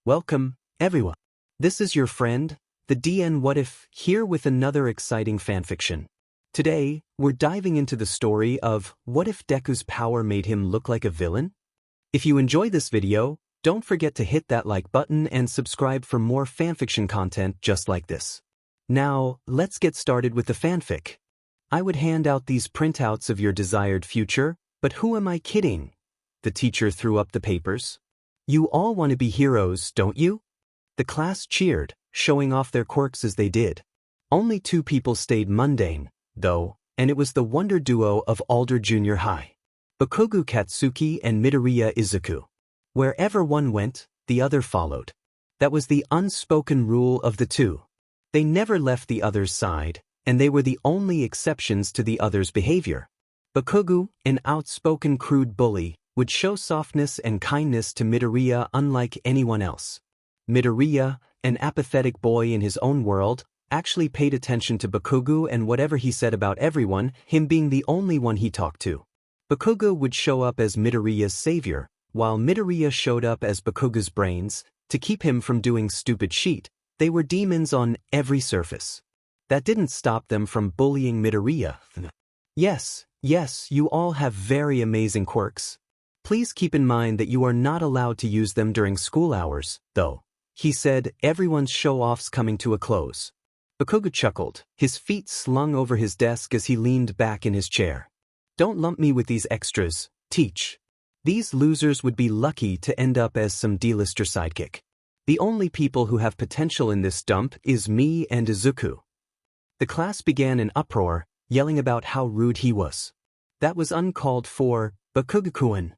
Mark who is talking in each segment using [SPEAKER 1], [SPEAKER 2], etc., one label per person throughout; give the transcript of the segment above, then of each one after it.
[SPEAKER 1] Welcome, everyone. This is your friend, the DN What If, here with another exciting fanfiction. Today, we're diving into the story of what if Deku's power made him look like a villain? If you enjoy this video, don't forget to hit that like button and subscribe for more fanfiction content just like this. Now, let's get started with the fanfic. I would hand out these printouts of your desired future, but who am I kidding? The teacher threw up the papers. You all want to be heroes, don't you? The class cheered, showing off their quirks as they did. Only 2 people stayed mundane, though, and it was the wonder duo of Alder Junior High. Bakugo Katsuki and Midoriya Izuku. Wherever one went, the other followed. That was the unspoken rule of the two. They never left the other's side, and they were the only exceptions to the other's behavior. Bakugo, an outspoken crude bully, would show softness and kindness to Midoriya unlike anyone else. Midoriya, an apathetic boy in his own world, actually paid attention to Bakugo and whatever he said about everyone, him being the only one he talked to. Bakugo would show up as Midoriya's savior, while Midoriya showed up as Bakugo's brains, to keep him from doing stupid shit. They were demons on every surface. That didn't stop them from bullying Midoriya. Yes, you all have very amazing quirks. Please keep in mind that you are not allowed to use them during school hours, though. He said, everyone's show-off's coming to a close. Bakugo chuckled, his feet slung over his desk as he leaned back in his chair. Don't lump me with these extras, teach. These losers would be lucky to end up as some D-lister sidekick. The only people who have potential in this dump is me and Izuku. The class began an uproar, yelling about how rude he was. That was uncalled for, Bakugo-kun.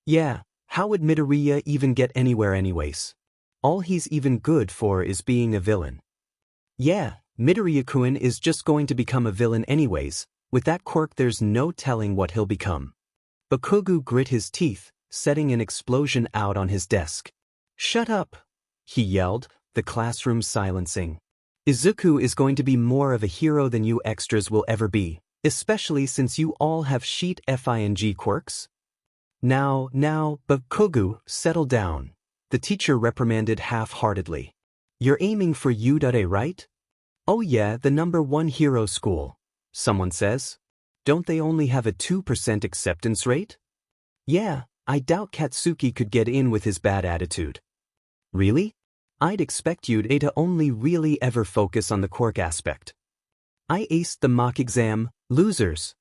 [SPEAKER 1] Yeah, how would Midoriya even get anywhere anyways? All he's even good for is being a villain. Yeah, Midoriya-kun is just going to become a villain anyways. With that quirk there's no telling what he'll become. Bakugo grit his teeth, setting an explosion out on his desk. Shut up, he yelled, the classroom silencing. Izuku is going to be more of a hero than you extras will ever be, especially since you all have sheet FING quirks. Now, Bakugo, settle down. The teacher reprimanded half-heartedly. You're aiming for U.A, right? Oh yeah, the #1 hero school, someone says. Don't they only have a 2% acceptance rate? Yeah, I doubt Katsuki could get in with his bad attitude. Really? I'd expect you to only really ever focus on the quirk aspect. I aced the mock exam, losers.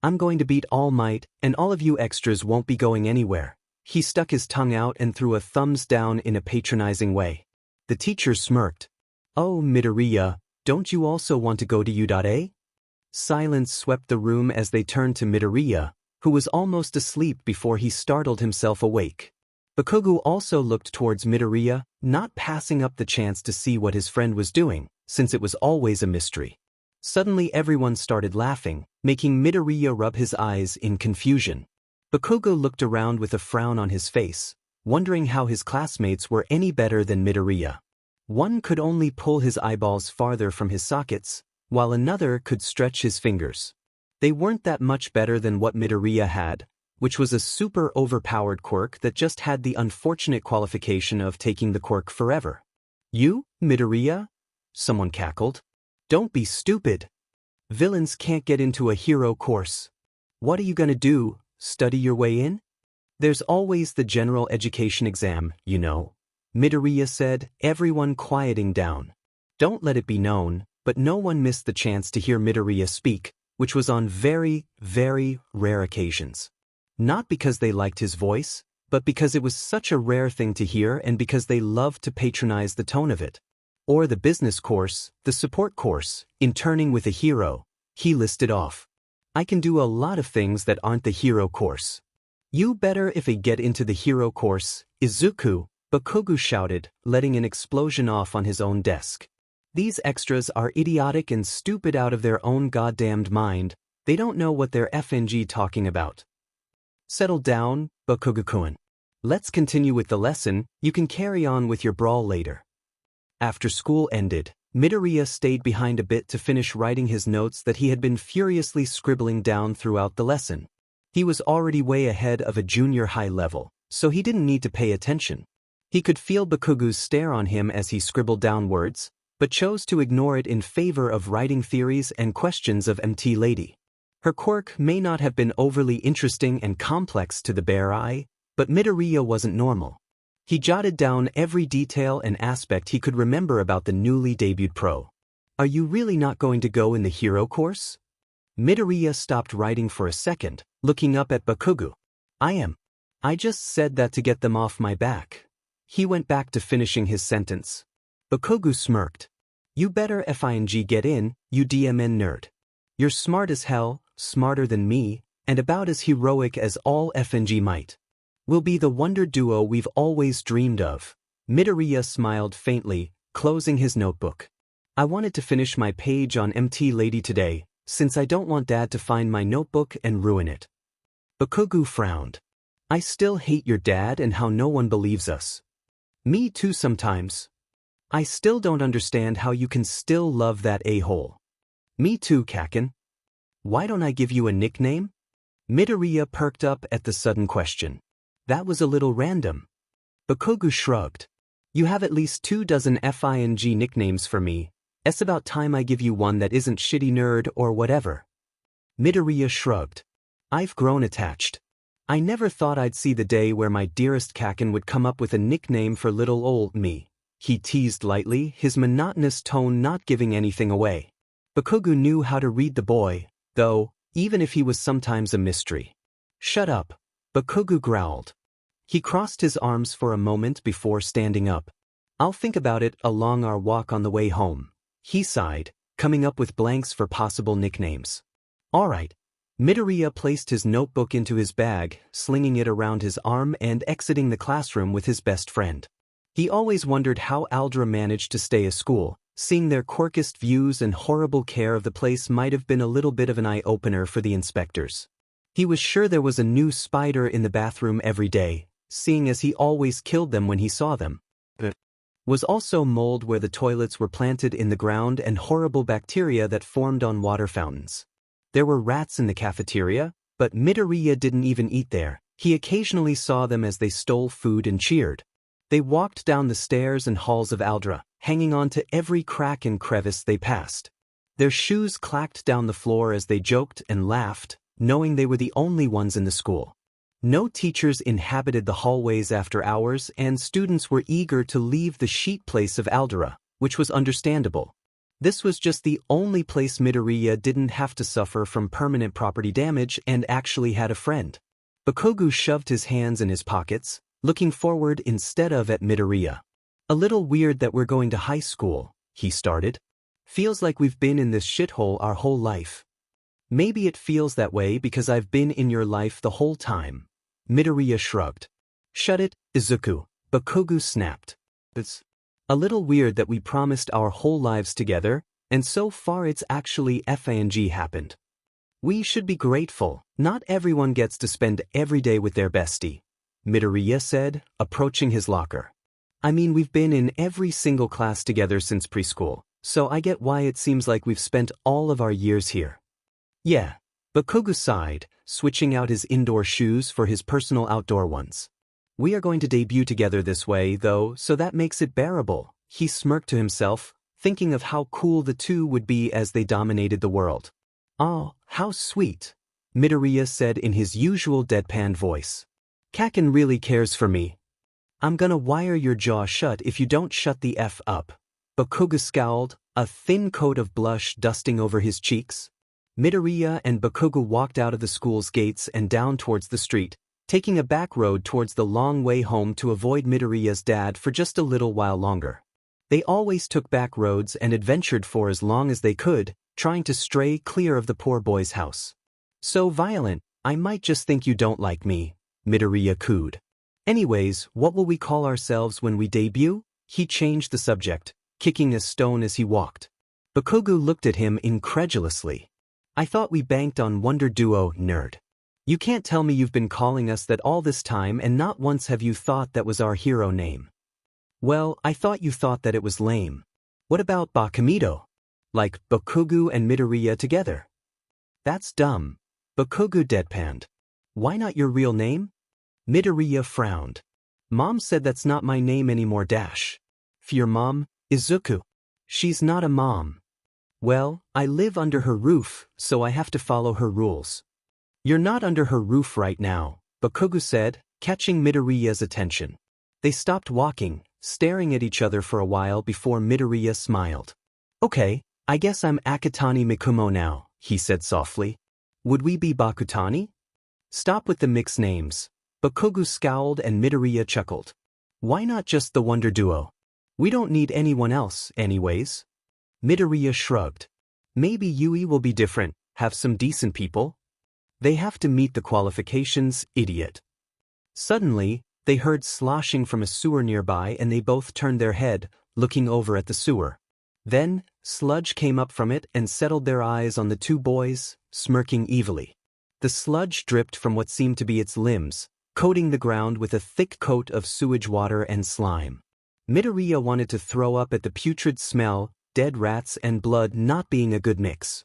[SPEAKER 1] I'm going to beat All Might, and all of you extras won't be going anywhere. He stuck his tongue out and threw a thumbs down in a patronizing way. The teacher smirked. Oh, Midoriya, don't you also want to go to U.A? Silence swept the room as they turned to Midoriya, who was almost asleep before he startled himself awake. Bakugo also looked towards Midoriya, not passing up the chance to see what his friend was doing, since it was always a mystery. Suddenly everyone started laughing, making Midoriya rub his eyes in confusion. Bakugo looked around with a frown on his face, wondering how his classmates were any better than Midoriya. One could only pull his eyeballs farther from his sockets, while another could stretch his fingers. They weren't that much better than what Midoriya had, which was a super overpowered quirk that just had the unfortunate qualification of taking the quirk forever. You, Midoriya? Someone cackled. Don't be stupid. Villains can't get into a hero course. What are you gonna do, study your way in? There's always the general education exam, you know, Midoriya said, everyone quieting down. Don't let it be known, but no one missed the chance to hear Midoriya speak, which was on very, very rare occasions. Not because they liked his voice, but because it was such a rare thing to hear and because they loved to patronize the tone of it. Or the business course, the support course, interning with a hero, he listed off. I can do a lot of things that aren't the hero course. You better if I get into the hero course, Izuku, Bakugo shouted, letting an explosion off on his own desk. These extras are idiotic and stupid out of their own goddamned mind, they don't know what they're FNG talking about. Settle down, Bakugo-kun. Let's continue with the lesson, you can carry on with your brawl later. After school ended, Midoriya stayed behind a bit to finish writing his notes that he had been furiously scribbling down throughout the lesson. He was already way ahead of a junior high level, so he didn't need to pay attention. He could feel Bakugu's stare on him as he scribbled down words, but chose to ignore it in favor of writing theories and questions of MT Lady. Her quirk may not have been overly interesting and complex to the bare eye, but Midoriya wasn't normal. He jotted down every detail and aspect he could remember about the newly debuted pro. Are you really not going to go in the hero course? Midoriya stopped writing for a second, looking up at Bakugu. I am. I just said that to get them off my back. He went back to finishing his sentence. Bakugu smirked. You better FING get in, you DMN nerd. You're smart as hell, smarter than me, and about as heroic as all FNG might. We'll be the wonder duo we've always dreamed of. Midoriya smiled faintly, closing his notebook. I wanted to finish my page on MT Lady today, since I don't want Dad to find my notebook and ruin it. Bakugu frowned. I still hate your dad and how no one believes us. Me too sometimes. I still don't understand how you can still love that a-hole. Me too, Kaken. Why don't I give you a nickname? Midoriya perked up at the sudden question. That was a little random. Bakugu shrugged. You have at least 24 FING nicknames for me. It's about time I give you one that isn't shitty nerd or whatever. Midoriya shrugged. I've grown attached. I never thought I'd see the day where my dearest Kaken would come up with a nickname for little old me. He teased lightly, his monotonous tone not giving anything away. Bakugu knew how to read the boy, though, even if he was sometimes a mystery. Shut up, Bakugu growled. He crossed his arms for a moment before standing up. I'll think about it along our walk on the way home. He sighed, coming up with blanks for possible nicknames. All right. Midoriya placed his notebook into his bag, slinging it around his arm and exiting the classroom with his best friend. He always wondered how Aldra managed to stay at school. Seeing their quirkiest views and horrible care of the place might have been a little bit of an eye-opener for the inspectors. He was sure there was a new spider in the bathroom every day, seeing as he always killed them when he saw them. There was also mold where the toilets were planted in the ground and horrible bacteria that formed on water fountains. There were rats in the cafeteria, but Midoriya didn't even eat there. He occasionally saw them as they stole food and cheered. They walked down the stairs and halls of Aldra, hanging on to every crack and crevice they passed. Their shoes clacked down the floor as they joked and laughed, knowing they were the only ones in the school. No teachers inhabited the hallways after hours, and students were eager to leave the sheet place of Aldera, which was understandable. This was just the only place Midoriya didn't have to suffer from permanent property damage and actually had a friend. Bakugu shoved his hands in his pockets, looking forward instead of at Midoriya. A little weird that we're going to high school, he started. Feels like we've been in this shithole our whole life. Maybe it feels that way because I've been in your life the whole time. Midoriya shrugged. Shut it, Izuku, Bakugu snapped. It's a little weird that we promised our whole lives together, and so far it's actually FANG happened. We should be grateful. Not everyone gets to spend every day with their bestie, Midoriya said, approaching his locker. I mean, we've been in every single class together since preschool, so I get why it seems like we've spent all of our years here. Yeah, Bakugu sighed, switching out his indoor shoes for his personal outdoor ones. We are going to debut together this way, though, so that makes it bearable. He smirked to himself, thinking of how cool the two would be as they dominated the world. Oh, how sweet, Midoriya said in his usual deadpan voice. Kaken really cares for me. I'm gonna wire your jaw shut if you don't shut the F up. Bakugu scowled, a thin coat of blush dusting over his cheeks. Midoriya and Bakugu walked out of the school's gates and down towards the street, taking a back road towards the long way home to avoid Midoriya's dad for just a little while longer. They always took back roads and adventured for as long as they could, trying to stray clear of the poor boy's house. So violent, I might just think you don't like me, Midoriya cooed. Anyways, what will we call ourselves when we debut? He changed the subject, kicking a stone as he walked. Bakugu looked at him incredulously. I thought we banked on Wonder Duo, nerd. You can't tell me you've been calling us that all this time and not once have you thought that was our hero name. Well, I thought you thought that it was lame. What about Bakumido? Like Bakugu and Midoriya together? That's dumb. Bakugu deadpanned. Why not your real name? Midoriya frowned. Mom said that's not my name anymore dash. For your mom, Izuku. She's not a mom. Well, I live under her roof, so I have to follow her rules. You're not under her roof right now, Bakugo said, catching Midoriya's attention. They stopped walking, staring at each other for a while before Midoriya smiled. Okay, I guess I'm Akatani Mikumo now, he said softly. Would we be Bakutani? Stop with the mixed names. Bakugo scowled and Midoriya chuckled. Why not just the Wonder Duo? We don't need anyone else, anyways. Midoriya shrugged. Maybe Yui will be different, have some decent people. They have to meet the qualifications, idiot. Suddenly, they heard sloshing from a sewer nearby and they both turned their head, looking over at the sewer. Then, sludge came up from it and settled their eyes on the two boys, smirking evilly. The sludge dripped from what seemed to be its limbs, coating the ground with a thick coat of sewage water and slime. Midoriya wanted to throw up at the putrid smell, dead rats and blood not being a good mix.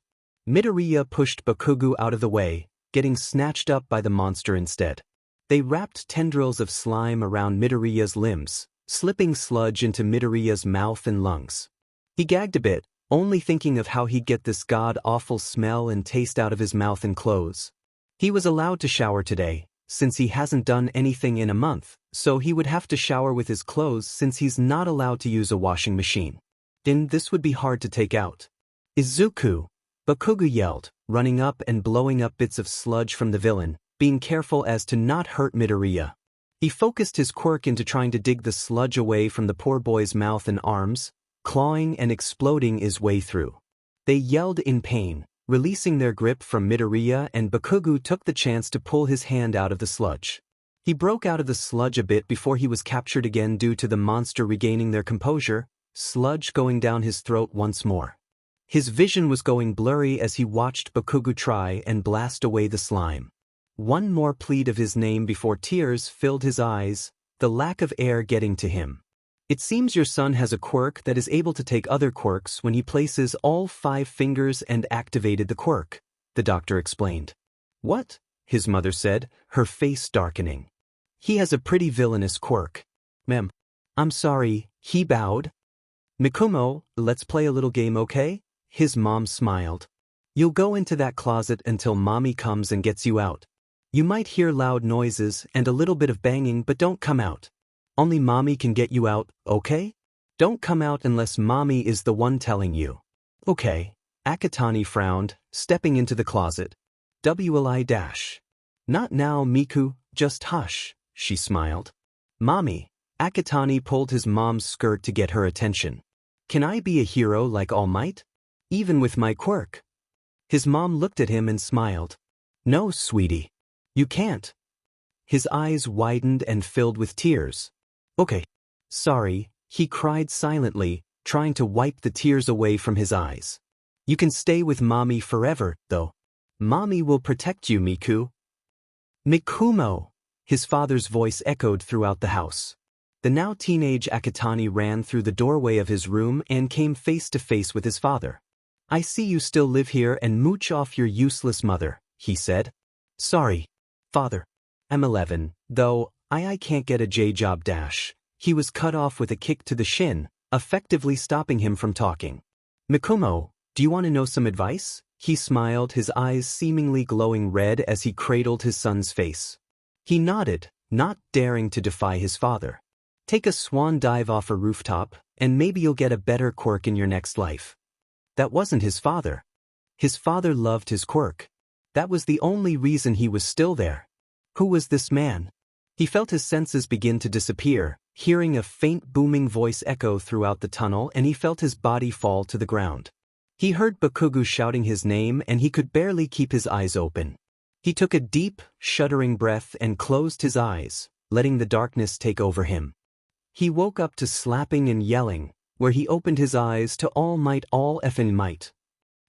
[SPEAKER 1] Midoriya pushed Bakugo out of the way, getting snatched up by the monster instead. They wrapped tendrils of slime around Midoriya's limbs, slipping sludge into Midoriya's mouth and lungs. He gagged a bit, only thinking of how he'd get this god-awful smell and taste out of his mouth and clothes. He was allowed to shower today, since he hasn't done anything in a month, so he would have to shower with his clothes since he's not allowed to use a washing machine. Then this would be hard to take out. Izuku! Bakugo yelled, running up and blowing up bits of sludge from the villain, being careful as to not hurt Midoriya. He focused his quirk into trying to dig the sludge away from the poor boy's mouth and arms, clawing and exploding his way through. They yelled in pain, releasing their grip from Midoriya, and Bakugo took the chance to pull his hand out of the sludge. He broke out of the sludge a bit before he was captured again due to the monster regaining their composure, sludge going down his throat once more. His vision was going blurry as he watched Bakugo try and blast away the slime. One more plead of his name before tears filled his eyes, the lack of air getting to him. It seems your son has a quirk that is able to take other quirks when he places all 5 fingers and activated the quirk, the doctor explained. What? His mother said, her face darkening. He has a pretty villainous quirk. Ma'am. I'm sorry, he bowed. Mikumo, let's play a little game, okay? His mom smiled. You'll go into that closet until mommy comes and gets you out. You might hear loud noises and a little bit of banging, but don't come out. Only mommy can get you out, okay? Don't come out unless mommy is the one telling you. Okay. Akatani frowned, stepping into the closet. WLI-. Not now, Miku, just hush, she smiled. Mommy. Akatani pulled his mom's skirt to get her attention. Can I be a hero like All Might? Even with my quirk? His mom looked at him and smiled. No, sweetie. You can't. His eyes widened and filled with tears. Okay. Sorry, he cried silently, trying to wipe the tears away from his eyes. You can stay with mommy forever, though. Mommy will protect you, Miku. Mikumo! His father's voice echoed throughout the house. The now teenage Akatani ran through the doorway of his room and came face to face with his father. I see you still live here and mooch off your useless mother, he said. Sorry, father. I'm 11, though I can't get a J-job dash. He was cut off with a kick to the shin, effectively stopping him from talking. Mikumo, do you want to know some advice? He smiled, his eyes seemingly glowing red as he cradled his son's face. He nodded, not daring to defy his father. Take a swan dive off a rooftop, and maybe you'll get a better quirk in your next life. That wasn't his father. His father loved his quirk. That was the only reason he was still there. Who was this man? He felt his senses begin to disappear, hearing a faint booming voice echo throughout the tunnel, and he felt his body fall to the ground. He heard Bakugo shouting his name and he could barely keep his eyes open. He took a deep, shuddering breath and closed his eyes, letting the darkness take over him. He woke up to slapping and yelling, where he opened his eyes to All Might, all effing might.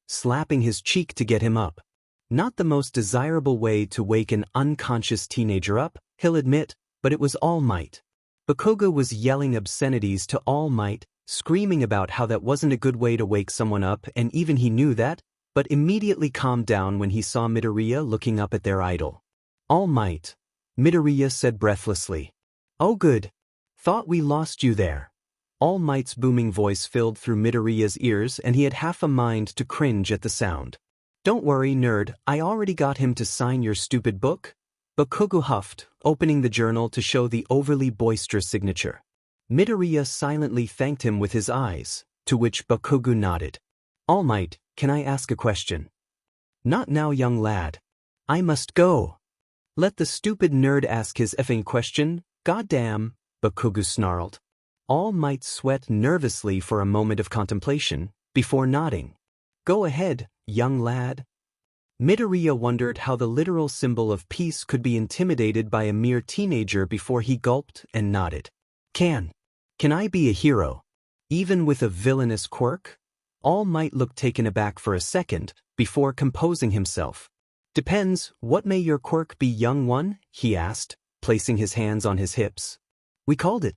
[SPEAKER 1] Slapping his cheek to get him up. Not the most desirable way to wake an unconscious teenager up, he'll admit, but it was All Might. Bakugo was yelling obscenities to All Might, screaming about how that wasn't a good way to wake someone up, and even he knew that, but immediately calmed down when he saw Midoriya looking up at their idol. All Might, Midoriya said breathlessly. Oh good. Thought we lost you there. All Might's booming voice filled through Midoriya's ears and he had half a mind to cringe at the sound. Don't worry, nerd, I already got him to sign your stupid book. Bakugo huffed, opening the journal to show the overly boisterous signature. Midoriya silently thanked him with his eyes, to which Bakugo nodded. All Might, can I ask a question? Not now, young lad. I must go. Let the stupid nerd ask his effing question, goddamn, Bakugo snarled. All Might sweat nervously for a moment of contemplation, before nodding. Go ahead, young lad. Midoriya wondered how the literal symbol of peace could be intimidated by a mere teenager before he gulped and nodded. Can I be a hero? Even with a villainous quirk? All Might looked taken aback for a second, before composing himself. Depends, what may your quirk be, young one? He asked, placing his hands on his hips. We called it.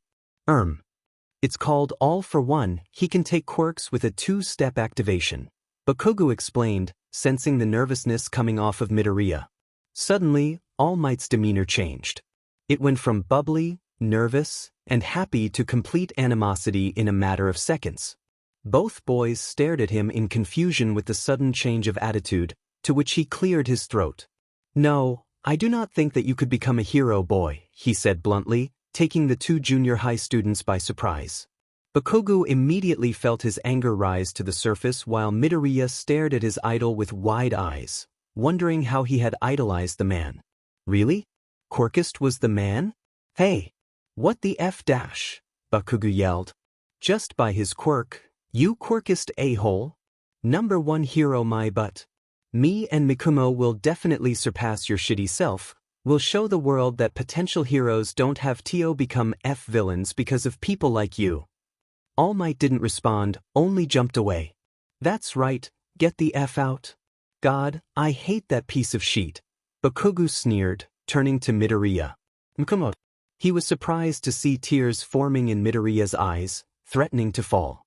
[SPEAKER 1] It's called All for One. He can take quirks with a 2-step activation. Bakugo explained, sensing the nervousness coming off of Midoriya. Suddenly, All Might's demeanor changed. It went from bubbly, nervous, and happy to complete animosity in a matter of seconds. Both boys stared at him in confusion with the sudden change of attitude, to which he cleared his throat. No, I do not think that you could become a hero, boy, he said bluntly, taking the 2 junior high students by surprise. Bakugo immediately felt his anger rise to the surface while Midoriya stared at his idol with wide eyes, wondering how he had idolized the man. Really? Quirkist was the man? Hey! What the F dash? Bakugo yelled. Just by his quirk, you quirkist a-hole? Number 1 hero my butt. Me and Mikumo will definitely surpass your shitty self. We'll show the world that potential heroes don't have to become F villains because of people like you. All Might didn't respond, only jumped away. That's right, get the F out. God, I hate that piece of shit. Bakugo sneered, turning to Midoriya. Mikumo. He was surprised to see tears forming in Midoriya's eyes, threatening to fall.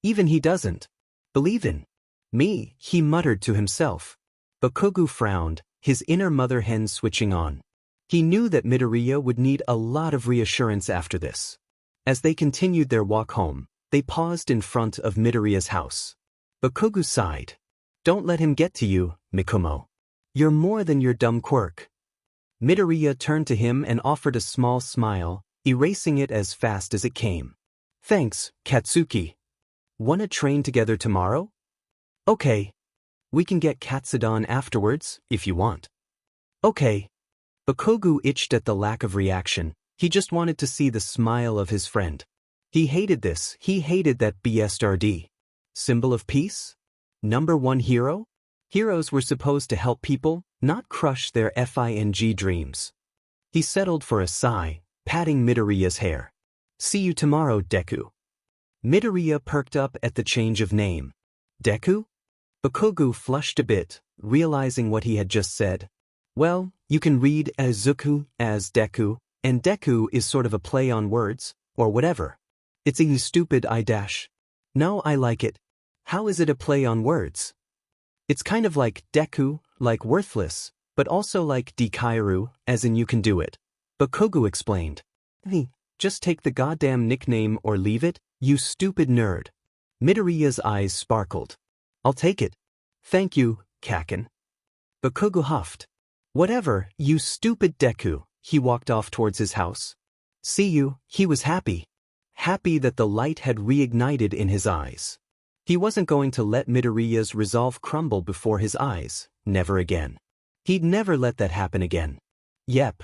[SPEAKER 1] Even he doesn't believe in me, he muttered to himself. Bakugo frowned, his inner mother hen switching on. He knew that Midoriya would need a lot of reassurance after this. As they continued their walk home, they paused in front of Midoriya's house. Bakugo sighed. Don't let him get to you, Mikumo. You're more than your dumb quirk. Midoriya turned to him and offered a small smile, erasing it as fast as it came. Thanks, Katsuki. Wanna train together tomorrow? Okay. We can get Katsudon afterwards, if you want. Okay. Bakugo itched at the lack of reaction. He just wanted to see the smile of his friend. He hated this, he hated that BSRD. Symbol of peace? Number 1 hero? Heroes were supposed to help people, not crush their FING dreams. He settled for a sigh, patting Midoriya's hair. See you tomorrow, Deku. Midoriya perked up at the change of name. Deku? Bakugo flushed a bit, realizing what he had just said. Well, you can read Azuku as Deku, and Deku is sort of a play on words, or whatever. It's a stupid I dash. No, I like it. How is it a play on words? It's kind of like Deku, like worthless, but also like Dekairu, as in you can do it. Bakugo explained. Hey, just take the goddamn nickname or leave it, you stupid nerd. Midoriya's eyes sparkled. I'll take it. Thank you, Kaken. Bakugo huffed. Whatever, you stupid Deku. He walked off towards his house. See you, he was happy. Happy that the light had reignited in his eyes. He wasn't going to let Midoriya's resolve crumble before his eyes, never again. He'd never let that happen again. Yep.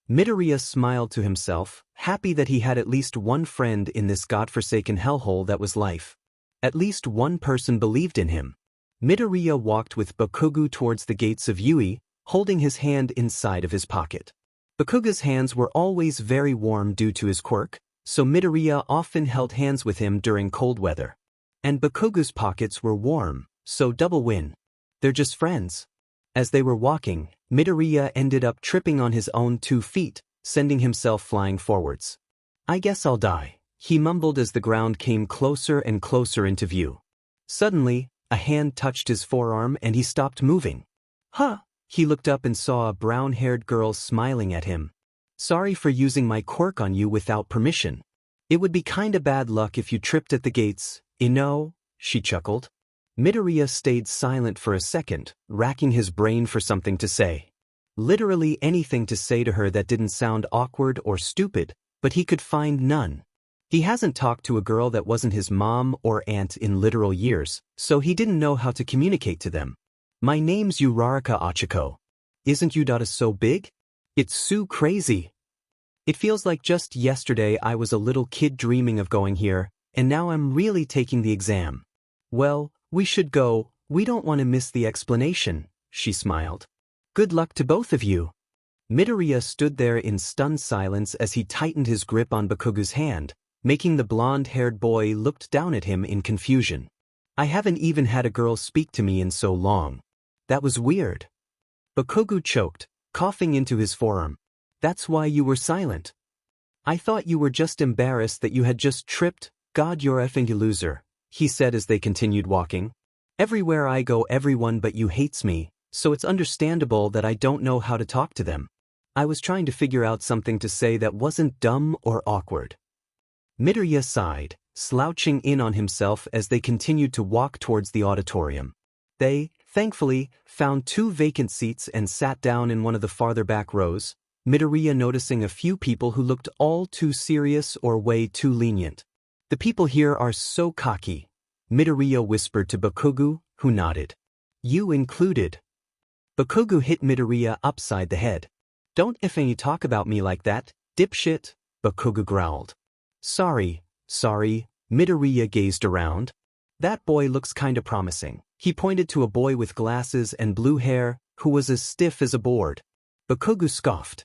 [SPEAKER 1] Midoriya smiled to himself, happy that he had at least one friend in this godforsaken hellhole that was life. At least one person believed in him. Midoriya walked with Bakugo towards the gates of Yui, holding his hand inside of his pocket. Bakugo's hands were always very warm due to his quirk, so Midoriya often held hands with him during cold weather. And Bakugo's pockets were warm, so double win. They're just friends. As they were walking, Midoriya ended up tripping on his own 2 feet, sending himself flying forwards. I guess I'll die, he mumbled as the ground came closer and closer into view. Suddenly, a hand touched his forearm and he stopped moving. Huh! He looked up and saw a brown-haired girl smiling at him. Sorry for using my quirk on you without permission. It would be kinda bad luck if you tripped at the gates, she chuckled. Midoriya stayed silent for a second, racking his brain for something to say. Literally anything to say to her that didn't sound awkward or stupid, but he could find none. He hasn't talked to a girl that wasn't his mom or aunt in literal years, so he didn't know how to communicate to them. My name's Uraraka Achiko. Isn't you data so big? It's so crazy. It feels like just yesterday I was a little kid dreaming of going here, and now I'm really taking the exam. Well, we should go, we don't want to miss the explanation, she smiled. Good luck to both of you. Midoriya stood there in stunned silence as he tightened his grip on Bakugu's hand, making the blonde-haired boy look down at him in confusion. I haven't even had a girl speak to me in so long. That was weird. Bakugu choked, coughing into his forearm. That's why you were silent. I thought you were just embarrassed that you had just tripped. God, you're effing a loser, he said as they continued walking. Everywhere I go everyone but you hates me, so it's understandable that I don't know how to talk to them. I was trying to figure out something to say that wasn't dumb or awkward. Midoriya sighed, slouching in on himself as they continued to walk towards the auditorium. They, thankfully, found 2 vacant seats and sat down in one of the farther back rows, Midoriya noticing a few people who looked all too serious or way too lenient. The people here are so cocky, Midoriya whispered to Bakugu, who nodded. You included. Bakugu hit Midoriya upside the head. Don't effing talk about me like that, dipshit, Bakugu growled. Sorry, Midoriya gazed around. That boy looks kinda promising. He pointed to a boy with glasses and blue hair, who was as stiff as a board. Bakugu scoffed.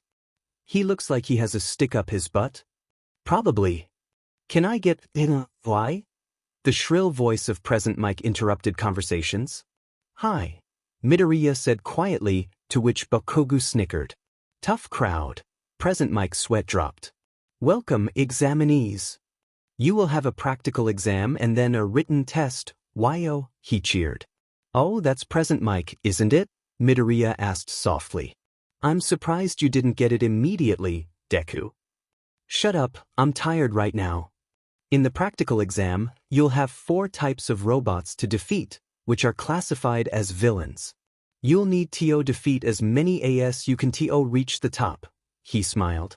[SPEAKER 1] He looks like he has a stick up his butt? Probably. Can I get why? The shrill voice of Present Mike interrupted conversations. Hi, Midoriya said quietly, to which Bakugu snickered. Tough crowd. Present Mike's sweat dropped. Welcome, examinees. You will have a practical exam and then a written test, why-oh, he cheered. Oh, that's Present Mike, isn't it? Midoriya asked softly. I'm surprised you didn't get it immediately, Deku. Shut up, I'm tired right now. In the practical exam, you'll have 4 types of robots to defeat, which are classified as villains. You'll need to defeat as many as you can to reach the top, he smiled.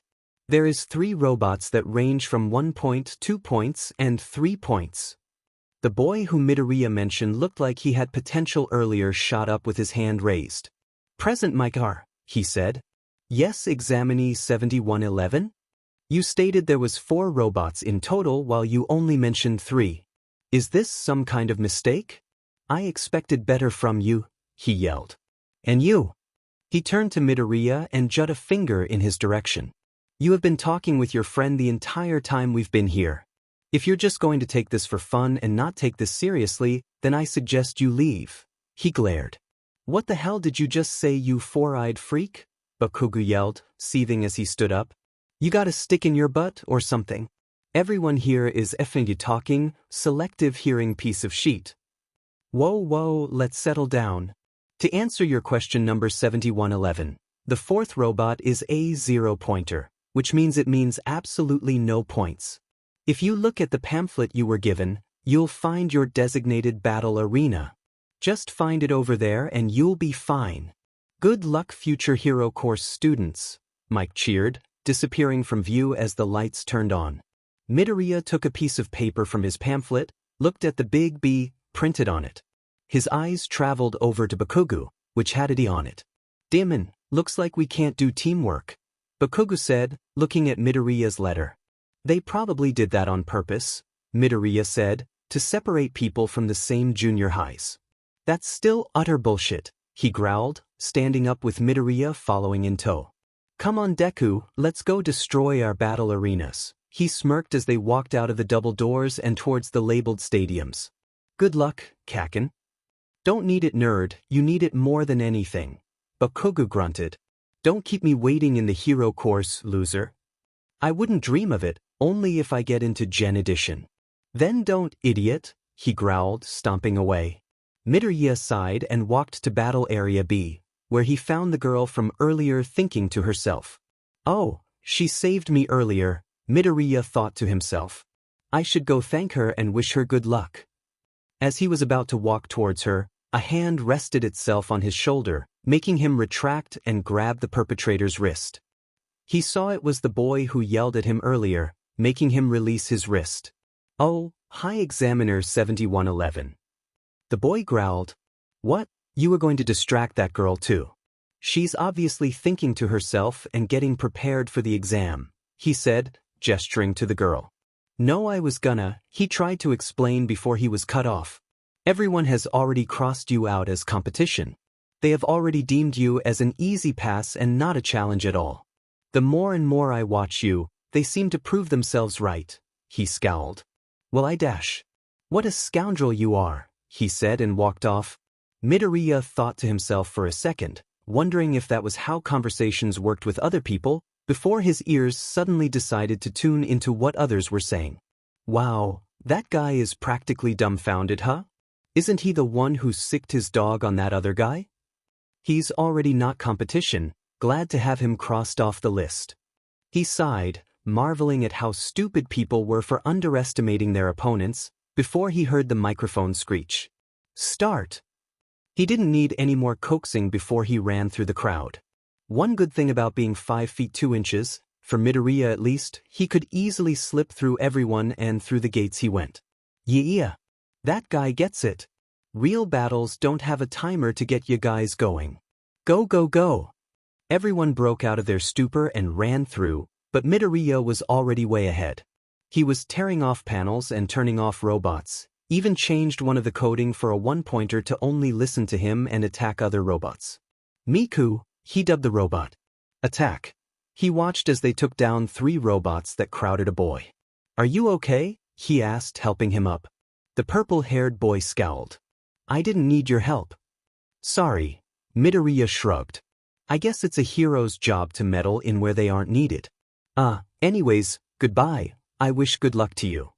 [SPEAKER 1] There is 3 robots that range from 1 point, 2 points, and 3 points. The boy who Midoriya mentioned looked like he had potential earlier shot up with his hand raised. Present Mike R, he said. Yes, examinee 7111? You stated there was 4 robots in total while you only mentioned 3. Is this some kind of mistake? I expected better from you, he yelled. And you? He turned to Midoriya and jutted a finger in his direction. You have been talking with your friend the entire time we've been here. If you're just going to take this for fun and not take this seriously, then I suggest you leave. He glared. What the hell did you just say, you 4-eyed freak? Bakugu yelled, seething as he stood up. You got a stick in your butt or something? Everyone here is effing talking, selective hearing piece of shit. Whoa, let's settle down. To answer your question number 7111, the 4th robot is a 0-pointer, which means it means absolutely no points. If you look at the pamphlet you were given, you'll find your designated battle arena. Just find it over there and you'll be fine. Good luck, future hero course students, Mike cheered, disappearing from view as the lights turned on. Midoriya took a piece of paper from his pamphlet, looked at the big B printed on it. His eyes traveled over to Bakugu, which had a D on it. Dimon, looks like we can't do teamwork, Bakugu said, looking at Midoriya's letter. They probably did that on purpose, Midoriya said, to separate people from the same junior highs. That's still utter bullshit, he growled, standing up with Midoriya following in tow. Come on Deku, let's go destroy our battle arenas, he smirked as they walked out of the double doors and towards the labeled stadiums. Good luck, Kaken. Don't need it, nerd, you need it more than anything, Bakugu grunted. Don't keep me waiting in the hero course, loser. I wouldn't dream of it, only if I get into Gen Edition. Then don't, idiot, he growled, stomping away. Midoriya sighed and walked to Battle Area B, where he found the girl from earlier thinking to herself. Oh, She saved me earlier, Midoriya thought to himself. I should go thank her and wish her good luck. As he was about to walk towards her, a hand rested itself on his shoulder, making him retract and grab the perpetrator's wrist. He saw it was the boy who yelled at him earlier, making him release his wrist. Oh, hi Examiner 7111. The boy growled. What? You were going to distract that girl too. She's obviously thinking to herself and getting prepared for the exam, he said, gesturing to the girl. No, I was gonna, he tried to explain before he was cut off. Everyone has already crossed you out as competition. They have already deemed you as an easy pass and not a challenge at all. The more and more I watch you, they seem to prove themselves right, he scowled. Well, I dash. What a scoundrel you are, he said and walked off. Midoriya thought to himself for a second, wondering if that was how conversations worked with other people, before his ears suddenly decided to tune into what others were saying. Wow, that guy is practically dumbfounded, huh? Isn't he the one who sicked his dog on that other guy? He's already not competition, glad to have him crossed off the list. He sighed, marveling at how stupid people were for underestimating their opponents, before he heard the microphone screech. Start! He didn't need any more coaxing before he ran through the crowd. One good thing about being 5 feet 2 inches, for Midoriya at least, he could easily slip through everyone and through the gates he went. Yeah, that guy gets it. Real battles don't have a timer to get you guys going. Go, go, go! Everyone broke out of their stupor and ran through, but Midoriya was already way ahead. He was tearing off panels and turning off robots, even changed one of the coding for a one-pointer to only listen to him and attack other robots. Miku, he dubbed the robot. Attack. He watched as they took down 3 robots that crowded a boy. Are you okay? He asked, helping him up. The purple-haired boy scowled. I didn't need your help. Sorry. Midoriya shrugged. I guess it's a hero's job to meddle in where they aren't needed. Anyways, goodbye, I wish good luck to you.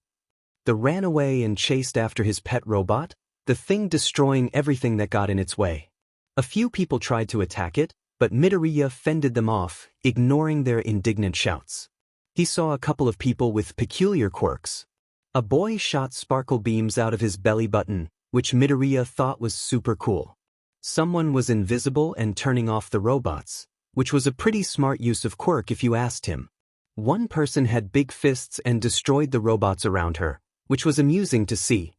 [SPEAKER 1] The ran away and chased after his pet robot, the thing destroying everything that got in its way. A few people tried to attack it, but Midoriya fended them off, ignoring their indignant shouts. He saw a couple of people with peculiar quirks. A boy shot sparkle beams out of his belly button, which Midoriya thought was super cool. Someone was invisible and turning off the robots, which was a pretty smart use of Quirk if you asked him. One person had big fists and destroyed the robots around her, which was amusing to see.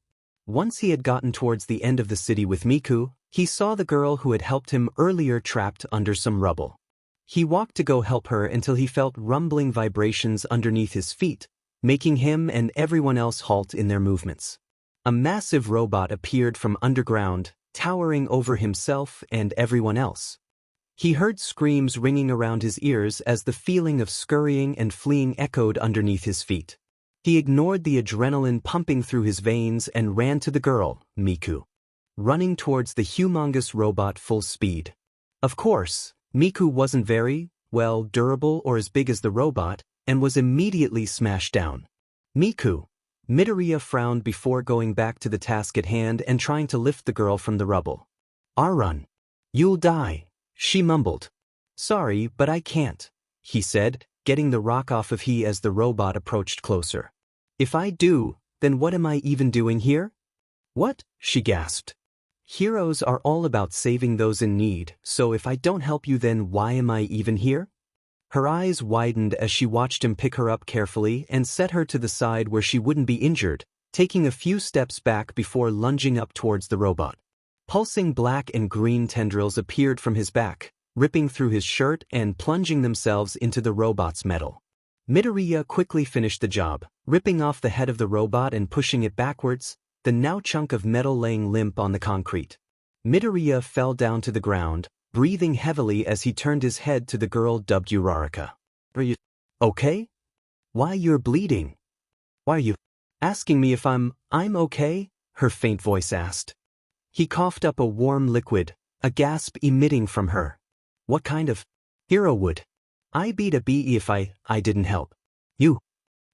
[SPEAKER 1] Once he had gotten towards the end of the city with Miku, he saw the girl who had helped him earlier trapped under some rubble. He walked to go help her until he felt rumbling vibrations underneath his feet, making him and everyone else halt in their movements. A massive robot appeared from underground, towering over himself and everyone else. He heard screams ringing around his ears as the feeling of scurrying and fleeing echoed underneath his feet. He ignored the adrenaline pumping through his veins and ran to the girl, Miku, running towards the humongous robot full speed. Of course, Miku wasn't very, well, durable or as big as the robot, and was immediately smashed down. Miku. Midoriya frowned before going back to the task at hand and trying to lift the girl from the rubble. Run. You'll die, she mumbled. Sorry, but I can't, he said, getting the rock off of he as the robot approached closer. If I do, then what am I even doing here? What? She gasped. Heroes are all about saving those in need, so if I don't help you then why am I even here? Her eyes widened as she watched him pick her up carefully and set her to the side where she wouldn't be injured, taking a few steps back before lunging up towards the robot. Pulsing black and green tendrils appeared from his back, ripping through his shirt and plunging themselves into the robot's metal. Midoriya quickly finished the job, ripping off the head of the robot and pushing it backwards, the now chunk of metal laying limp on the concrete. Midoriya fell down to the ground, breathing heavily as he turned his head to the girl dubbed Uraraka. Are you okay? Why you're bleeding? Why are you asking me if I'm okay? Her faint voice asked. He coughed up a warm liquid, a gasp emitting from her. What kind of hero would? I beat a bee if I didn't help. You.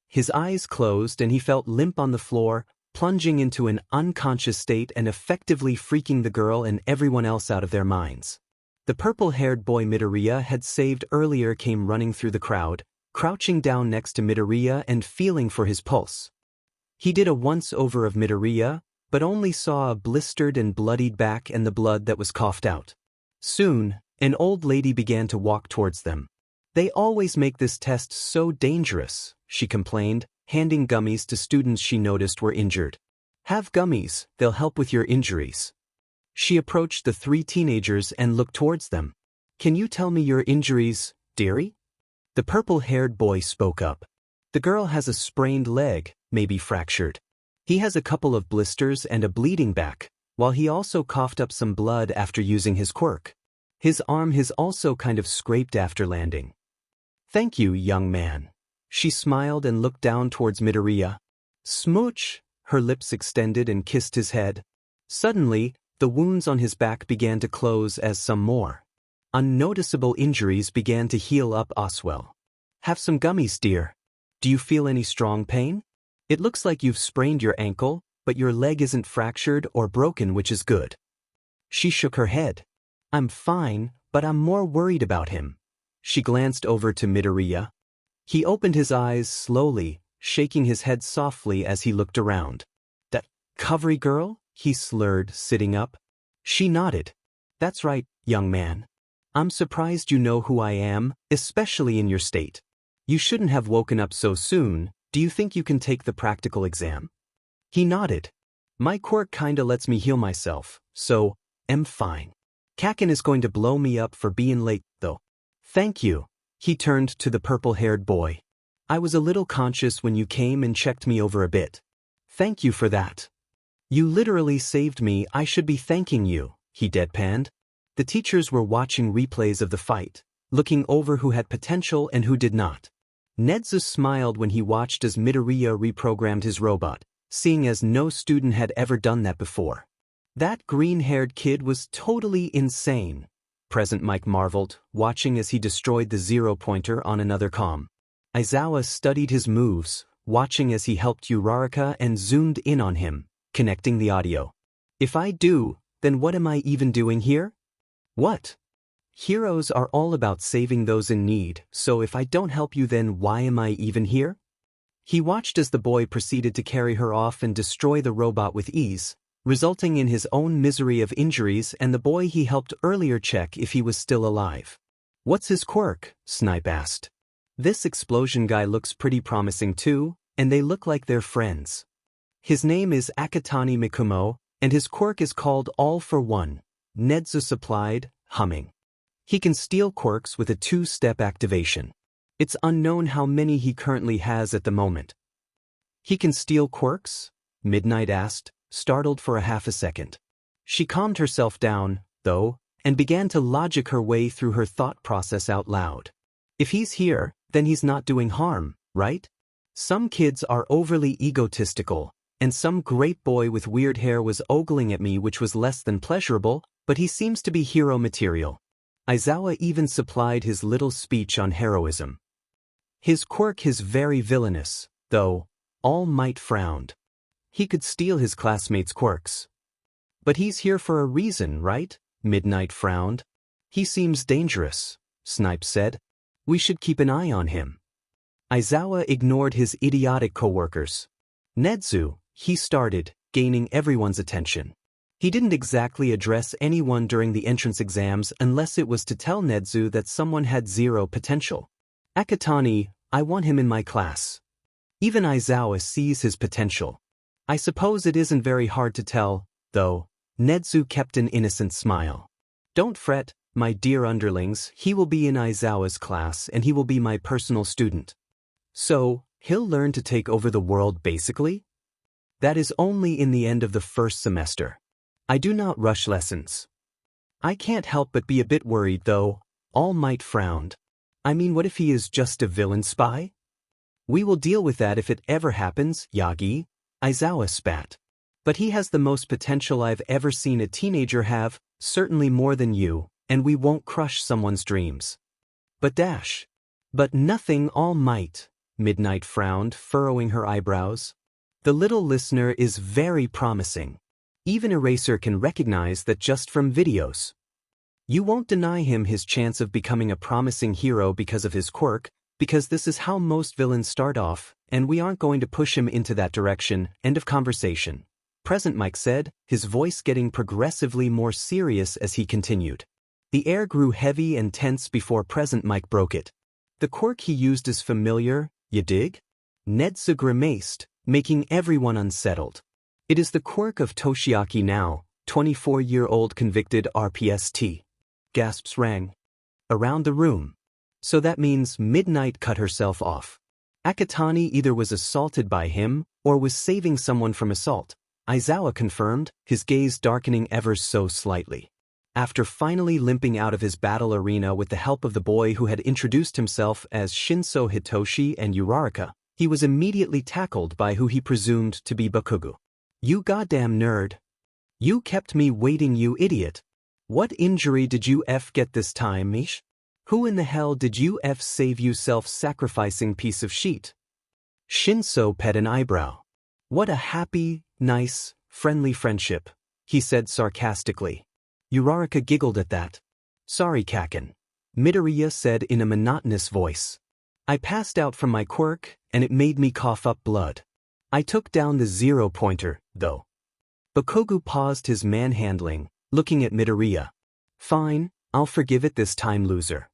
[SPEAKER 1] His eyes closed and he felt limp on the floor, plunging into an unconscious state and effectively freaking the girl and everyone else out of their minds. The purple-haired boy Midoriya had saved earlier came running through the crowd, crouching down next to Midoriya and feeling for his pulse. He did a once-over of Midoriya, but only saw a blistered and bloodied back and the blood that was coughed out. Soon, an old lady began to walk towards them. "They always make this test so dangerous," she complained, handing gummies to students she noticed were injured. "Have gummies, they'll help with your injuries." She approached the 3 teenagers and looked towards them. "Can you tell me your injuries, dearie?" The purple-haired boy spoke up. "The girl has a sprained leg, maybe fractured. He has a couple of blisters and a bleeding back, while he also coughed up some blood after using his quirk. His arm is also kind of scraped after landing." "Thank you, young man." She smiled and looked down towards Midoriya. "Smooch!" Her lips extended and kissed his head. Suddenly, the wounds on his back began to close as some more unnoticeable injuries began to heal up as well. "Have some gummies, dear. Do you feel any strong pain? It looks like you've sprained your ankle, but your leg isn't fractured or broken, which is good." She shook her head. "I'm fine, but I'm more worried about him." She glanced over to Midoriya. He opened his eyes slowly, shaking his head softly as he looked around. "That Covery girl?" he slurred, sitting up. She nodded. "That's right, young man. I'm surprised you know who I am, especially in your state. You shouldn't have woken up so soon. Do you think you can take the practical exam?" He nodded. "My quirk kinda lets me heal myself, so I'm fine. Kakin is going to blow me up for being late, though." "Thank you." He turned to the purple-haired boy. "I was a little conscious when you came and checked me over a bit. Thank you for that. You literally saved me. I should be thanking you," he deadpanned. The teachers were watching replays of the fight, looking over who had potential and who did not. Nezu smiled when he watched as Midoriya reprogrammed his robot, seeing as no student had ever done that before. "That green-haired kid was totally insane," Present Mike marveled, watching as he destroyed the zero-pointer on another comm. Aizawa studied his moves, watching as he helped Uraraka and zoomed in on him, connecting the audio. "If I do, then what am I even doing here? What? Heroes are all about saving those in need, so if I don't help you, then why am I even here?" He watched as the boy proceeded to carry her off and destroy the robot with ease, resulting in his own misery of injuries and the boy he helped earlier check if he was still alive. "What's his quirk?" Snipe asked. "This explosion guy looks pretty promising too, and they look like they're friends. His name is Akatani Mikumo, and his quirk is called All for One," Nezu supplied, humming. "He can steal quirks with a 2-step activation. It's unknown how many he currently has at the moment." "He can steal quirks?" Midnight asked, startled for a half a second. She calmed herself down, though, and began to logic her way through her thought process out loud. "If he's here, then he's not doing harm, right? Some kids are overly egotistical, and some great boy with weird hair was ogling at me, which was less than pleasurable, but he seems to be hero material." Aizawa even supplied his little speech on heroism. "His quirk is very villainous, though." All Might frowned. "He could steal his classmates' quirks." "But he's here for a reason, right?" Midnight frowned. "He seems dangerous," Snipe said. "We should keep an eye on him." Aizawa ignored his idiotic coworkers. "Nezu," he started, gaining everyone's attention. He didn't exactly address anyone during the entrance exams unless it was to tell Nezu that someone had zero potential. "Akatani, I want him in my class." Even Aizawa sees his potential. "I suppose it isn't very hard to tell, though." Nezu kept an innocent smile. "Don't fret, my dear underlings, he will be in Aizawa's class and he will be my personal student." "So, he'll learn to take over the world basically?" "That is only in the end of the first semester. I do not rush lessons." "I can't help but be a bit worried though," All Might frowned. "I mean, what if he is just a villain spy?" "We will deal with that if it ever happens, Yagi," Aizawa spat. "But he has the most potential I've ever seen a teenager have, certainly more than you, and we won't crush someone's dreams." "But dash." "But nothing, All Might," Midnight frowned, furrowing her eyebrows. "The little listener is very promising. Even Eraser can recognize that just from videos. You won't deny him his chance of becoming a promising hero because of his quirk, because this is how most villains start off, and we aren't going to push him into that direction. End of conversation. Present Mike said, his voice getting progressively more serious as he continued. The air grew heavy and tense before Present Mike broke it. The quirk he used is familiar, you dig? Nedsa grimaced, making everyone unsettled. It is the quirk of Toshiaki now, 24-year-old convicted RPST. Gasps rang around the room. So that means Midnight cut herself off. Akatani either was assaulted by him, or was saving someone from assault. Aizawa confirmed, his gaze darkening ever so slightly. After finally limping out of his battle arena with the help of the boy who had introduced himself as Shinso Hitoshi and Uraraka, he was immediately tackled by who he presumed to be Bakugo. You goddamn nerd. You kept me waiting, you idiot. What injury did you get this time, Mish? Who in the hell did you save, you self-sacrificing piece of shit? Shinso pet an eyebrow. What a happy, nice, friendly friendship, he said sarcastically. Uraraka giggled at that. Sorry, Kaken, Midoriya said in a monotonous voice. I passed out from my quirk, and it made me cough up blood. I took down the 0-pointer, though. Bakugo paused his manhandling, looking at Midoriya. Fine, I'll forgive it this time, loser.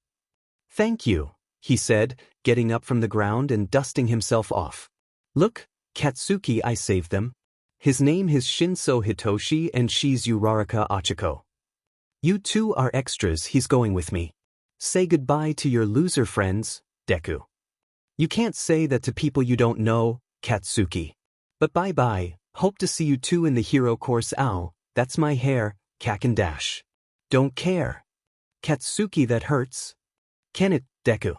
[SPEAKER 1] Thank you, he said, getting up from the ground and dusting himself off. Look, Katsuki, I saved them. His name is Shinso Hitoshi and she's Uraraka Achiko. You two are extras, he's going with me. Say goodbye to your loser friends, Deku. You can't say that to people you don't know, Katsuki. But bye-bye, hope to see you two in the hero course. Ow, that's my hair, Kaken dash. Don't care. Katsuki, that hurts. Can it, Deku?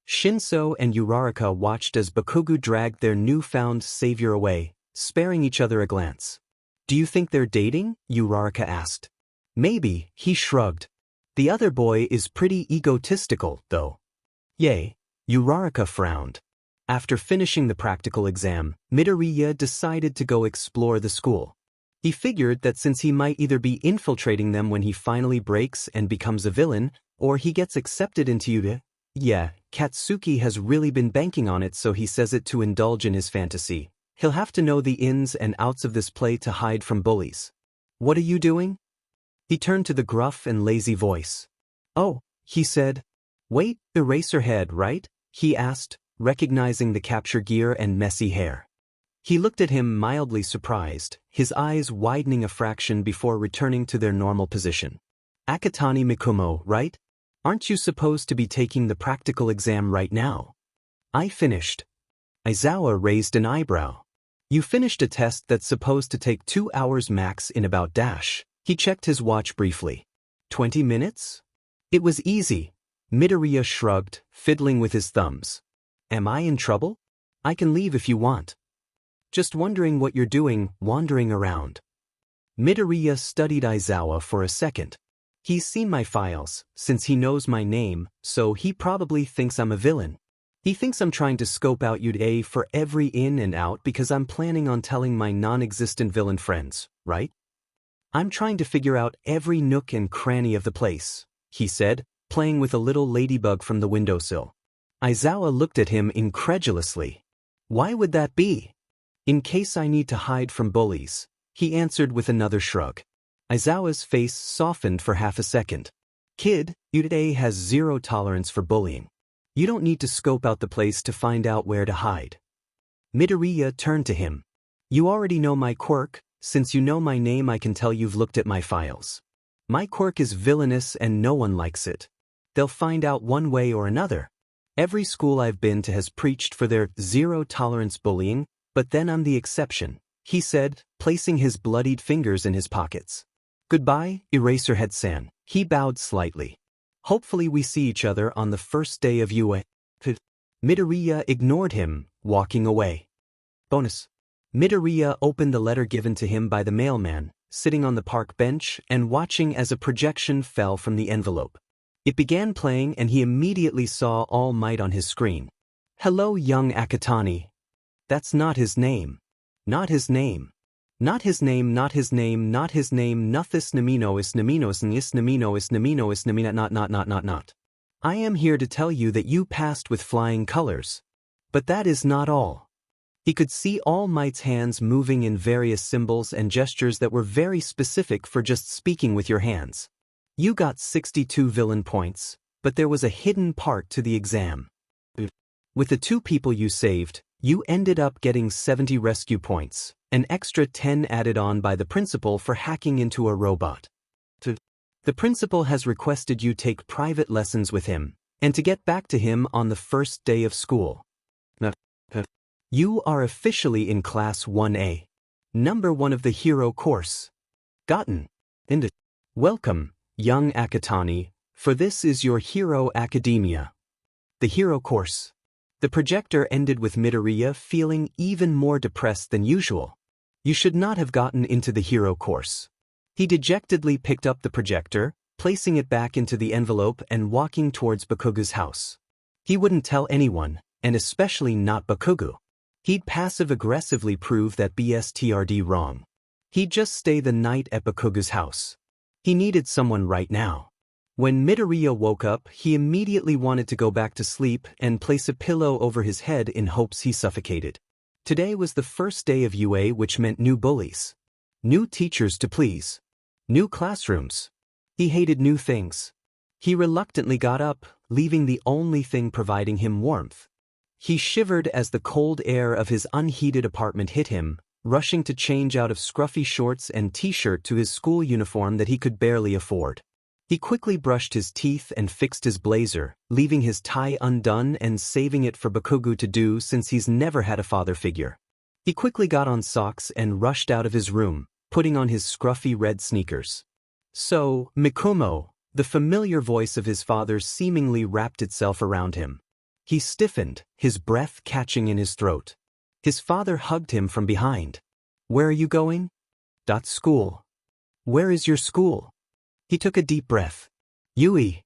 [SPEAKER 1] Shinso and Uraraka watched as Bakugo dragged their newfound savior away, sparing each other a glance. Do you think they're dating? Uraraka asked. Maybe, he shrugged. The other boy is pretty egotistical, though. Yay, Uraraka frowned. After finishing the practical exam, Midoriya decided to go explore the school. He figured that since he might either be infiltrating them when he finally breaks and becomes a villain, or he gets accepted into Yuta. Yeah, Katsuki has really been banking on it, so he says it to indulge in his fantasy. He'll have to know the ins and outs of this play to hide from bullies. What are you doing? He turned to the gruff and lazy voice. Oh, he said. Wait, Eraserhead, right? He asked, recognizing the capture gear and messy hair. He looked at him mildly surprised, his eyes widening a fraction before returning to their normal position. Akatani Mikumo, right? Aren't you supposed to be taking the practical exam right now? I finished. Aizawa raised an eyebrow. You finished a test that's supposed to take 2 hours max in about dash. He checked his watch briefly. 20 minutes? It was easy. Midoriya shrugged, fiddling with his thumbs. Am I in trouble? I can leave if you want. Just wondering what you're doing, wandering around. Midoriya studied Aizawa for a second. He's seen my files, since he knows my name, so he probably thinks I'm a villain. He thinks I'm trying to scope out Yuta for every in and out because I'm planning on telling my non-existent villain friends, right? I'm trying to figure out every nook and cranny of the place, he said, playing with a little ladybug from the windowsill. Aizawa looked at him incredulously. Why would that be? In case I need to hide from bullies, he answered with another shrug. Aizawa's face softened for half a second. Kid, Yuta has zero tolerance for bullying. You don't need to scope out the place to find out where to hide. Midoriya turned to him. You already know my quirk. Since you know my name, I can tell you've looked at my files. My quirk is villainous and no one likes it. They'll find out one way or another. Every school I've been to has preached for their zero-tolerance bullying, but then I'm the exception, he said, placing his bloodied fingers in his pockets. Goodbye, Eraserhead-san. He bowed slightly. Hopefully we see each other on the first day of UA. Midoriya ignored him, walking away. Bonus. Midoriya opened the letter given to him by the mailman, sitting on the park bench and watching as a projection fell from the envelope. It began playing and he immediately saw All Might on his screen. Hello, young Akatani. That's not his name. Not his name. Not his name, not his name, not his name, nothis namino is namino is nis namino is namino is namina not. I am here to tell you that you passed with flying colors. But that is not all. He could see All Might's hands moving in various symbols and gestures that were very specific for just speaking with your hands. You got 62 villain points, but there was a hidden part to the exam. With the 2 people you saved, you ended up getting 70 rescue points, an extra 10 added on by the principal for hacking into a robot. The principal has requested you take private lessons with him, and to get back to him on the first day of school. You are officially in Class 1A, number 1 of the Hero course. Gotten. Welcome, young Akatani, for this is your Hero Academia. The Hero course. The projector ended with Midoriya feeling even more depressed than usual. You should not have gotten into the Hero course. He dejectedly picked up the projector, placing it back into the envelope and walking towards Bakugu's house. He wouldn't tell anyone, and especially not Bakugu. He'd passive-aggressively prove that BSTRD wrong. He'd just stay the night at Bakugu's house. He needed someone right now. When Midoriya woke up, he immediately wanted to go back to sleep and place a pillow over his head in hopes he suffocated. Today was the first day of UA, which meant new bullies. New teachers to please. New classrooms. He hated new things. He reluctantly got up, leaving the only thing providing him warmth. He shivered as the cold air of his unheated apartment hit him, rushing to change out of scruffy shorts and t-shirt to his school uniform that he could barely afford. He quickly brushed his teeth and fixed his blazer, leaving his tie undone and saving it for Bakugu to do since he's never had a father figure. He quickly got on socks and rushed out of his room, putting on his scruffy red sneakers. So, Mikumo, the familiar voice of his father seemingly wrapped itself around him. He stiffened, his breath catching in his throat. His father hugged him from behind. Where are you going? School. Where is your school? He took a deep breath. Yui.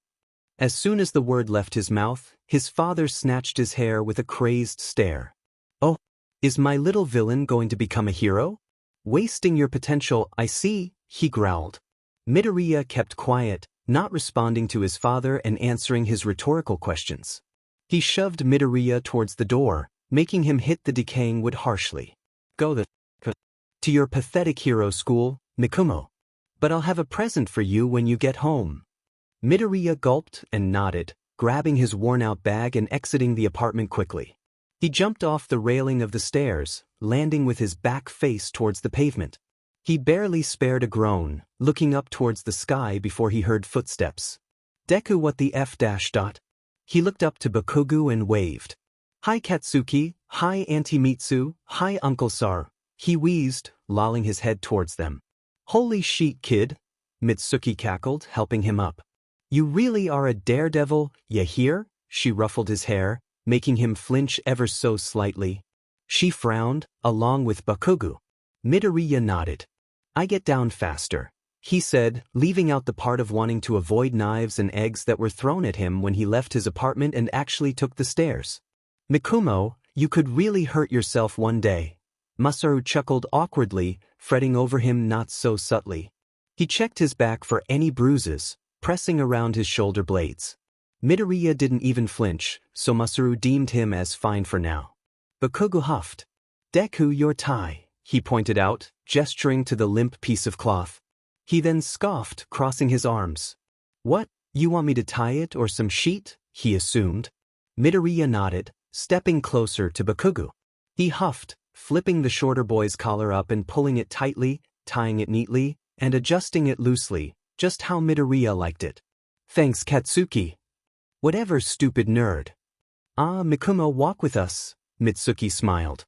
[SPEAKER 1] As soon as the word left his mouth, his father snatched his hair with a crazed stare. Oh, is my little villain going to become a hero? Wasting your potential, I see, he growled. Midoriya kept quiet, not responding to his father and answering his rhetorical questions. He shoved Midoriya towards the door, making him hit the decaying wood harshly. Go to your pathetic hero school, Mikumo. But I'll have a present for you when you get home. Midoriya gulped and nodded, grabbing his worn-out bag and exiting the apartment quickly. He jumped off the railing of the stairs, landing with his back face towards the pavement. He barely spared a groan, looking up towards the sky before he heard footsteps. Deku, what the F dash dot? He looked up to Bakugu and waved. Hi Katsuki, hi Auntie Mitsu, hi Uncle Sar, he wheezed, lolling his head towards them. Holy shit, kid, Mitsuki cackled, helping him up. You really are a daredevil, ya hear? She ruffled his hair, making him flinch ever so slightly. She frowned, along with Bakugu. Midoriya nodded. I get down faster, he said, leaving out the part of wanting to avoid knives and eggs that were thrown at him when he left his apartment and actually took the stairs. Mikumo, you could really hurt yourself one day. Masaru chuckled awkwardly, fretting over him not so subtly. He checked his back for any bruises, pressing around his shoulder blades. Midoriya didn't even flinch, so Masaru deemed him as fine for now. Bakugu huffed. Deku, your tie, he pointed out, gesturing to the limp piece of cloth. He then scoffed, crossing his arms. What, you want me to tie it or some sheet? He assumed. Midoriya nodded, stepping closer to Bakugu. He huffed, flipping the shorter boy's collar up and pulling it tightly, tying it neatly, and adjusting it loosely, just how Midoriya liked it. Thanks, Katsuki. Whatever, stupid nerd. Ah, Mikumo, walk with us, Mitsuki smiled.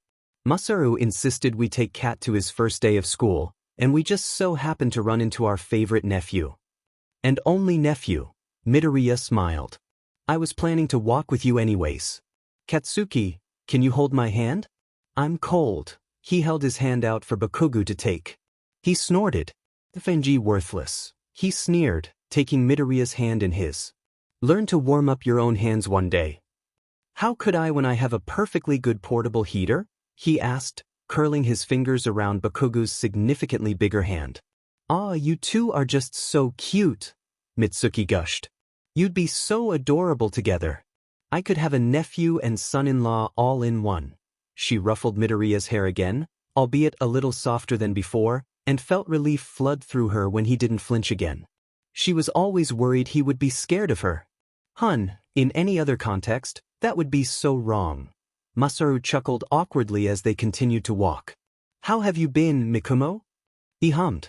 [SPEAKER 1] Masaru insisted we take Kat to his first day of school, and we just so happened to run into our favorite nephew. And only nephew, Midoriya smiled. I was planning to walk with you anyways. Katsuki, can you hold my hand? I'm cold. He held his hand out for Bakugu to take. He snorted. FNG worthless. He sneered, taking Midoriya's hand in his. Learn to warm up your own hands one day. How could I when I have a perfectly good portable heater? He asked, curling his fingers around Bakugu's significantly bigger hand. Ah, you two are just so cute, Mitsuki gushed. You'd be so adorable together. I could have a nephew and son-in-law all in one. She ruffled Midoriya's hair again, albeit a little softer than before, and felt relief flood through her when he didn't flinch again. She was always worried he would be scared of her. Hun, in any other context, that would be so wrong. Masaru chuckled awkwardly as they continued to walk. How have you been, Mikumo? He hummed.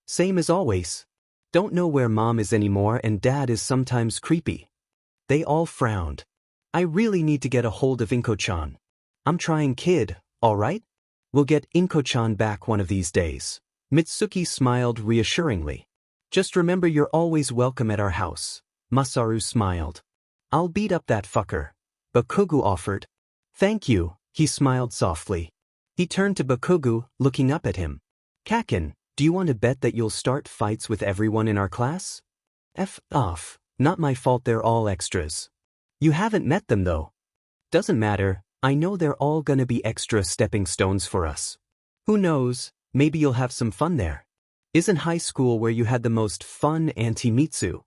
[SPEAKER 1] Same as always. Don't know where mom is anymore and dad is sometimes creepy. They all frowned. I really need to get a hold of Inko-chan. I'm trying, kid, alright? We'll get Inko-chan back one of these days. Mitsuki smiled reassuringly. Just remember you're always welcome at our house. Masaru smiled. I'll beat up that fucker. Bakugo offered. Thank you, he smiled softly. He turned to Bakugo, looking up at him. Kaken, do you want to bet that you'll start fights with everyone in our class? F off, not my fault they're all extras. You haven't met them though. Doesn't matter, I know they're all gonna be extra stepping stones for us. Who knows, maybe you'll have some fun there. Isn't high school where you had the most fun, Auntie Mitsu?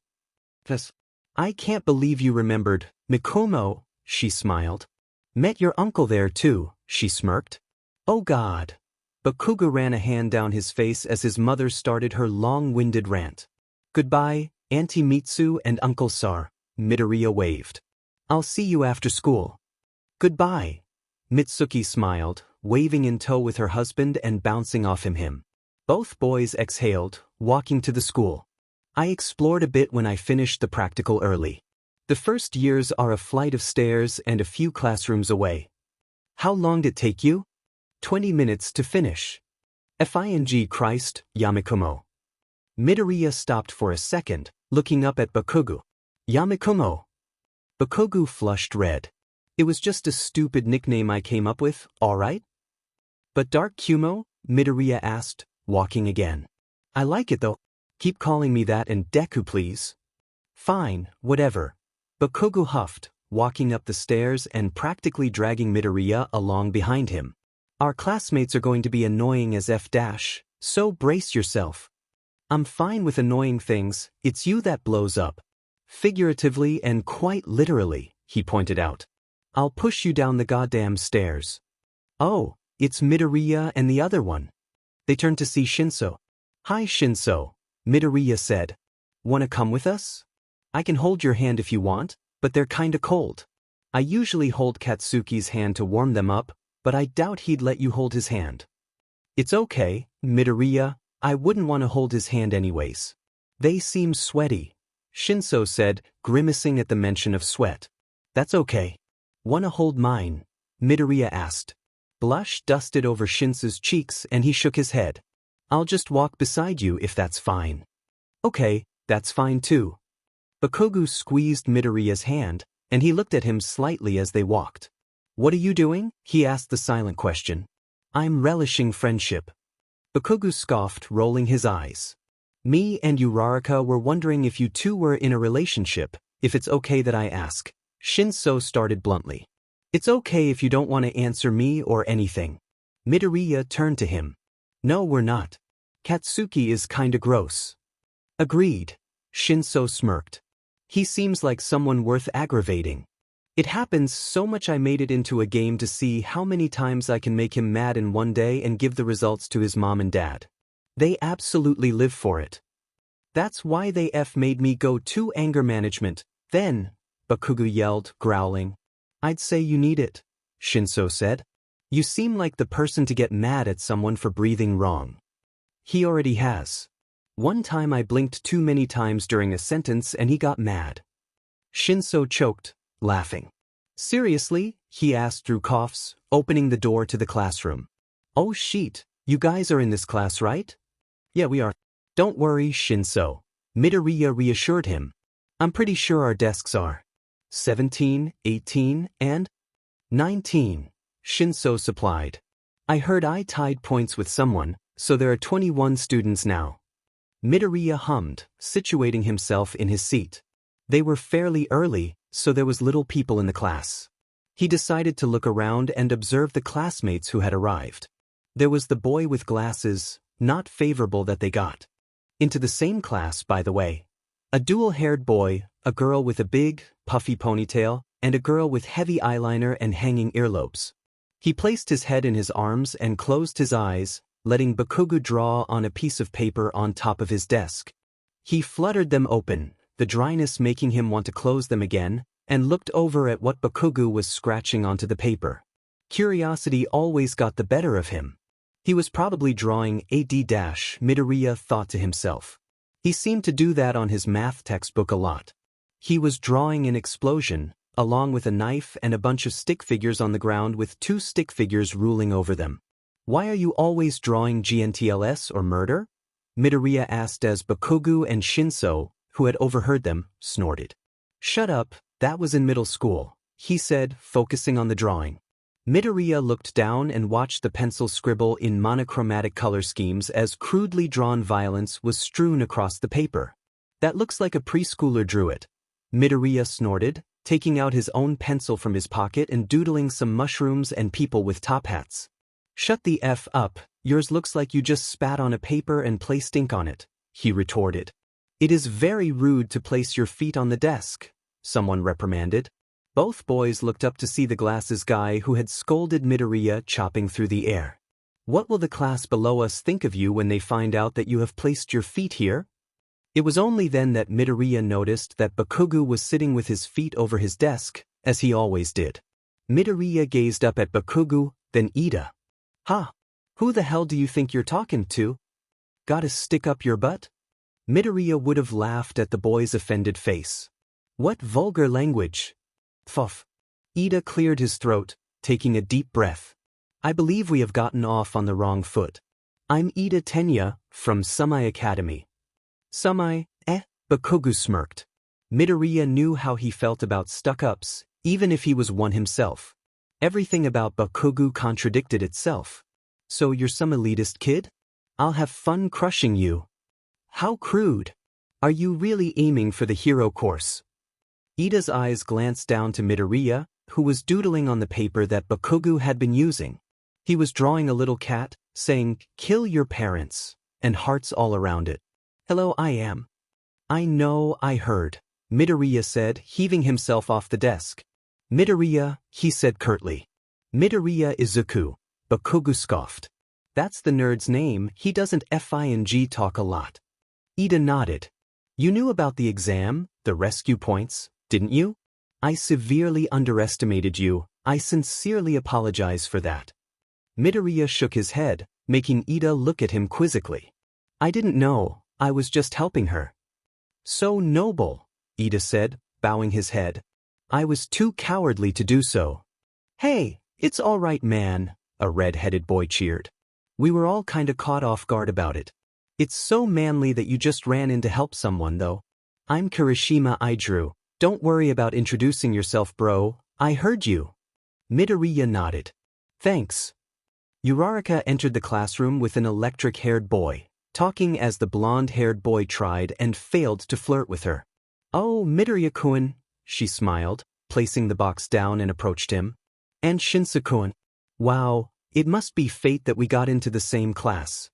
[SPEAKER 1] Plus, I can't believe you remembered, Mikumo, she smiled. Met your uncle there too, she smirked. Oh God. Bakugo ran a hand down his face as his mother started her long-winded rant. Goodbye, Auntie Mitsu and Uncle Sar, Midoriya waved. I'll see you after school. Goodbye. Mitsuki smiled, waving in tow with her husband and bouncing off him. Both boys exhaled, walking to the school. I explored a bit when I finished the practical early. The first years are a flight of stairs and a few classrooms away. How long did it take you? 20 minutes to finish. Fing Christ, Yamikumo. Midoriya stopped for a second, looking up at Bakugo. Yamikumo. Bakugo flushed red. It was just a stupid nickname I came up with, alright? But Dark Kumo? Midoriya asked, walking again. I like it though. Keep calling me that and Deku please. Fine, whatever. Bakugo huffed, walking up the stairs and practically dragging Midoriya along behind him. Our classmates are going to be annoying as F-, so brace yourself. I'm fine with annoying things, it's you that blows up. Figuratively and quite literally, he pointed out. I'll push you down the goddamn stairs. Oh, it's Midoriya and the other one. They turned to see Shinso. Hi Shinso, Midoriya said. Wanna come with us? I can hold your hand if you want, but they're kinda cold. I usually hold Katsuki's hand to warm them up, but I doubt he'd let you hold his hand. It's okay, Midoriya, I wouldn't want to hold his hand anyways. They seem sweaty, Shinso said, grimacing at the mention of sweat. That's okay. Wanna hold mine? Midoriya asked. Blush dusted over Shinso's cheeks and he shook his head. I'll just walk beside you if that's fine. Okay, that's fine too. Bakugo squeezed Midoriya's hand, and he looked at him slightly as they walked. What are you doing? He asked the silent question. I'm relishing friendship. Bakugo scoffed, rolling his eyes. Me and Uraraka were wondering if you two were in a relationship, if it's okay that I ask. Shinso started bluntly. It's okay if you don't want to answer me or anything. Midoriya turned to him. No, we're not. Katsuki is kinda gross. Agreed. Shinso smirked. He seems like someone worth aggravating. It happens so much I made it into a game to see how many times I can make him mad in one day and give the results to his mom and dad. They absolutely live for it. That's why they made me go to anger management, then, Bakugo yelled, growling. I'd say you need it, Shinso said. You seem like the person to get mad at someone for breathing wrong. He already has. One time I blinked too many times during a sentence and he got mad. Shinso choked, laughing. Seriously? He asked through coughs, opening the door to the classroom. Oh shit, you guys are in this class, right? Yeah, we are. Don't worry, Shinso. Midoriya reassured him. I'm pretty sure our desks are 17, 18, and 19. Shinso supplied. I heard I tied points with someone, so there are 21 students now. Midoriya hummed, situating himself in his seat. They were fairly early, so there was little people in the class. He decided to look around and observe the classmates who had arrived. There was the boy with glasses, not favorable that they got into the same class, by the way. A dual-haired boy, a girl with a big, puffy ponytail, and a girl with heavy eyeliner and hanging earlobes. He placed his head in his arms and closed his eyes, letting Bakugo draw on a piece of paper on top of his desk. He fluttered them open, the dryness making him want to close them again, and looked over at what Bakugo was scratching onto the paper. Curiosity always got the better of him. He was probably drawing Midoriya thought to himself. He seemed to do that on his math textbook a lot. He was drawing an explosion, along with a knife and a bunch of stick figures on the ground with 2 stick figures ruling over them. Why are you always drawing GNTLS or murder? Midoriya asked as Bakugo and Shinso, who had overheard them, snorted. Shut up, that was in middle school, he said, focusing on the drawing. Midoriya looked down and watched the pencil scribble in monochromatic color schemes as crudely drawn violence was strewn across the paper. That looks like a preschooler drew it. Midoriya snorted, taking out his own pencil from his pocket and doodling some mushrooms and people with top hats. Shut the F up, yours looks like you just spat on a paper and placed ink on it, he retorted. It is very rude to place your feet on the desk, someone reprimanded. Both boys looked up to see the glasses guy who had scolded Midoriya chopping through the air. What will the class below us think of you when they find out that you have placed your feet here? It was only then that Midoriya noticed that Bakugo was sitting with his feet over his desk, as he always did. Midoriya gazed up at Bakugo, then Ida. Ha! Who the hell do you think you're talking to? Gotta stick up your butt? Midoriya would have laughed at the boy's offended face. What vulgar language! Pfuff. Ida cleared his throat, taking a deep breath. I believe we have gotten off on the wrong foot. I'm Ida Tenya, from Sumai Academy. Sumai, Bakugo smirked. Midoriya knew how he felt about stuck-ups, even if he was one himself. Everything about Bakugo contradicted itself. So you're some elitist kid? I'll have fun crushing you. How crude. Are you really aiming for the hero course? Ida's eyes glanced down to Midoriya, who was doodling on the paper that Bakugo had been using. He was drawing a little cat, saying, "Kill your parents," and hearts all around it. Hello, I am. I know, I heard, Midoriya said, heaving himself off the desk. Midoriya, he said curtly. Midoriya Izuku, Bakugo scoffed. That's the nerd's name, he doesn't FING talk a lot. Ida nodded. You knew about the exam, the rescue points, didn't you? I severely underestimated you, I sincerely apologize for that. Midoriya shook his head, making Ida look at him quizzically. I didn't know, I was just helping her. So noble, Ida said, bowing his head. I was too cowardly to do so. Hey, it's all right, man, a red-headed boy cheered. We were all kinda caught off guard about it. It's so manly that you just ran in to help someone, though. I'm Kirishima Idru. Don't worry about introducing yourself, bro. I heard you. Midoriya nodded. Thanks. Uraraka entered the classroom with an electric-haired boy, talking as the blonde-haired boy tried and failed to flirt with her. Oh, Midoriya-kun, she smiled, placing the box down and approached him. And Shinsu-kun. Wow, it must be fate that we got into the same class.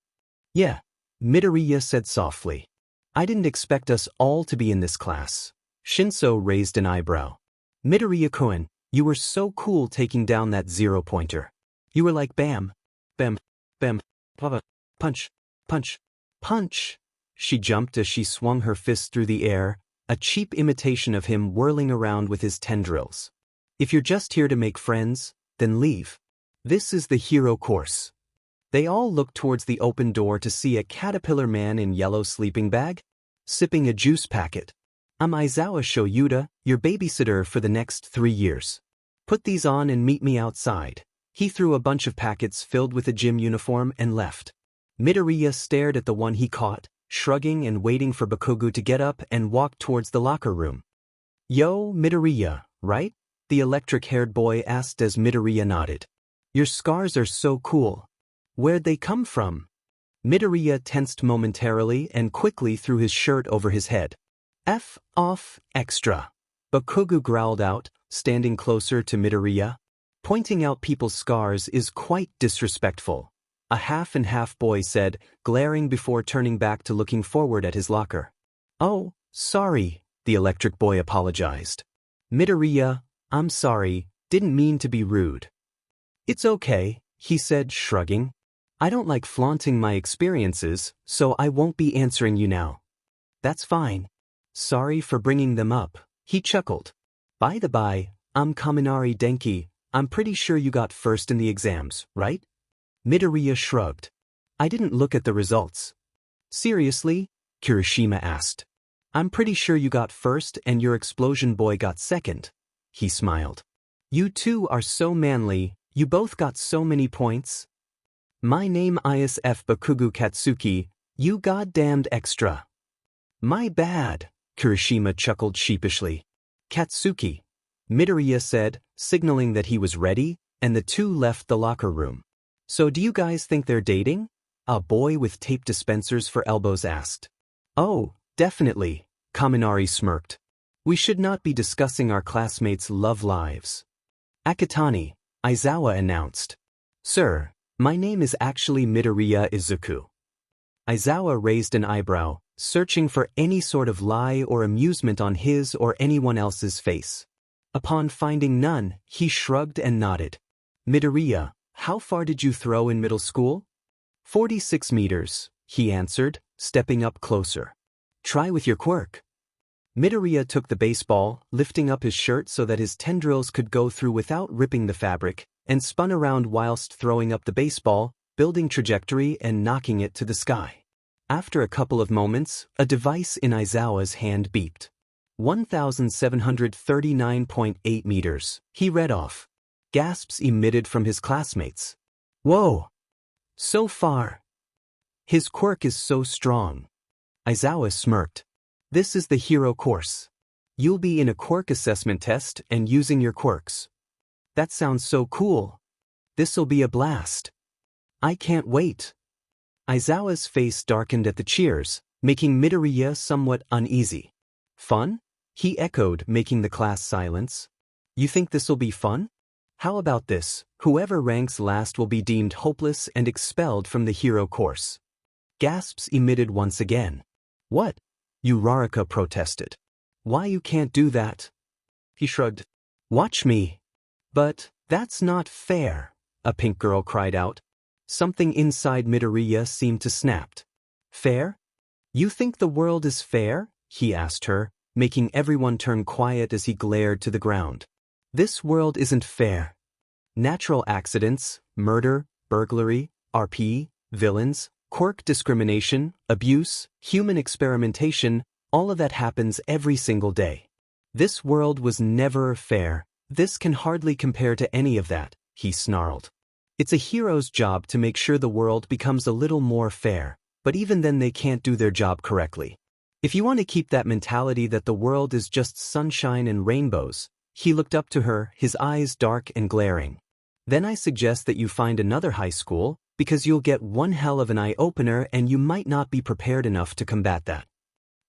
[SPEAKER 1] Yeah, Midoriya said softly. I didn't expect us all to be in this class. Shinso raised an eyebrow. Midoriya-kun, you were so cool taking down that 0-pointer. You were like bam, bam, bam, pava, punch, punch, punch. She jumped as she swung her fist through the air, a cheap imitation of him whirling around with his tendrils. If you're just here to make friends, then leave. This is the hero course. They all looked towards the open door to see a caterpillar man in yellow sleeping bag, sipping a juice packet. I'm Aizawa Shoyuda, your babysitter for the next 3 years. Put these on and meet me outside. He threw a bunch of packets filled with a gym uniform and left. Midoriya stared at the one he caught, shrugging and waiting for Bakugo to get up and walk towards the locker room. Yo, Midoriya, right? The electric-haired boy asked as Midoriya nodded. Your scars are so cool. Where'd they come from? Midoriya tensed momentarily and quickly threw his shirt over his head. F off, extra. Bakugo growled out, standing closer to Midoriya. Pointing out people's scars is quite disrespectful. A half-and-half boy said, glaring before turning back to looking forward at his locker. Oh, sorry, the electric boy apologized. Midoriya, I'm sorry, didn't mean to be rude. It's okay, he said, shrugging. I don't like flaunting my experiences, so I won't be answering you now. That's fine. Sorry for bringing them up, he chuckled. By the by, I'm Kaminari Denki. I'm pretty sure you got first in the exams, right? Midoriya shrugged. I didn't look at the results. Seriously? Kirishima asked. I'm pretty sure you got first and your explosion boy got second. He smiled. You two are so manly, you both got so many points. My name is F. Bakugu Katsuki, you goddamned extra. My bad, Kirishima chuckled sheepishly. Katsuki, Midoriya said, signaling that he was ready, and the two left the locker room. So do you guys think they're dating? A boy with tape dispensers for elbows asked. Oh, definitely, Kaminari smirked. We should not be discussing our classmates' love lives. Akitani, Aizawa announced. Sir, my name is actually Midoriya Izuku. Aizawa raised an eyebrow, searching for any sort of lie or amusement on his or anyone else's face. Upon finding none, he shrugged and nodded. Midoriya, how far did you throw in middle school? 46 meters, he answered, stepping up closer. Try with your quirk. Midoriya took the baseball, lifting up his shirt so that his tendrils could go through without ripping the fabric, and spun around whilst throwing up the baseball, building trajectory and knocking it to the sky. After a couple of moments, a device in Aizawa's hand beeped. 1,739.8 meters, he read off. Gasps emitted from his classmates. Whoa! So far. His quirk is so strong. Aizawa smirked. This is the hero course. You'll be in a quirk assessment test and using your quirks. That sounds so cool. This'll be a blast. I can't wait. Aizawa's face darkened at the cheers, making Midoriya somewhat uneasy. Fun? He echoed, making the class silence. You think this'll be fun? How about this? Whoever ranks last will be deemed hopeless and expelled from the hero course. Gasps emitted once again. What? Uraraka protested. Why you can't do that? He shrugged. Watch me. But, that's not fair, a pink girl cried out. Something inside Midoriya seemed to snap. Fair? You think the world is fair? He asked her, making everyone turn quiet as he glared to the ground. This world isn't fair. Natural accidents, murder, burglary, RP, villains, quirk discrimination, abuse, human experimentation, all of that happens every single day. This world was never fair. This can hardly compare to any of that, he snarled. It's a hero's job to make sure the world becomes a little more fair, but even then they can't do their job correctly. If you want to keep that mentality that the world is just sunshine and rainbows, he looked up to her, his eyes dark and glaring. Then I suggest that you find another high school, because you'll get one hell of an eye-opener and you might not be prepared enough to combat that.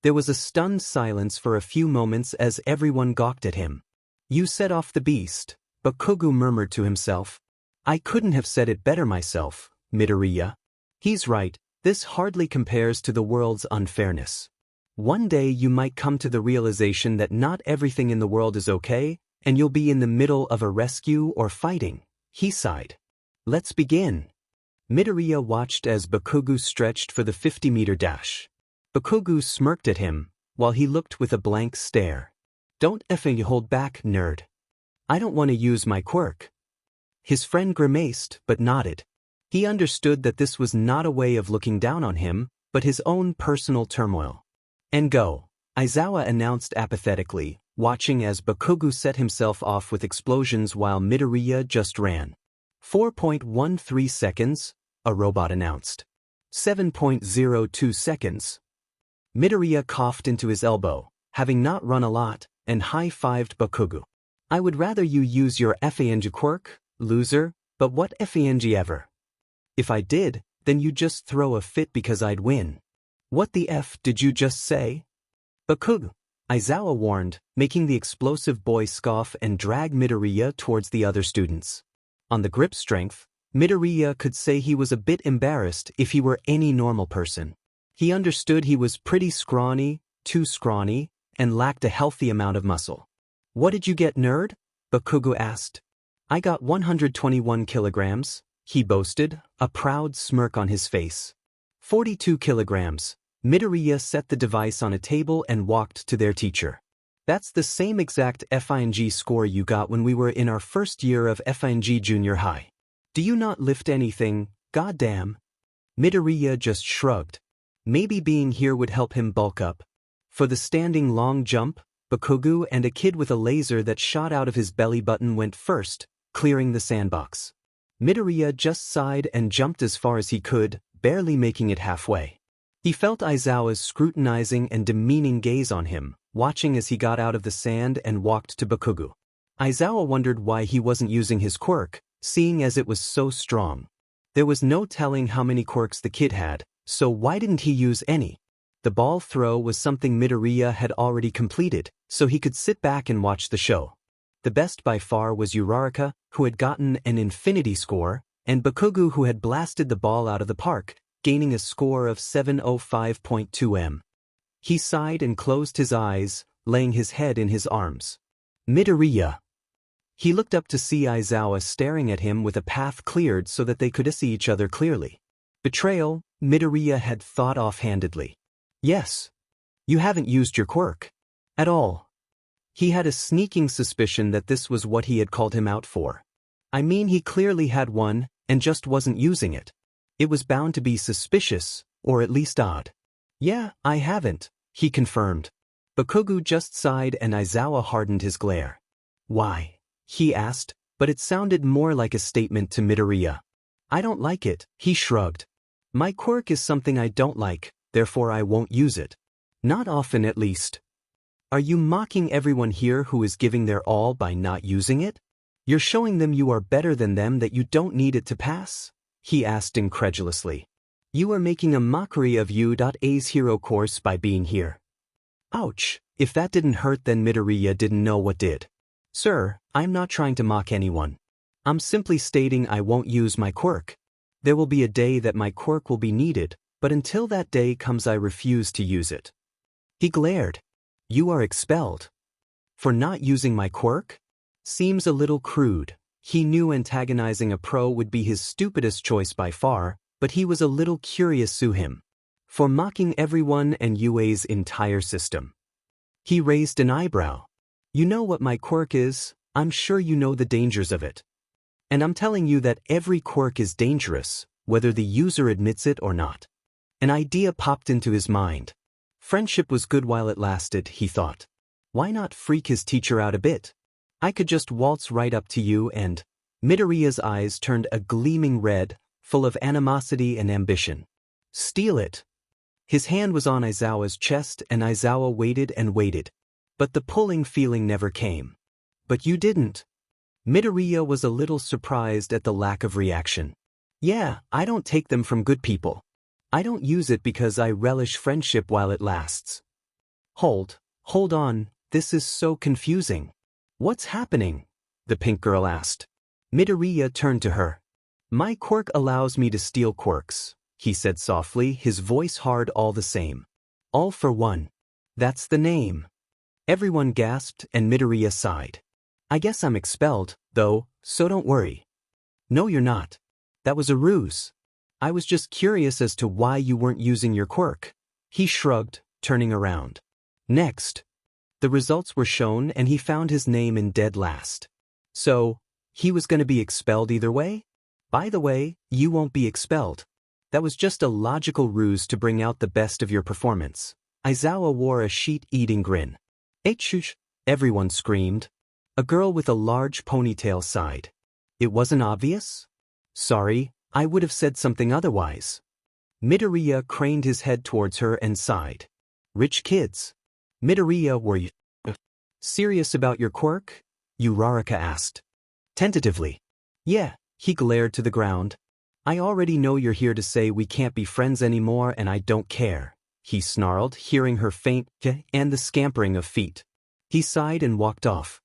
[SPEAKER 1] There was a stunned silence for a few moments as everyone gawked at him. You set off the beast, Bakugu murmured to himself. I couldn't have said it better myself, Midoriya. He's right, this hardly compares to the world's unfairness. One day you might come to the realization that not everything in the world is okay, and you'll be in the middle of a rescue or fighting. He sighed. Let's begin. Midoriya watched as Bakugu stretched for the 50-meter dash. Bakugu smirked at him, while he looked with a blank stare. Don't effing hold back, nerd. I don't want to use my quirk. His friend grimaced, but nodded. He understood that this was not a way of looking down on him, but his own personal turmoil. And go, Aizawa announced apathetically, watching as Bakugu set himself off with explosions while Midoriya just ran. 4.13 seconds, a robot announced. 7.02 seconds. Midoriya coughed into his elbow, having not run a lot, and high-fived Bakugu. I would rather you use your FANG quirk, loser, but what FANG ever? If I did, then you'd just throw a fit because I'd win. What the F did you just say? Bakugu, Aizawa warned, making the explosive boy scoff and drag Midoriya towards the other students. On the grip strength, Midoriya could say he was a bit embarrassed if he were any normal person. He understood he was pretty scrawny, too scrawny, and lacked a healthy amount of muscle. What did you get, nerd? Bakugo asked. I got 121 kilograms, he boasted, a proud smirk on his face. 42 kilograms. Midoriya set the device on a table and walked to their teacher. That's the same exact FING score you got when we were in our first year of FING junior high. Do you not lift anything, goddamn? Midoriya just shrugged. Maybe being here would help him bulk up. For the standing long jump, Bakugo and a kid with a laser that shot out of his belly button went first, clearing the sandbox. Midoriya just sighed and jumped as far as he could, barely making it halfway. He felt Aizawa's scrutinizing and demeaning gaze on him, watching as he got out of the sand and walked to Bakugo. Aizawa wondered why he wasn't using his quirk, seeing as it was so strong. There was no telling how many quirks the kid had, so why didn't he use any? The ball throw was something Midoriya had already completed, so he could sit back and watch the show. The best by far was Uraraka, who had gotten an infinity score, and Bakugo, who had blasted the ball out of the park, gaining a score of 705.2 m. He sighed and closed his eyes, laying his head in his arms. Midoriya. He looked up to see Aizawa staring at him with a path cleared so that they could see each other clearly. Betrayal, Midoriya had thought offhandedly. Yes. You haven't used your quirk. At all. He had a sneaking suspicion that this was what he had called him out for. I mean, he clearly had one, and just wasn't using it. It was bound to be suspicious, or at least odd. Yeah, I haven't, he confirmed. Bakugo just sighed and Aizawa hardened his glare. Why? He asked, but it sounded more like a statement to Midoriya. I don't like it, he shrugged. My quirk is something I don't like, therefore I won't use it. Not often at least. Are you mocking everyone here who is giving their all by not using it? You're showing them you are better than them, that you don't need it to pass? He asked incredulously. You are making a mockery of U's hero course by being here. Ouch, if that didn't hurt then Midoriya didn't know what did. Sir, I'm not trying to mock anyone. I'm simply stating I won't use my quirk. There will be a day that my quirk will be needed, but until that day comes I refuse to use it. He glared. You are expelled. For not using my quirk? Seems a little crude. He knew antagonizing a pro would be his stupidest choice by far, but he was a little curious to him. For mocking everyone and UA's entire system. He raised an eyebrow. You know what my quirk is, I'm sure you know the dangers of it. And I'm telling you that every quirk is dangerous, whether the user admits it or not. An idea popped into his mind. Friendship was good while it lasted, he thought. Why not freak his teacher out a bit? I could just waltz right up to you and... Midoriya's eyes turned a gleaming red, full of animosity and ambition. Steal it. His hand was on Aizawa's chest and Aizawa waited and waited. But the pulling feeling never came. But you didn't. Midoriya was a little surprised at the lack of reaction. Yeah, I don't take them from good people. I don't use it because I relish friendship while it lasts. Hold on, this is so confusing. What's happening? The pink girl asked. Midoriya turned to her. My quirk allows me to steal quirks, he said softly, his voice hard all the same. All for one. That's the name. Everyone gasped and Midoriya sighed. I guess I'm expelled, though, so don't worry. No, you're not. That was a ruse. I was just curious as to why you weren't using your quirk. He shrugged, turning around. Next. The results were shown and he found his name in dead last. So, he was going to be expelled either way? By the way, you won't be expelled. That was just a logical ruse to bring out the best of your performance. Aizawa wore a sheet-eating grin. Shush! Everyone screamed. A girl with a large ponytail sighed. It wasn't obvious? Sorry, I would have said something otherwise. Midoriya craned his head towards her and sighed. Rich kids. Midoriya, were you serious about your quirk? Uraraka asked. Tentatively. Yeah, he glared to the ground. I already know you're here to say we can't be friends anymore and I don't care, he snarled, hearing her faint and the scampering of feet. He sighed and walked off.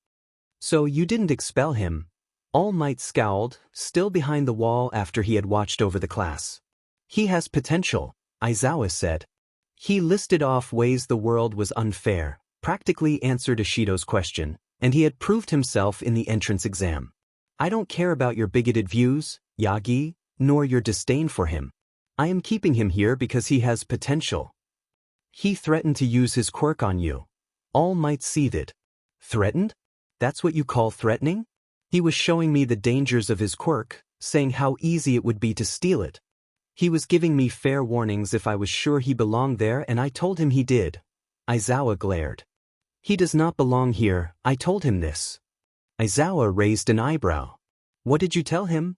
[SPEAKER 1] So you didn't expel him? All Might scowled, still behind the wall after he had watched over the class. He has potential, Aizawa said. He listed off ways the world was unfair, practically answered Ishido's question, and he had proved himself in the entrance exam. I don't care about your bigoted views, Yagi, nor your disdain for him. I am keeping him here because he has potential. He threatened to use his quirk on you. All Might seethed. Threatened? That's what you call threatening? He was showing me the dangers of his quirk, saying how easy it would be to steal it. He was giving me fair warnings if I was sure he belonged there, and I told him he did. Aizawa glared. He does not belong here, I told him this. Aizawa raised an eyebrow. What did you tell him?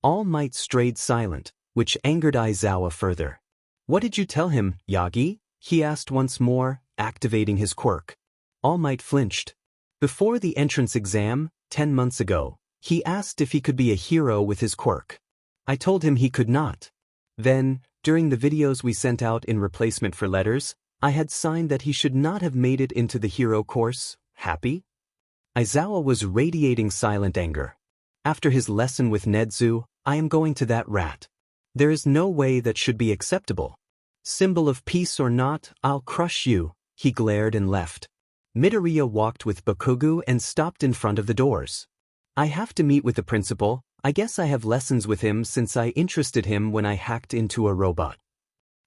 [SPEAKER 1] All Might strayed silent, which angered Aizawa further. What did you tell him, Yagi? He asked once more, activating his quirk. All Might flinched. Before the entrance exam, 10 months ago, he asked if he could be a hero with his quirk. I told him he could not. Then, during the videos we sent out in replacement for letters, I had signed that he should not have made it into the hero course. Happy? Aizawa was radiating silent anger. After his lesson with Nedzu, I am going to that rat. There is no way that should be acceptable. Symbol of peace or not, I'll crush you. He glared and left. Midoriya walked with Bakugo and stopped in front of the doors. I have to meet with the principal. I guess I have lessons with him since I interested him when I hacked into a robot.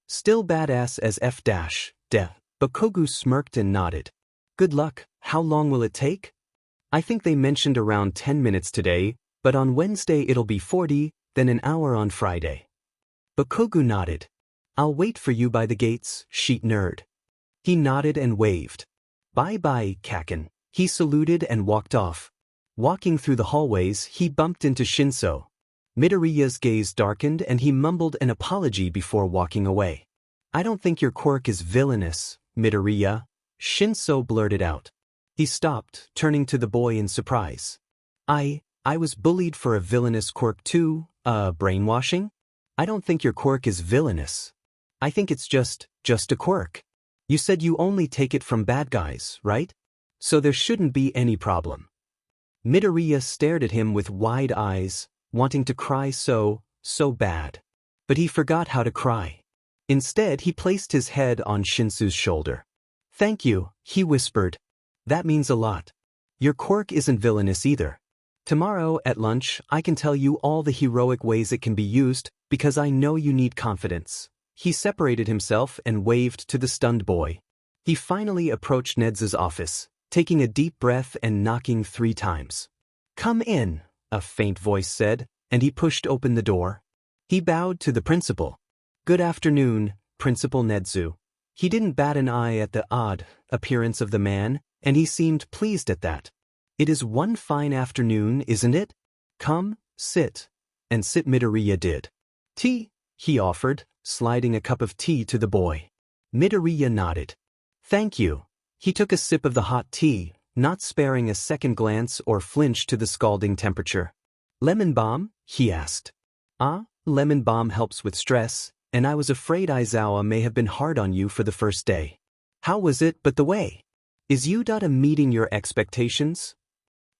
[SPEAKER 1] Still badass as F-de. Bakugo smirked and nodded. Good luck. How long will it take? I think they mentioned around 10 minutes today, but on Wednesday it'll be 40, then an hour on Friday. Bakugo nodded. I'll wait for you by the gates, sheet nerd. He nodded and waved. Bye-bye, Kaken. He saluted and walked off. Walking through the hallways, he bumped into Shinso. Midoriya's gaze darkened and he mumbled an apology before walking away. I don't think your quirk is villainous, Midoriya, Shinso blurted out. He stopped, turning to the boy in surprise. I was bullied for a villainous quirk too, brainwashing? I don't think your quirk is villainous. I think it's just a quirk. You said you only take it from bad guys, right? So there shouldn't be any problem. Midoriya stared at him with wide eyes, wanting to cry so bad. But he forgot how to cry. Instead, he placed his head on Shinsu's shoulder. Thank you, he whispered. That means a lot. Your quirk isn't villainous either. Tomorrow, at lunch, I can tell you all the heroic ways it can be used, because I know you need confidence. He separated himself and waved to the stunned boy. He finally approached Nedzu's office, taking a deep breath and knocking 3 times. Come in, a faint voice said, and he pushed open the door. He bowed to the principal. Good afternoon, Principal Nedzu. He didn't bat an eye at the odd appearance of the man, and he seemed pleased at that. It is one fine afternoon, isn't it? Come, sit. And sit Midoriya did. Tea, he offered, sliding a cup of tea to the boy. Midoriya nodded. Thank you. He took a sip of the hot tea, not sparing a second glance or flinch to the scalding temperature. Lemon balm? He asked. Lemon balm helps with stress, and I was afraid Aizawa may have been hard on you for the first day. How was it but the way? Is Udata meeting your expectations?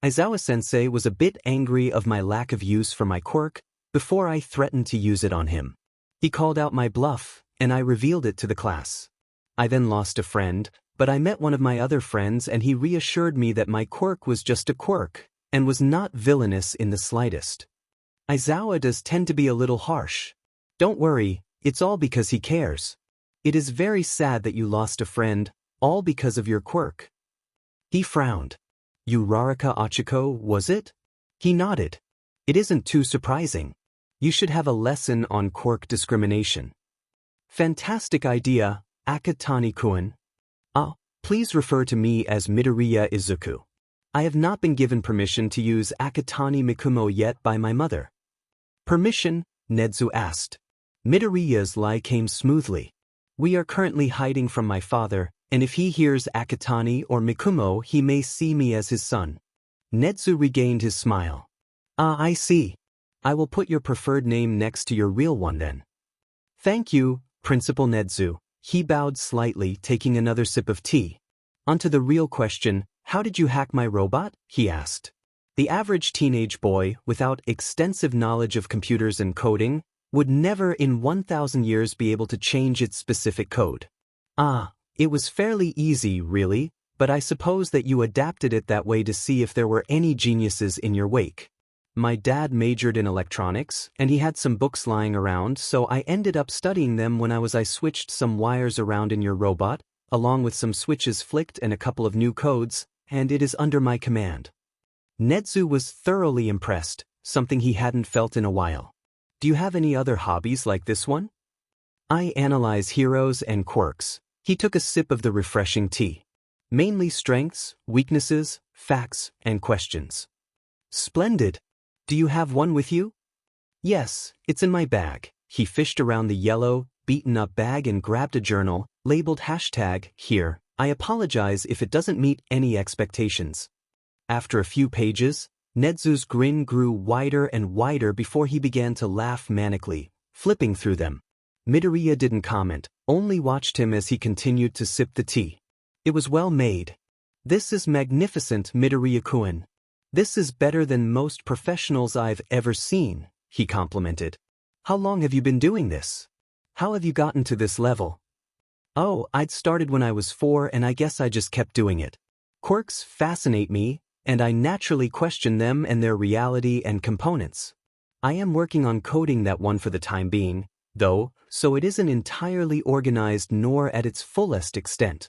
[SPEAKER 1] Aizawa-sensei was a bit angry of my lack of use for my quirk before I threatened to use it on him. He called out my bluff, and I revealed it to the class. I then lost a friend, but I met one of my other friends and he reassured me that my quirk was just a quirk, and was not villainous in the slightest. Aizawa does tend to be a little harsh. Don't worry, it's all because he cares. It is very sad that you lost a friend, all because of your quirk. He frowned. Uraraka Achiko, was it? He nodded. It isn't too surprising. You should have a lesson on quirk discrimination. Fantastic idea, Akatani-kun. Please refer to me as Midoriya Izuku. I have not been given permission to use Akatani Mikumo yet by my mother. Permission? Nedzu asked. Midoriya's lie came smoothly. We are currently hiding from my father, and if he hears Akatani or Mikumo, he may see me as his son. Nedzu regained his smile. I see. I will put your preferred name next to your real one then. Thank you, Principal Nedzu. He bowed slightly, taking another sip of tea. Onto the real question, how did you hack my robot? He asked. The average teenage boy, without extensive knowledge of computers and coding, would never in 1,000 years be able to change its specific code. It was fairly easy, really, but I suppose that you adapted it that way to see if there were any geniuses in your wake. My dad majored in electronics, and he had some books lying around, so I ended up studying them when I switched some wires around in your robot, along with some switches flicked and a couple of new codes, and it is under my command. Nedzu was thoroughly impressed, something he hadn't felt in a while. Do you have any other hobbies like this one? I analyze heroes and quirks. He took a sip of the refreshing tea. Mainly strengths, weaknesses, facts, and questions. Splendid. Do you have one with you? Yes, it's in my bag. He fished around the yellow, beaten-up bag and grabbed a journal, labeled #here. I apologize if it doesn't meet any expectations. After a few pages, Nedzu's grin grew wider and wider before he began to laugh manically, flipping through them. Midoriya didn't comment, only watched him as he continued to sip the tea. It was well made. This is magnificent, Midoriya-kun. This is better than most professionals I've ever seen, he complimented. How long have you been doing this? How have you gotten to this level? Oh, I'd started when I was 4 and I guess I just kept doing it. Quirks fascinate me, and I naturally question them and their reality and components. I am working on coding that one for the time being, though, so it isn't entirely organized nor at its fullest extent.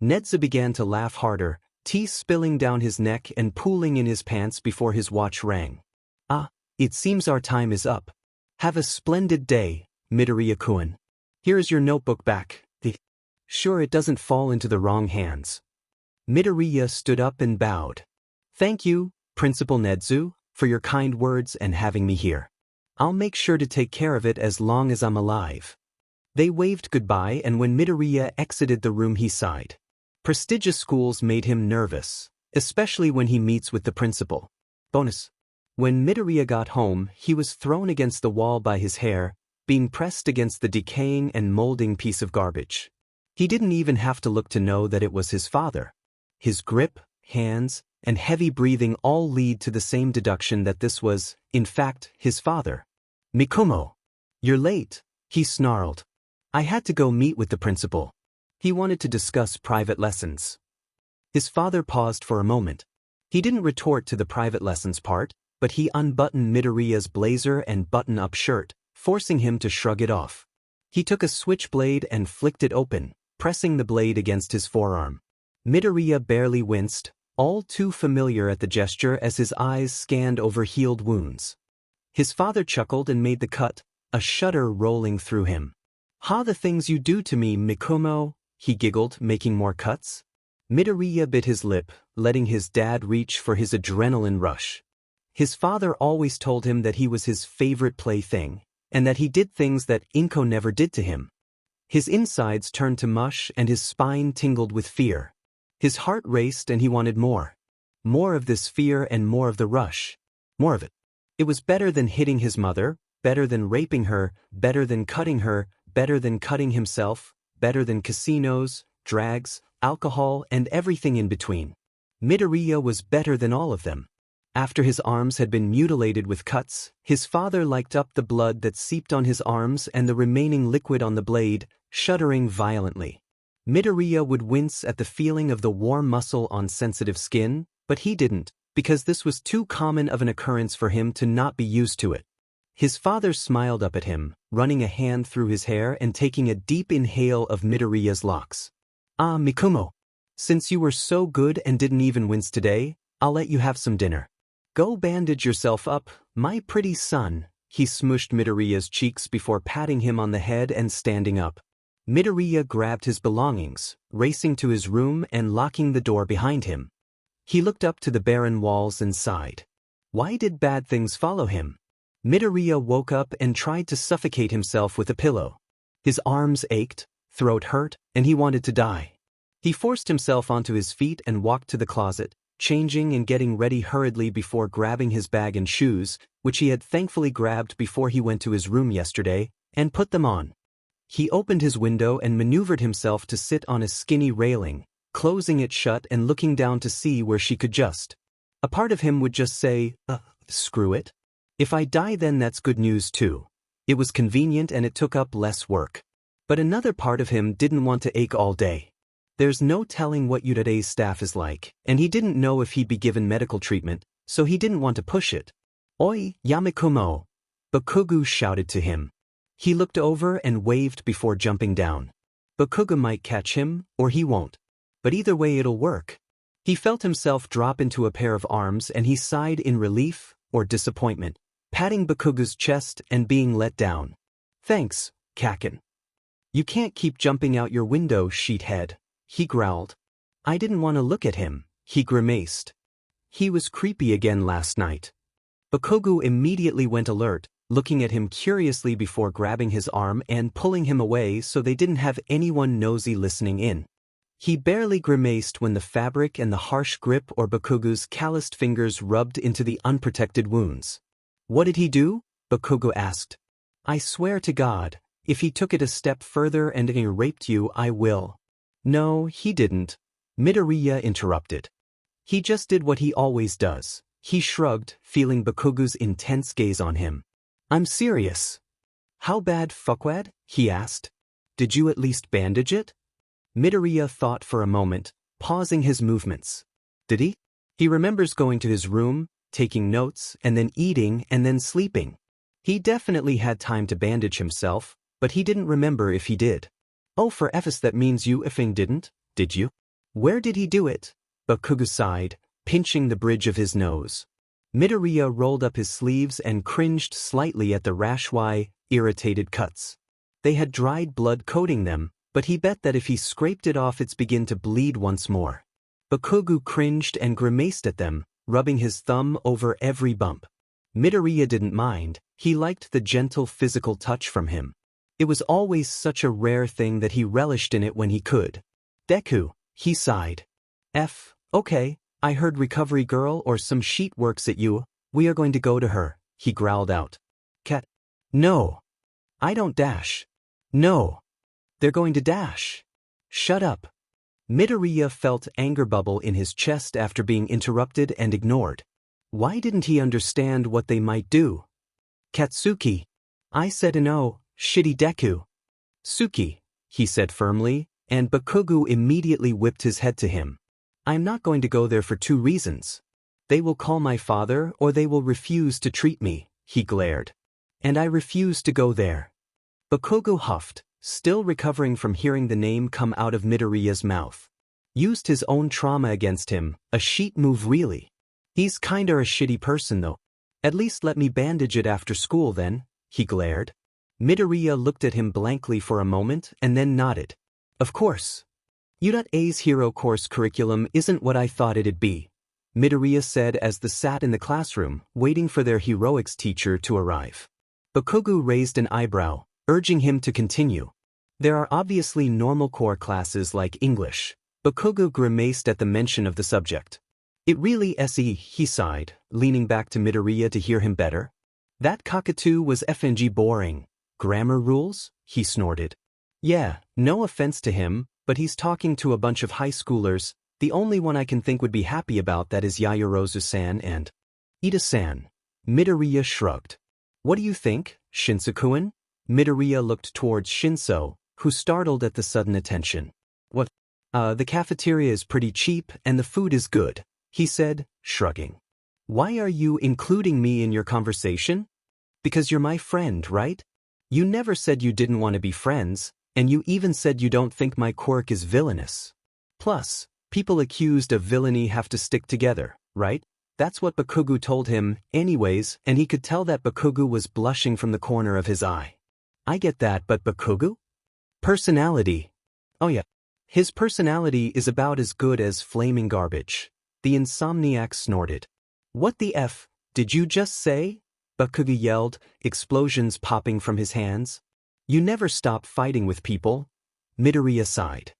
[SPEAKER 1] Nedzu began to laugh harder, tea spilling down his neck and pooling in his pants before his watch rang. Ah, it seems our time is up. Have a splendid day, Midoriya-kun. Here is your notebook back. Sure it doesn't fall into the wrong hands. Midoriya stood up and bowed. Thank you, Principal Nedzu, for your kind words and having me here. I'll make sure to take care of it as long as I'm alive. They waved goodbye, and when Midoriya exited the room he sighed. Prestigious schools made him nervous, especially when he meets with the principal. Bonus. When Midoriya got home, he was thrown against the wall by his hair, being pressed against the decaying and molding piece of garbage. He didn't even have to look to know that it was his father. His grip, hands, and heavy breathing all lead to the same deduction that this was, in fact, his father. Mikumo. You're late, he snarled. I had to go meet with the principal. He wanted to discuss private lessons. His father paused for a moment. He didn't retort to the private lessons part, but he unbuttoned Midoriya's blazer and button-up shirt, forcing him to shrug it off. He took a switchblade and flicked it open, pressing the blade against his forearm. Midoriya barely winced, all too familiar at the gesture as his eyes scanned over healed wounds. His father chuckled and made the cut, a shudder rolling through him. Ha, the things you do to me, Mikumo, he giggled, making more cuts. Midoriya bit his lip, letting his dad reach for his adrenaline rush. His father always told him that he was his favorite plaything, and that he did things that Inko never did to him. His insides turned to mush and his spine tingled with fear. His heart raced and he wanted more. More of this fear and more of the rush. More of it. It was better than hitting his mother, better than raping her, better than cutting her, better than cutting himself, better than casinos, drags, alcohol, and everything in between. Midoriya was better than all of them. After his arms had been mutilated with cuts, his father liked up the blood that seeped on his arms and the remaining liquid on the blade, shuddering violently. Midoriya would wince at the feeling of the warm muscle on sensitive skin, but he didn't, because this was too common of an occurrence for him to not be used to it. His father smiled up at him, running a hand through his hair and taking a deep inhale of Midoriya's locks. Ah, Mikumo. Since you were so good and didn't even wince today, I'll let you have some dinner. Go bandage yourself up, my pretty son. He smooshed Midoriya's cheeks before patting him on the head and standing up. Midoriya grabbed his belongings, racing to his room and locking the door behind him. He looked up to the barren walls and sighed. Why did bad things follow him? Midoriya woke up and tried to suffocate himself with a pillow. His arms ached, throat hurt, and he wanted to die. He forced himself onto his feet and walked to the closet, changing and getting ready hurriedly before grabbing his bag and shoes, which he had thankfully grabbed before he went to his room yesterday, and put them on. He opened his window and maneuvered himself to sit on a skinny railing, closing it shut and looking down to see where she could just. A part of him would just say, screw it. If I die then that's good news too. It was convenient and it took up less work. But another part of him didn't want to ache all day. There's no telling what Udade's staff is like, and he didn't know if he'd be given medical treatment, so he didn't want to push it. Oi, Yamikumo! Bakugo shouted to him. He looked over and waved before jumping down. Bakugo might catch him, or he won't. But either way it'll work. He felt himself drop into a pair of arms and he sighed in relief or disappointment, patting Bakugo's chest and being let down. Thanks, Kaken. You can't keep jumping out your window, sheethead, he growled. I didn't want to look at him, he grimaced. He was creepy again last night. Bakugo immediately went alert, looking at him curiously before grabbing his arm and pulling him away so they didn't have anyone nosy listening in. He barely grimaced when the fabric and the harsh grip or Bakugo's calloused fingers rubbed into the unprotected wounds. What did he do? Bakugo asked. I swear to God, if he took it a step further and raped you, I will. No, he didn't. Midoriya interrupted. He just did what he always does. He shrugged, feeling Bakugo's intense gaze on him. I'm serious. How bad, fuckwad? He asked. Did you at least bandage it? Midoriya thought for a moment, pausing his movements. Did he? He remembers going to his room, taking notes, and then eating, and then sleeping. He definitely had time to bandage himself, but he didn't remember if he did. Oh, for F's, that means you effing didn't, did you? Where did he do it? Bakugo sighed, pinching the bridge of his nose. Midoriya rolled up his sleeves and cringed slightly at the irritated cuts. They had dried blood coating them, but he bet that if he scraped it off it'd begin to bleed once more. Bakugo cringed and grimaced at them, rubbing his thumb over every bump. Midoriya didn't mind, he liked the gentle physical touch from him. It was always such a rare thing that he relished in it when he could. Deku, he sighed. Okay, I heard recovery girl or some sheet works at you, we are going to go to her, he growled out. Cat. No. I don't dash. No. They're going to dash. Shut up. Midoriya felt anger bubble in his chest after being interrupted and ignored. Why didn't he understand what they might do? Katsuki. I said no, shitty Deku. Suki, he said firmly, and Bakugo immediately whipped his head to him. I'm not going to go there for two reasons. They will call my father or they will refuse to treat me, he glared. And I refuse to go there. Bakugo huffed, still recovering from hearing the name come out of Midoriya's mouth. Used his own trauma against him, a sheet move really. He's kinda a shitty person though. At least let me bandage it after school then, he glared. Midoriya looked at him blankly for a moment and then nodded. Of course. UA's hero course curriculum isn't what I thought it'd be, Midoriya said as they sat in the classroom, waiting for their heroics teacher to arrive. Bakugo raised an eyebrow, urging him to continue. There are obviously normal core classes like English. Bakugo grimaced at the mention of the subject. It really he sighed, leaning back to Midoriya to hear him better. That cockatoo was FNG boring. Grammar rules? He snorted. Yeah, no offense to him, but he's talking to a bunch of high schoolers. The only one I can think would be happy about that is Yaoyorozu-san and Ida-san. Midoriya shrugged. What do you think, Shinso-kun? Midoriya looked towards Shinso, who startled at the sudden attention. What? The cafeteria is pretty cheap and the food is good, he said, shrugging. Why are you including me in your conversation? Because you're my friend, right? You never said you didn't want to be friends, and you even said you don't think my quirk is villainous. Plus, people accused of villainy have to stick together, right? That's what Bakugo told him, anyways, and he could tell that Bakugo was blushing from the corner of his eye. I get that, but Bakugo? Personality. Oh yeah. His personality is about as good as flaming garbage. The insomniac snorted. What the F, did you just say? Bakugo yelled, explosions popping from his hands. You never stop fighting with people. Midoriya sighed.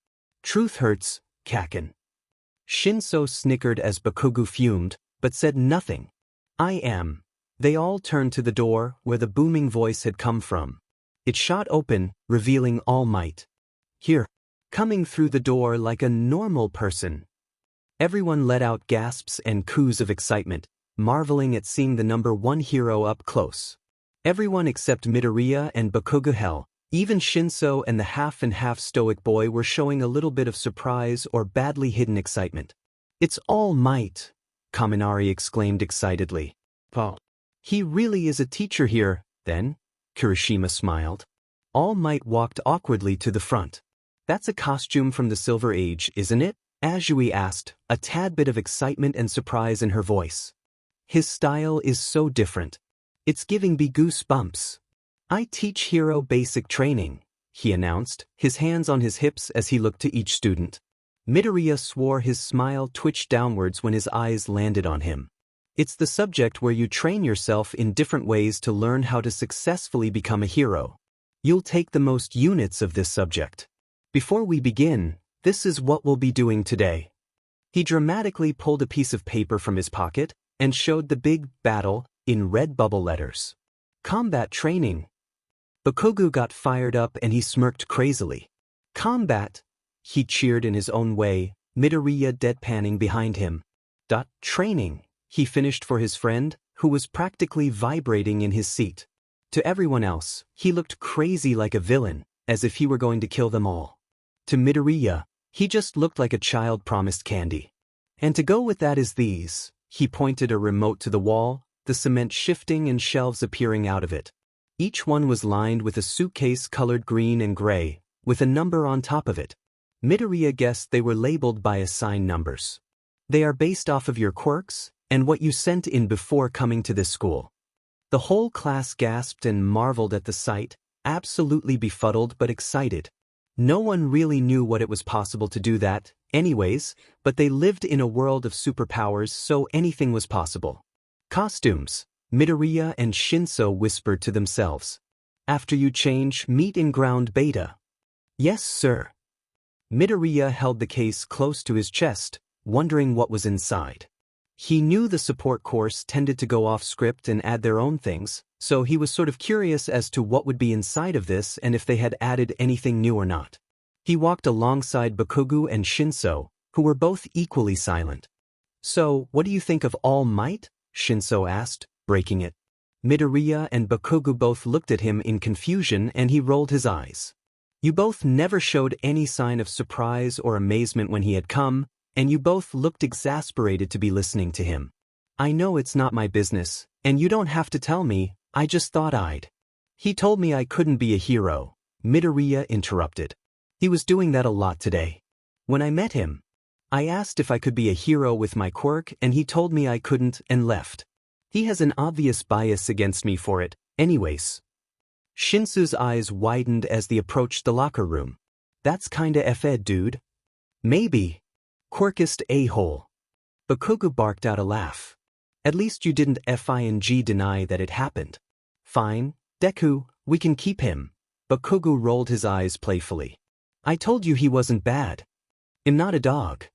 [SPEAKER 1] Truth hurts, Kaken. Shinso snickered as Bakugo fumed, but said nothing. I am. They all turned to the door where the booming voice had come from. It shot open, revealing All Might. Here. Coming through the door like a normal person. Everyone let out gasps and coos of excitement, marveling at seeing the #1 hero up close. Everyone except Midoriya and Bakugo. Hell, Even Shinso and the half-and-half stoic boy were showing a little bit of surprise or badly hidden excitement. "It's All Might," Kaminari exclaimed excitedly. "Oh, he really is a teacher here, then?" Kirishima smiled. All Might walked awkwardly to the front. "That's a costume from the Silver Age, isn't it?" Azui asked, a tad bit of excitement and surprise in her voice. "His style is so different. It's giving me goosebumps." "I teach hero basic training," he announced, his hands on his hips as he looked to each student. Midoriya swore his smile twitched downwards when his eyes landed on him. "It's the subject where you train yourself in different ways to learn how to successfully become a hero. You'll take the most units of this subject. Before we begin, this is what we'll be doing today." He dramatically pulled a piece of paper from his pocket and showed the big battle in red bubble letters. "Combat training." Bakugo got fired up and he smirked crazily. "Combat," he cheered in his own way, Midoriya deadpanning behind him. "Training," he finished for his friend, who was practically vibrating in his seat. To everyone else, he looked crazy like a villain, as if he were going to kill them all. To Midoriya, he just looked like a child promised candy. "And to go with that is these." He pointed a remote to the wall, the cement shifting and shelves appearing out of it. Each one was lined with a suitcase colored green and gray, with a number on top of it. Midoriya guessed they were labeled by assigned numbers. "They are based off of your quirks and what you sent in before coming to this school." The whole class gasped and marveled at the sight, absolutely befuddled but excited. No one really knew what it was possible to do that, anyways, but they lived in a world of superpowers, so anything was possible. "Costumes," Midoriya and Shinso whispered to themselves. "After you change, meet in ground beta." "Yes, sir." Midoriya held the case close to his chest, wondering what was inside. He knew the support course tended to go off script and add their own things, so he was sort of curious as to what would be inside of this and if they had added anything new or not. He walked alongside Bakugo and Shinso, who were both equally silent. "So, what do you think of All Might?" Shinso asked, breaking it. Midoriya and Bakugo both looked at him in confusion and he rolled his eyes. You both never showed any sign of surprise or amazement when he had come, and you both looked exasperated to be listening to him. "I know it's not my business, and you don't have to tell me, I just thought I'd." "He told me I couldn't be a hero," Midoriya interrupted. "He was doing that a lot today. When I met him, I asked if I could be a hero with my quirk and he told me I couldn't and left. He has an obvious bias against me for it, anyways." Shinsu's eyes widened as they approached the locker room. "That's kinda F-ed, dude." "Maybe. Quirkist a-hole." Bakugo barked out a laugh. "At least you didn't FING deny that it happened." "Fine, Deku, we can keep him." Bakugo rolled his eyes playfully. "I told you he wasn't bad. I'm not a dog."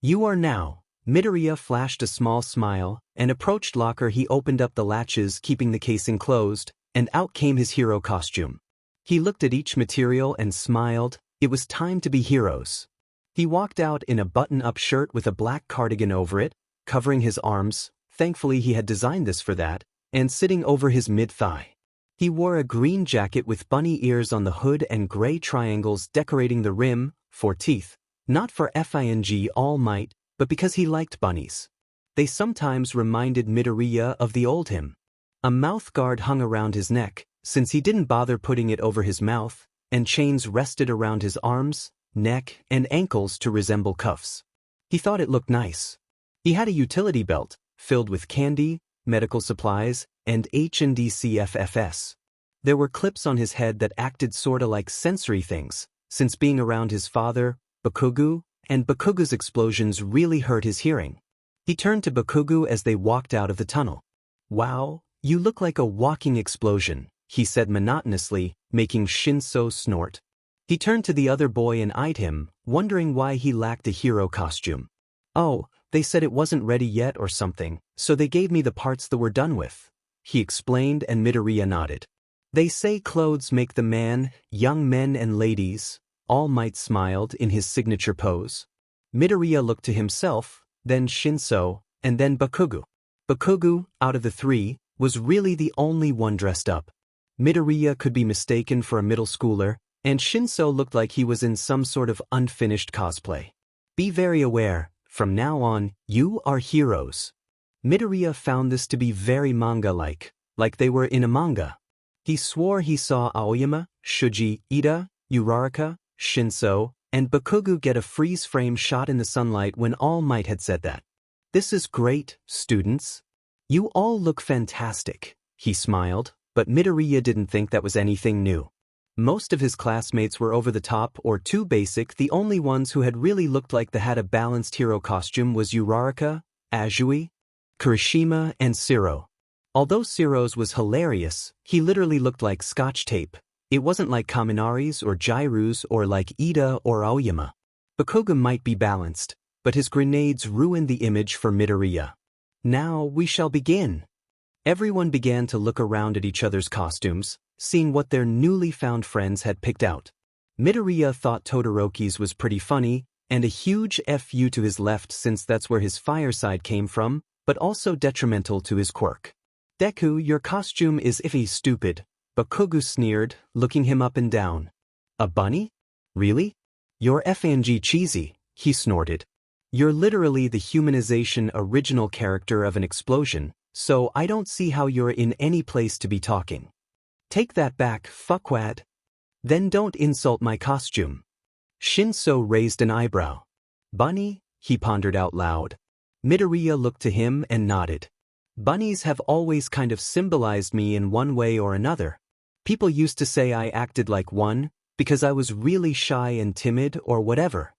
[SPEAKER 1] "You are now." Midoriya flashed a small smile and approached locker. He opened up the latches, keeping the casing closed, and out came his hero costume. He looked at each material and smiled. It was time to be heroes. He walked out in a button-up shirt with a black cardigan over it, covering his arms, thankfully he had designed this for that, and sitting over his mid-thigh. He wore a green jacket with bunny ears on the hood and gray triangles decorating the rim, for teeth, not for FING All Might, but because he liked bunnies. They sometimes reminded Midoriya of the old him. A mouth guard hung around his neck, since he didn't bother putting it over his mouth, and chains rested around his arms, neck, and ankles to resemble cuffs. He thought it looked nice. He had a utility belt, filled with candy, medical supplies, and H&D-CFFS. There were clips on his head that acted sorta like sensory things, since being around his father, Bakugo, and Bakugo's explosions really hurt his hearing. He turned to Bakugo as they walked out of the tunnel. "Wow, you look like a walking explosion," he said monotonously, making Shinso snort. He turned to the other boy and eyed him, wondering why he lacked a hero costume. "Oh, they said it wasn't ready yet or something, so they gave me the parts that we're done with," he explained, and Midoriya nodded. "They say clothes make the man, young men and ladies." All Might smiled in his signature pose. Midoriya looked to himself, then Shinso, and then Bakugo. Bakugo, out of the three, was really the only one dressed up. Midoriya could be mistaken for a middle schooler, and Shinso looked like he was in some sort of unfinished cosplay. Be very aware, from now on, you are heroes. Midoriya found this to be very manga-like they were in a manga. He swore he saw Aoyama, Shuji, Ida, Uraraka, Shinso, and Bakugo get a freeze-frame shot in the sunlight when All Might had said that. This is great, students. You all look fantastic, he smiled, but Midoriya didn't think that was anything new. Most of his classmates were over the top or too basic. The only ones who had really looked like they had a balanced hero costume was Uraraka, Azui, Kirishima, and Siro. Although Siro's was hilarious, he literally looked like scotch tape. It wasn't like Kaminari's or Jairu's or like Ida or Aoyama. Bakugo might be balanced, but his grenades ruined the image for Midoriya. Now we shall begin. Everyone began to look around at each other's costumes, seeing what their newly found friends had picked out. Midoriya thought Todoroki's was pretty funny, and a huge FU to his left since that's where his fireside came from, but also detrimental to his quirk. Deku, your costume is iffy stupid, Bakugo sneered, looking him up and down. A bunny? Really? You're FNG cheesy, he snorted. You're literally the humanization original character of an explosion, so I don't see how you're in any place to be talking. Take that back, fuckwad. Then don't insult my costume. Shinso raised an eyebrow. Bunny? He pondered out loud. Midoriya looked to him and nodded. Bunnies have always kind of symbolized me in one way or another. People used to say I acted like one, because I was really shy and timid or whatever.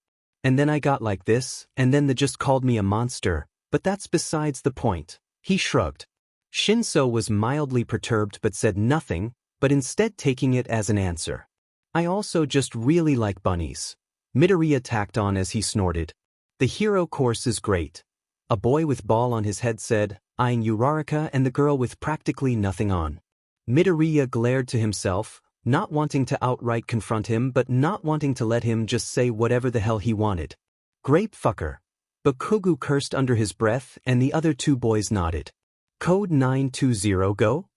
[SPEAKER 1] And then I got like this, and then they just called me a monster, but that's besides the point. He shrugged. Shinso was mildly perturbed but said nothing, but instead taking it as an answer. I also just really like bunnies. Midoriya tacked on as he snorted. The hero course is great. A boy with ball on his head said, eyeing Uraraka and the girl with practically nothing on. Midoriya glared to himself, not wanting to outright confront him but not wanting to let him just say whatever the hell he wanted. Grape fucker. Bakugo cursed under his breath and the other two boys nodded. Code 920 go?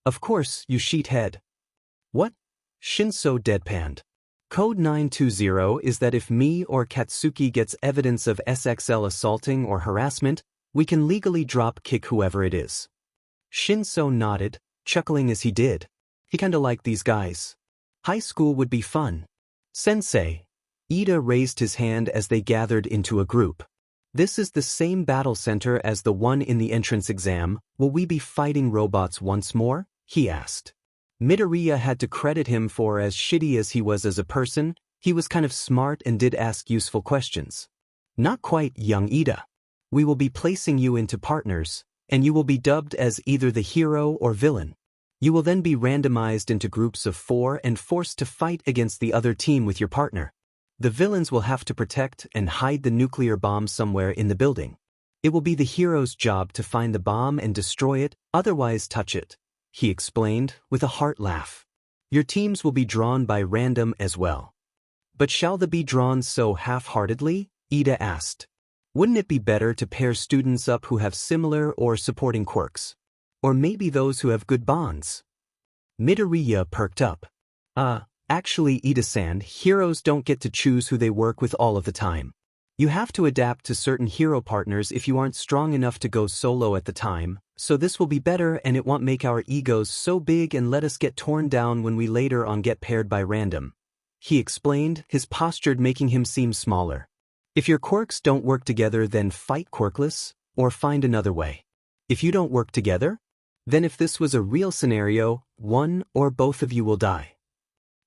[SPEAKER 1] Of course, you sheethead. What? Shinso deadpanned. Code 920 is that if me or Katsuki gets evidence of SXL assaulting or harassment, we can legally drop kick whoever it is. Shinso nodded, chuckling as he did. He kinda liked these guys. High school would be fun. Sensei. Ida raised his hand as they gathered into a group. This is the same battle center as the one in the entrance exam. Will we be fighting robots once more? He asked. Midoriya had to credit him for as shitty as he was as a person, he was kind of smart and did ask useful questions. Not quite, young Ida. We will be placing you into partners, and you will be dubbed as either the hero or villain. You will then be randomized into groups of 4 and forced to fight against the other team with your partner. The villains will have to protect and hide the nuclear bomb somewhere in the building. It will be the hero's job to find the bomb and destroy it, otherwise touch it, he explained, with a heart laugh. Your teams will be drawn by random as well. But shall they be drawn so half-heartedly? Ida asked. Wouldn't it be better to pair students up who have similar or supporting quirks? Or maybe those who have good bonds? Midoriya perked up. Actually Ida-san, heroes don't get to choose who they work with all of the time. You have to adapt to certain hero partners if you aren't strong enough to go solo at the time, so this will be better and it won't make our egos so big and let us get torn down when we later on get paired by random. He explained, his posture making him seem smaller. If your quirks don't work together, then fight quirkless, or find another way. If you don't work together, then if this was a real scenario, one or both of you will die.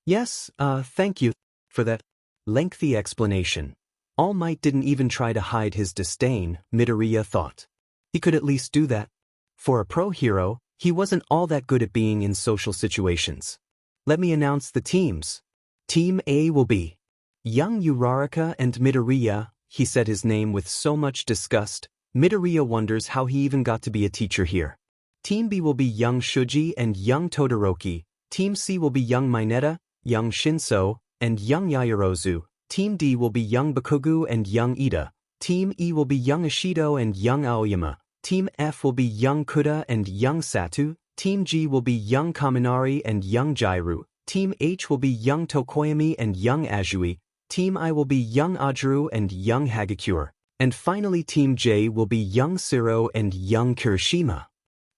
[SPEAKER 1] Yes, thank you for that lengthy explanation. All Might didn't even try to hide his disdain, Midoriya thought. He could at least do that. For a pro hero, he wasn't all that good at being in social situations. Let me announce the teams. Team A will be young Uraraka and Midoriya. He said his name with so much disgust, Midoriya wonders how he even got to be a teacher here. Team B will be young Shuji and young Todoroki. Team C will be young Mineta, young Shinso, and young Yaoyorozu. Team D will be young Bakugo and young Ida. Team E will be young Ishido and young Aoyama. Team F will be young Kuda and young Satu. Team G will be young Kaminari and young Jairu. Team H will be young Tokoyami and young Azui. Team I will be young Ajaru and young Hagakure. And finally Team J will be young Siro and young Kirishima.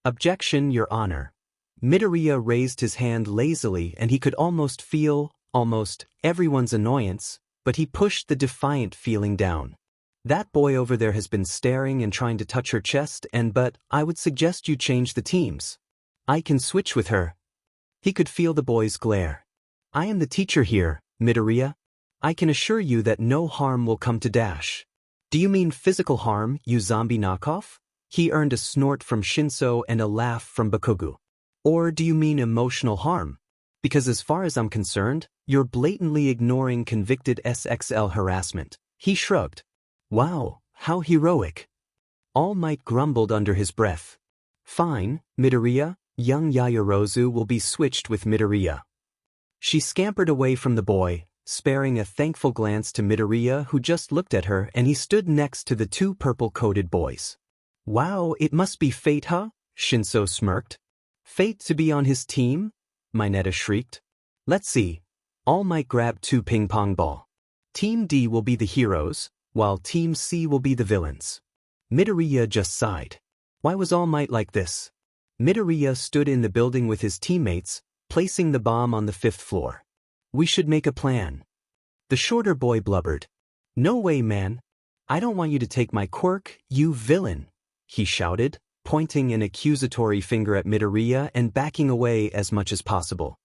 [SPEAKER 1] Objection, Your Honor. Midoriya raised his hand lazily and he could almost feel, everyone's annoyance, but he pushed the defiant feeling down. That boy over there has been staring and trying to touch her chest but I would suggest you change the teams. I can switch with her. He could feel the boy's glare. I am the teacher here, Midoriya. I can assure you that no harm will come to Dash. Do you mean physical harm, you zombie knockoff? He earned a snort from Shinso and a laugh from Bakugo. Or do you mean emotional harm? Because as far as I'm concerned, you're blatantly ignoring convicted SXL harassment. He shrugged. Wow, how heroic. All Might grumbled under his breath. Fine, Midoriya, young Yaoyorozu will be switched with Midoriya. She scampered away from the boy, sparing a thankful glance to Midoriya who just looked at her and he stood next to the two purple-coated boys. Wow, it must be fate, huh? Shinso smirked. Fate to be on his team? Mineta shrieked. Let's see. All Might grabbed two ping-pong ball. Team D will be the heroes, while Team C will be the villains. Midoriya just sighed. Why was All Might like this? Midoriya stood in the building with his teammates, placing the bomb on the 5th floor. We should make a plan. The shorter boy blubbered. No way, man. I don't want you to take my quirk, you villain, he shouted, pointing an accusatory finger at Midoriya and backing away as much as possible.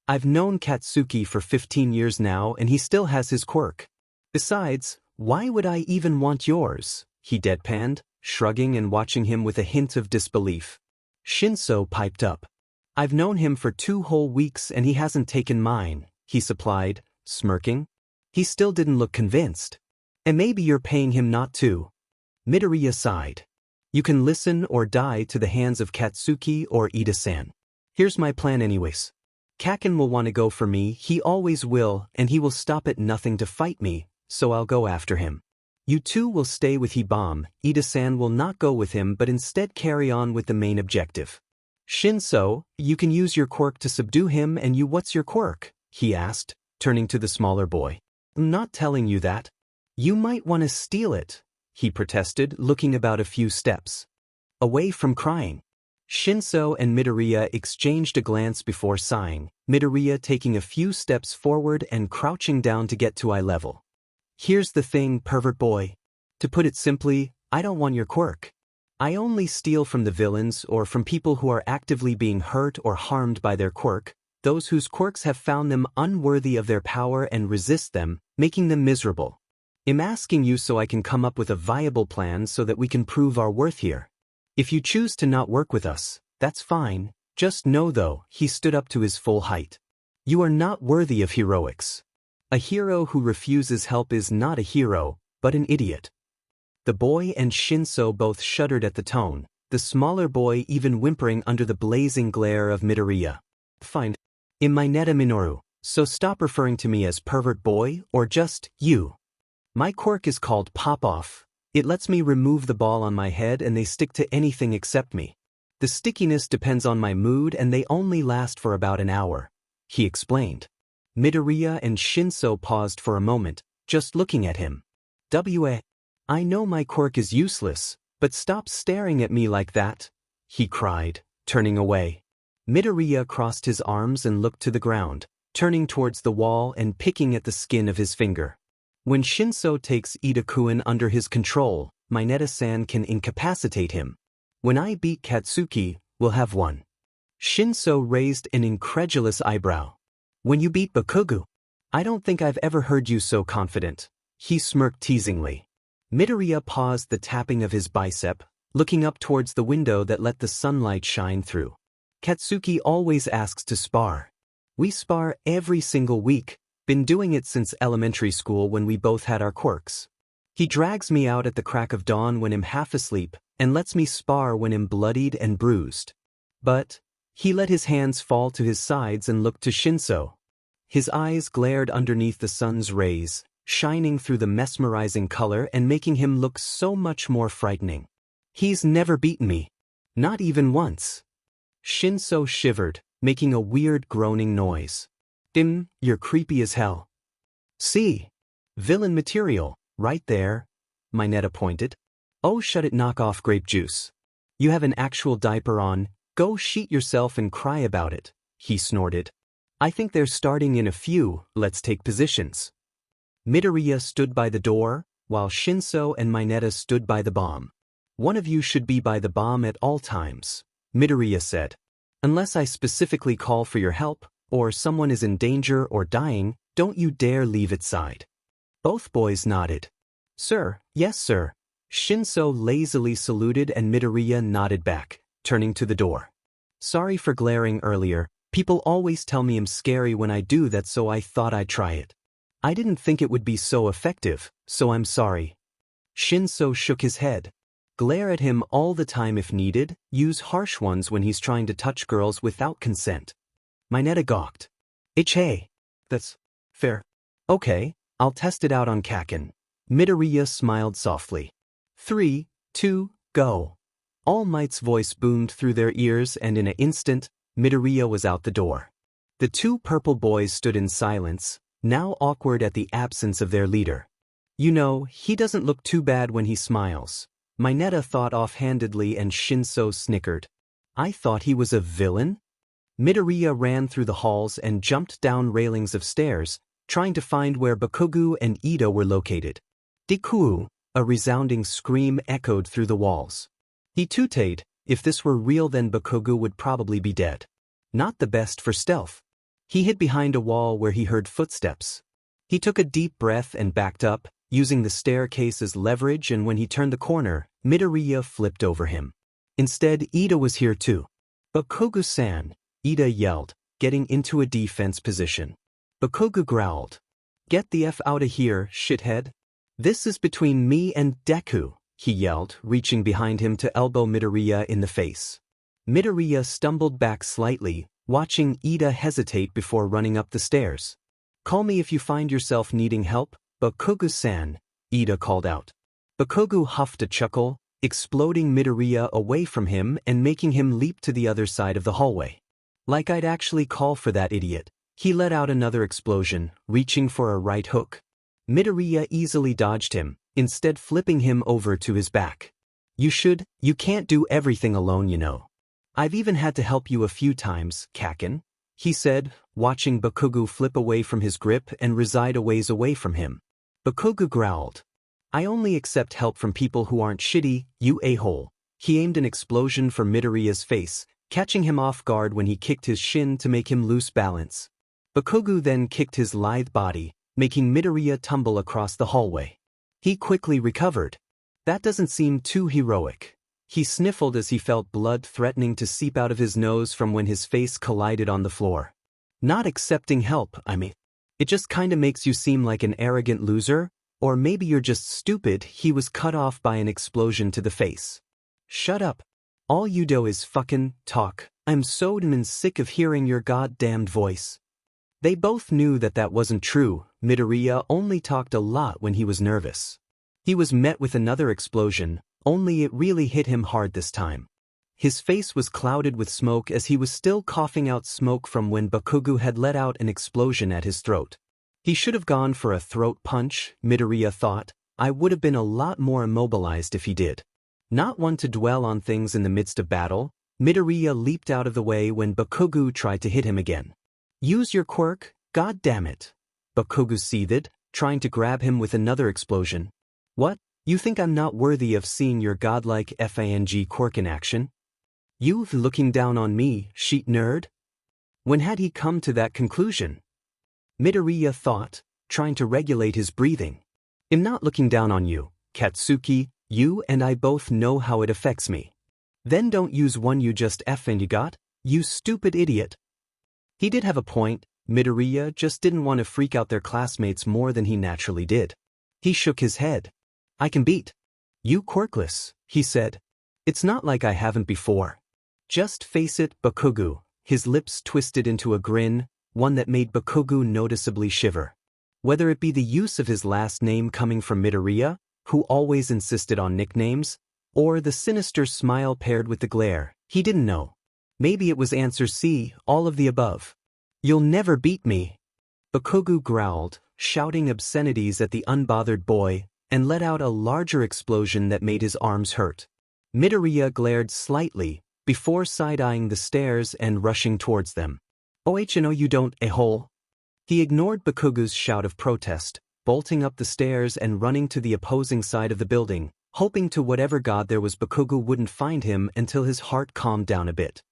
[SPEAKER 1] I've known Katsuki for 15 years now and he still has his quirk. Besides, why would I even want yours? He deadpanned, shrugging and watching him with a hint of disbelief. Shinso piped up. I've known him for 2 whole weeks and he hasn't taken mine, he supplied, smirking. He still didn't look convinced. And maybe you're paying him not to. Midoriya sighed. You can listen or die to the hands of Katsuki or Ida-san. Here's my plan anyways. Kaken will want to go for me, he always will, and he will stop at nothing to fight me, so I'll go after him. You two will stay with Hibam, Ida-san will not go with him but instead carry on with the main objective. Shinso, you can use your quirk to subdue him and you what's your quirk? He asked, turning to the smaller boy. I'm not telling you that. You might want to steal it, he protested, looking about a few steps away from crying. Shinso and Midoriya exchanged a glance before sighing, Midoriya taking a few steps forward and crouching down to get to eye level. Here's the thing, pervert boy. To put it simply, I don't want your quirk. I only steal from the villains or from people who are actively being hurt or harmed by their quirk, those whose quirks have found them unworthy of their power and resist them, making them miserable. I'm asking you so I can come up with a viable plan so that we can prove our worth here. If you choose to not work with us, that's fine. Just know though, he stood up to his full height. You are not worthy of heroics. A hero who refuses help is not a hero, but an idiot. The boy and Shinso both shuddered at the tone, the smaller boy even whimpering under the blazing glare of Midoriya. Fine. I'm Mineta Minoru, so stop referring to me as pervert boy or just you. My quirk is called Pop-Off. It lets me remove the ball on my head and they stick to anything except me. The stickiness depends on my mood and they only last for about an hour, he explained. Midoriya and Shinso paused for a moment, just looking at him. I know my quirk is useless, but stop staring at me like that, he cried, turning away. Midoriya crossed his arms and looked to the ground, turning towards the wall and picking at the skin of his finger. When Shinso takes Ida-kun under his control, Mineta-san can incapacitate him. When I beat Katsuki, we'll have one. Shinso raised an incredulous eyebrow. When you beat Bakugo? I don't think I've ever heard you so confident. He smirked teasingly. Midoriya paused the tapping of his bicep, looking up towards the window that let the sunlight shine through. Katsuki always asks to spar. We spar every single week. Been doing it since elementary school when we both had our quirks. He drags me out at the crack of dawn when I'm half asleep, and lets me spar when I'm bloodied and bruised. But, he let his hands fall to his sides and looked to Shinso. His eyes glared underneath the sun's rays, shining through the mesmerizing color and making him look so much more frightening. He's never beaten me. Not even once. Shinso shivered, making a weird groaning noise. You're creepy as hell. See? Villain material, right there. Mineta pointed. Oh, shut it, knock off grape juice. You have an actual diaper on, go sheet yourself and cry about it, he snorted. I think they're starting in a few, let's take positions. Midoriya stood by the door, while Shinso and Mineta stood by the bomb. One of you should be by the bomb at all times, Midoriya said. Unless I specifically call for your help, or someone is in danger or dying, don't you dare leave its side. Both boys nodded. Sir, yes sir. Shinso lazily saluted and Midoriya nodded back, turning to the door. Sorry for glaring earlier, people always tell me I'm scary when I do that, so I thought I'd try it. I didn't think it would be so effective, so I'm sorry. Shinso shook his head. Glare at him all the time if needed, use harsh ones when he's trying to touch girls without consent. Mineta gawked. Hey, that's fair. Okay, I'll test it out on Kaken. Midoriya smiled softly. 3, 2, go. All Might's voice boomed through their ears and in an instant, Midoriya was out the door. The two purple boys stood in silence, now awkward at the absence of their leader. You know, he doesn't look too bad when he smiles. Mineta thought offhandedly and Shinso snickered. I thought he was a villain? Midoriya ran through the halls and jumped down railings of stairs, trying to find where Bakugo and Ida were located. Deku, a resounding scream echoed through the walls. He tooted, if this were real then Bakugo would probably be dead. Not the best for stealth. He hid behind a wall where he heard footsteps. He took a deep breath and backed up, using the staircase as leverage, and when he turned the corner, Midoriya flipped over him. Instead, Ida was here too. Bakugo-san, Ida yelled, getting into a defense position. Bakugo growled. Get the F out of here, shithead. This is between me and Deku, he yelled, reaching behind him to elbow Midoriya in the face. Midoriya stumbled back slightly, watching Ida hesitate before running up the stairs. Call me if you find yourself needing help, Bakugo-san, Ida called out. Bakugo huffed a chuckle, exploding Midoriya away from him and making him leap to the other side of the hallway. Like I'd actually call for that idiot. He let out another explosion, reaching for a right hook. Midoriya easily dodged him, instead flipping him over to his back. You can't do everything alone, you know. I've even had to help you a few times, Kaken, he said, watching Bakugo flip away from his grip and reside a ways away from him. Bakugo growled. I only accept help from people who aren't shitty, you a-hole. He aimed an explosion for Midoriya's face, catching him off guard when he kicked his shin to make him lose balance. Bakugo then kicked his lithe body, making Midoriya tumble across the hallway. He quickly recovered. That doesn't seem too heroic. He sniffled as he felt blood threatening to seep out of his nose from when his face collided on the floor. Not accepting help, I mean. It just kinda makes you seem like an arrogant loser, or maybe you're just stupid. He was cut off by an explosion to the face. Shut up. All you do is fucking talk. I'm so damn sick of hearing your goddamned voice. They both knew that that wasn't true. Midoriya only talked a lot when he was nervous. He was met with another explosion, only it really hit him hard this time. His face was clouded with smoke as he was still coughing out smoke from when Bakugo had let out an explosion at his throat. He should have gone for a throat punch, Midoriya thought. I would have been a lot more immobilized if he did. Not one to dwell on things in the midst of battle, Midoriya leaped out of the way when Bakugo tried to hit him again. Use your quirk, god damn it. Bakugo seethed, trying to grab him with another explosion. What? You think I'm not worthy of seeing your godlike FANG quirk in action? You looking down on me, sheet nerd? When had he come to that conclusion? Midoriya thought, trying to regulate his breathing. I'm not looking down on you, Katsuki. You and I both know how it affects me. Then don't use one you just effing got, you stupid idiot. He did have a point. Midoriya just didn't want to freak out their classmates more than he naturally did. He shook his head. I can beat you quirkless, he said. It's not like I haven't before. Just face it, Bakugo. His lips twisted into a grin, one that made Bakugo noticeably shiver. Whether it be the use of his last name coming from Midoriya, who always insisted on nicknames, or the sinister smile paired with the glare, he didn't know. Maybe it was answer C, all of the above. You'll never beat me. Bakugo growled, shouting obscenities at the unbothered boy, and let out a larger explosion that made his arms hurt. Midoriya glared slightly, before side-eyeing the stairs and rushing towards them. Oh no you don't, a-hole. He ignored Bakugo's shout of protest, bolting up the stairs and running to the opposing side of the building, hoping to whatever god there was Bakugo wouldn't find him until his heart calmed down a bit.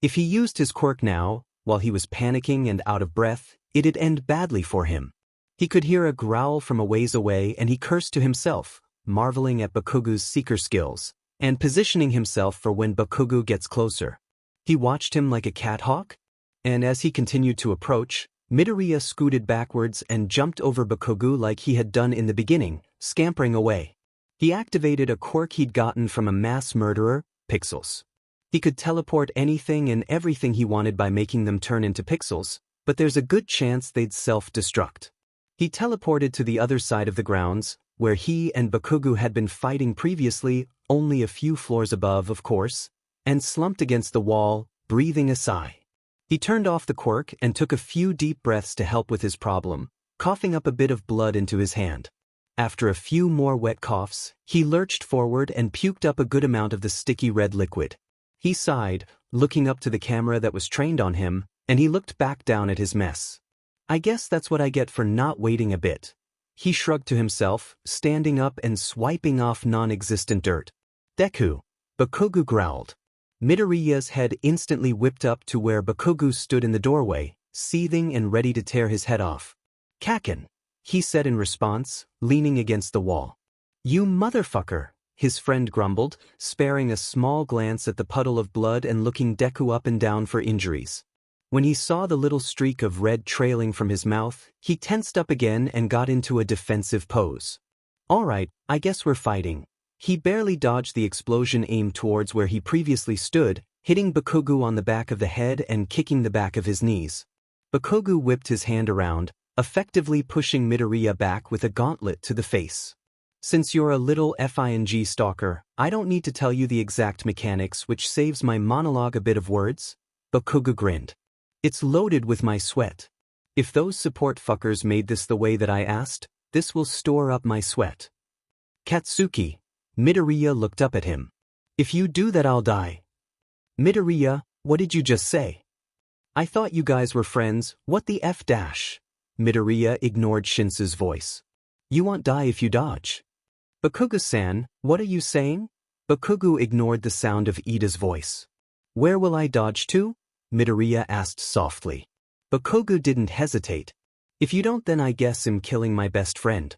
[SPEAKER 1] If he used his quirk now, while he was panicking and out of breath, it'd end badly for him. He could hear a growl from a ways away and he cursed to himself, marveling at Bakugo's seeker skills, and positioning himself for when Bakugo gets closer. He watched him like a cat hawk, and as he continued to approach, Midoriya scooted backwards and jumped over Bakugo like he had done in the beginning, scampering away. He activated a quirk he'd gotten from a mass murderer, Pixels. He could teleport anything and everything he wanted by making them turn into pixels, but there's a good chance they'd self-destruct. He teleported to the other side of the grounds, where he and Bakugo had been fighting previously, only a few floors above, of course, and slumped against the wall, breathing a sigh. He turned off the quirk and took a few deep breaths to help with his problem, coughing up a bit of blood into his hand. After a few more wet coughs, he lurched forward and puked up a good amount of the sticky red liquid. He sighed, looking up to the camera that was trained on him, and he looked back down at his mess. I guess that's what I get for not waiting a bit. He shrugged to himself, standing up and swiping off non-existent dirt. Deku. Bakugo growled. Midoriya's head instantly whipped up to where Bakugo stood in the doorway, seething and ready to tear his head off. Kaken, he said in response, leaning against the wall. You motherfucker, his friend grumbled, sparing a small glance at the puddle of blood and looking Deku up and down for injuries. When he saw the little streak of red trailing from his mouth, he tensed up again and got into a defensive pose. Alright, I guess we're fighting. He barely dodged the explosion aimed towards where he previously stood, hitting Bakugo on the back of the head and kicking the back of his knees. Bakugo whipped his hand around, effectively pushing Midoriya back with a gauntlet to the face. Since you're a little FING stalker, I don't need to tell you the exact mechanics, which saves my monologue a bit of words. Bakugo grinned. It's loaded with my sweat. If those support fuckers made this the way that I asked, this will store up my sweat. Katsuki. Midoriya looked up at him. If you do that I'll die. Midoriya, what did you just say? I thought you guys were friends, what the F dash? Midoriya ignored Shinsu's voice. You won't die if you dodge. Bakugo-san, what are you saying? Bakugo ignored the sound of Ida's voice. Where will I dodge to? Midoriya asked softly. Bakugo didn't hesitate. If you don't then I guess I'm killing my best friend.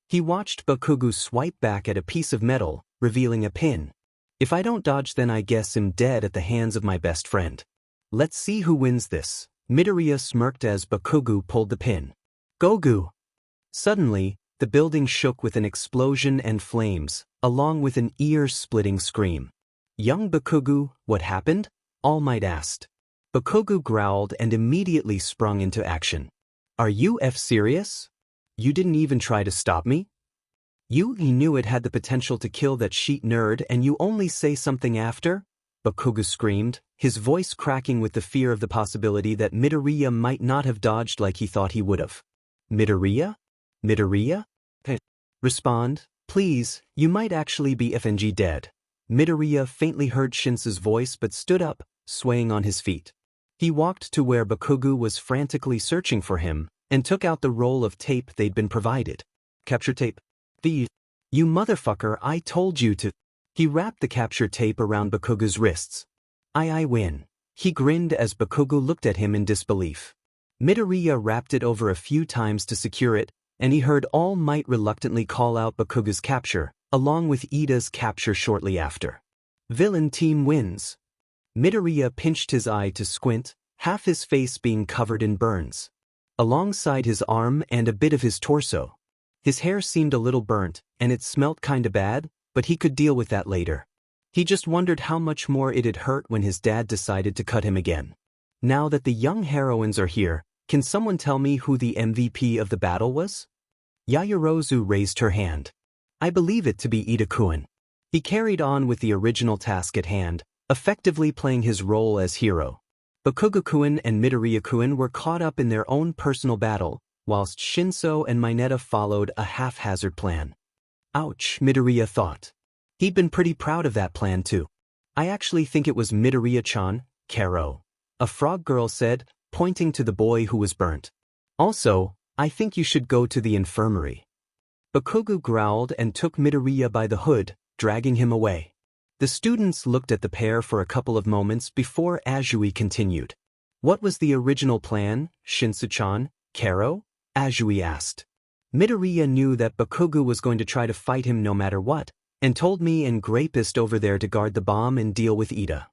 [SPEAKER 1] He watched Bakugo swipe back at a piece of metal, revealing a pin. If I don't dodge then I guess I'm dead at the hands of my best friend. Let's see who wins this. Midoriya smirked as Bakugo pulled the pin. Gogu! Suddenly, the building shook with an explosion and flames, along with an ear-splitting scream. Young Bakugo, what happened? All Might asked. Bakugo growled and immediately sprung into action. Are you serious? You didn't even try to stop me? You knew it had the potential to kill that sheet nerd and you only say something after? Bakugo screamed, his voice cracking with the fear of the possibility that Midoriya might not have dodged like he thought he would have. Midoriya? Midoriya? Respond, please, you might actually be FNG dead. Midoriya faintly heard Shinsu's voice but stood up, swaying on his feet. He walked to where Bakugo was frantically searching for him, and took out the roll of tape they'd been provided. Capture tape. You motherfucker, I told you to. He wrapped the capture tape around Bakugo's wrists. I win. He grinned as Bakugo looked at him in disbelief. Midoriya wrapped it over a few times to secure it, and he heard All Might reluctantly call out Bakugo's capture, along with Ida's capture shortly after. Villain team wins. Midoriya pinched his eye to squint, half his face being covered in burns. Alongside his arm and a bit of his torso. His hair seemed a little burnt, and it smelt kinda bad, but he could deal with that later. He just wondered how much more it'd hurt when his dad decided to cut him again. Now that the young heroines are here, can someone tell me who the MVP of the battle was? Yaoyorozu raised her hand. I believe it to be Ida-kun. He carried on with the original task at hand, effectively playing his role as hero. Bakugo-kun and Midoriya-kun were caught up in their own personal battle, whilst Shinso and Mineta followed a haphazard plan. Ouch, Midoriya thought. He'd been pretty proud of that plan too. I actually think it was Midoriya-chan, Karo, a frog girl said, pointing to the boy who was burnt. Also, I think you should go to the infirmary. Bakugo growled and took Midoriya by the hood, dragging him away. The students looked at the pair for a couple of moments before Azui continued. What was the original plan, Shinso-chan, Karo? Azui asked. Midoriya knew that Bakugo was going to try to fight him no matter what, and told me and Grapist over there to guard the bomb and deal with Ida.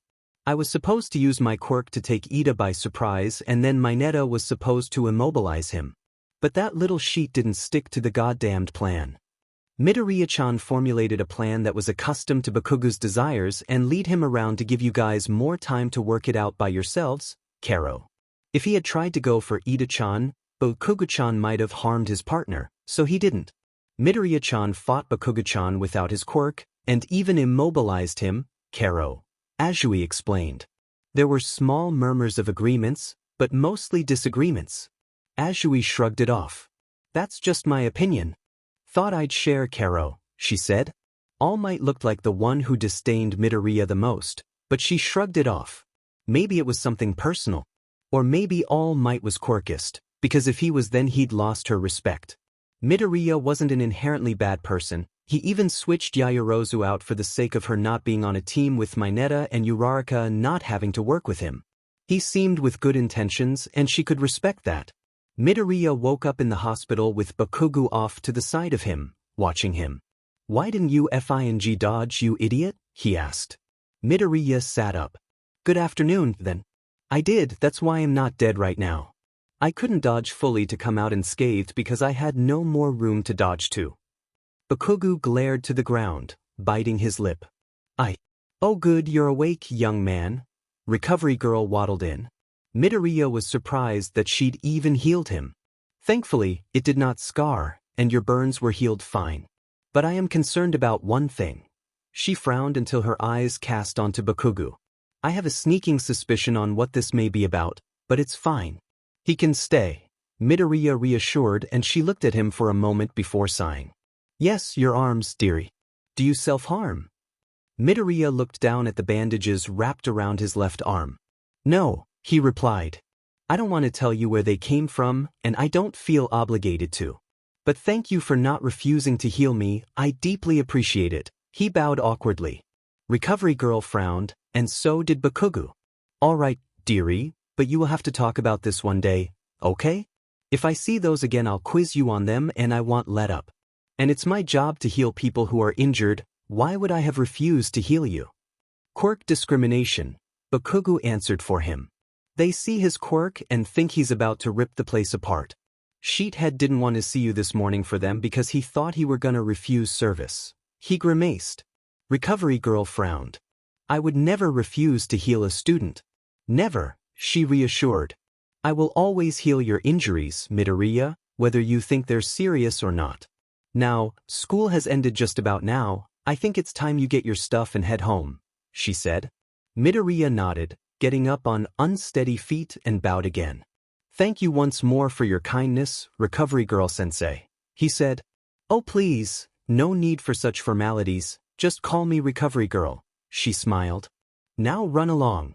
[SPEAKER 1] I was supposed to use my quirk to take Ida by surprise, and then Mineta was supposed to immobilize him. But that little sheet didn't stick to the goddamned plan. Midoriya-chan formulated a plan that was accustomed to Bakugo's desires and lead him around to give you guys more time to work it out by yourselves, Karo. If he had tried to go for Ida-chan, Bakugo-chan might have harmed his partner, so he didn't. Midoriya-chan fought Bakugo-chan without his quirk, and even immobilized him, Karo. Azui explained. There were small murmurs of agreements, but mostly disagreements. Azui shrugged it off. That's just my opinion. Thought I'd share, Karo, she said. All Might looked like the one who disdained Midoriya the most, but she shrugged it off. Maybe it was something personal. Or maybe All Might was quirkist, because if he was then he'd lost her respect. Midoriya wasn't an inherently bad person. He even switched Yaoyorozu out for the sake of her not being on a team with Mineta and Uraraka not having to work with him. He seemed with good intentions and she could respect that. Midoriya woke up in the hospital with Bakugo off to the side of him, watching him. Why didn't you FING dodge, you idiot? He asked. Midoriya sat up. Good afternoon, then. I did, that's why I'm not dead right now. I couldn't dodge fully to come out unscathed because I had no more room to dodge to. Bakugo glared to the ground, biting his lip. Oh good, you're awake, young man. Recovery girl waddled in. Midoriya was surprised that she'd even healed him. Thankfully, it did not scar, and your burns were healed fine. But I am concerned about one thing. She frowned until her eyes cast onto Bakugo. I have a sneaking suspicion on what this may be about, but it's fine. He can stay. Midoriya reassured, and she looked at him for a moment before sighing. Yes, your arms, dearie. Do you self-harm? Midoriya looked down at the bandages wrapped around his left arm. No, he replied. I don't want to tell you where they came from, and I don't feel obligated to. But thank you for not refusing to heal me, I deeply appreciate it. He bowed awkwardly. Recovery girl frowned, and so did Bakugo. All right, dearie, but you will have to talk about this one day, okay? If I see those again I'll quiz you on them and I won't let up. And it's my job to heal people who are injured, why would I have refused to heal you? Quirk discrimination, Bakugo answered for him. They see his quirk and think he's about to rip the place apart. Sheethead didn't want to see you this morning for them because he thought he were gonna refuse service. He grimaced. Recovery girl frowned. I would never refuse to heal a student. Never, she reassured. I will always heal your injuries, Midoriya, whether you think they're serious or not. Now, school has ended just about now, I think it's time you get your stuff and head home, she said. Midoriya nodded, getting up on unsteady feet and bowed again. Thank you once more for your kindness, Recovery Girl Sensei, he said. Oh please, no need for such formalities, just call me Recovery Girl, she smiled. Now run along.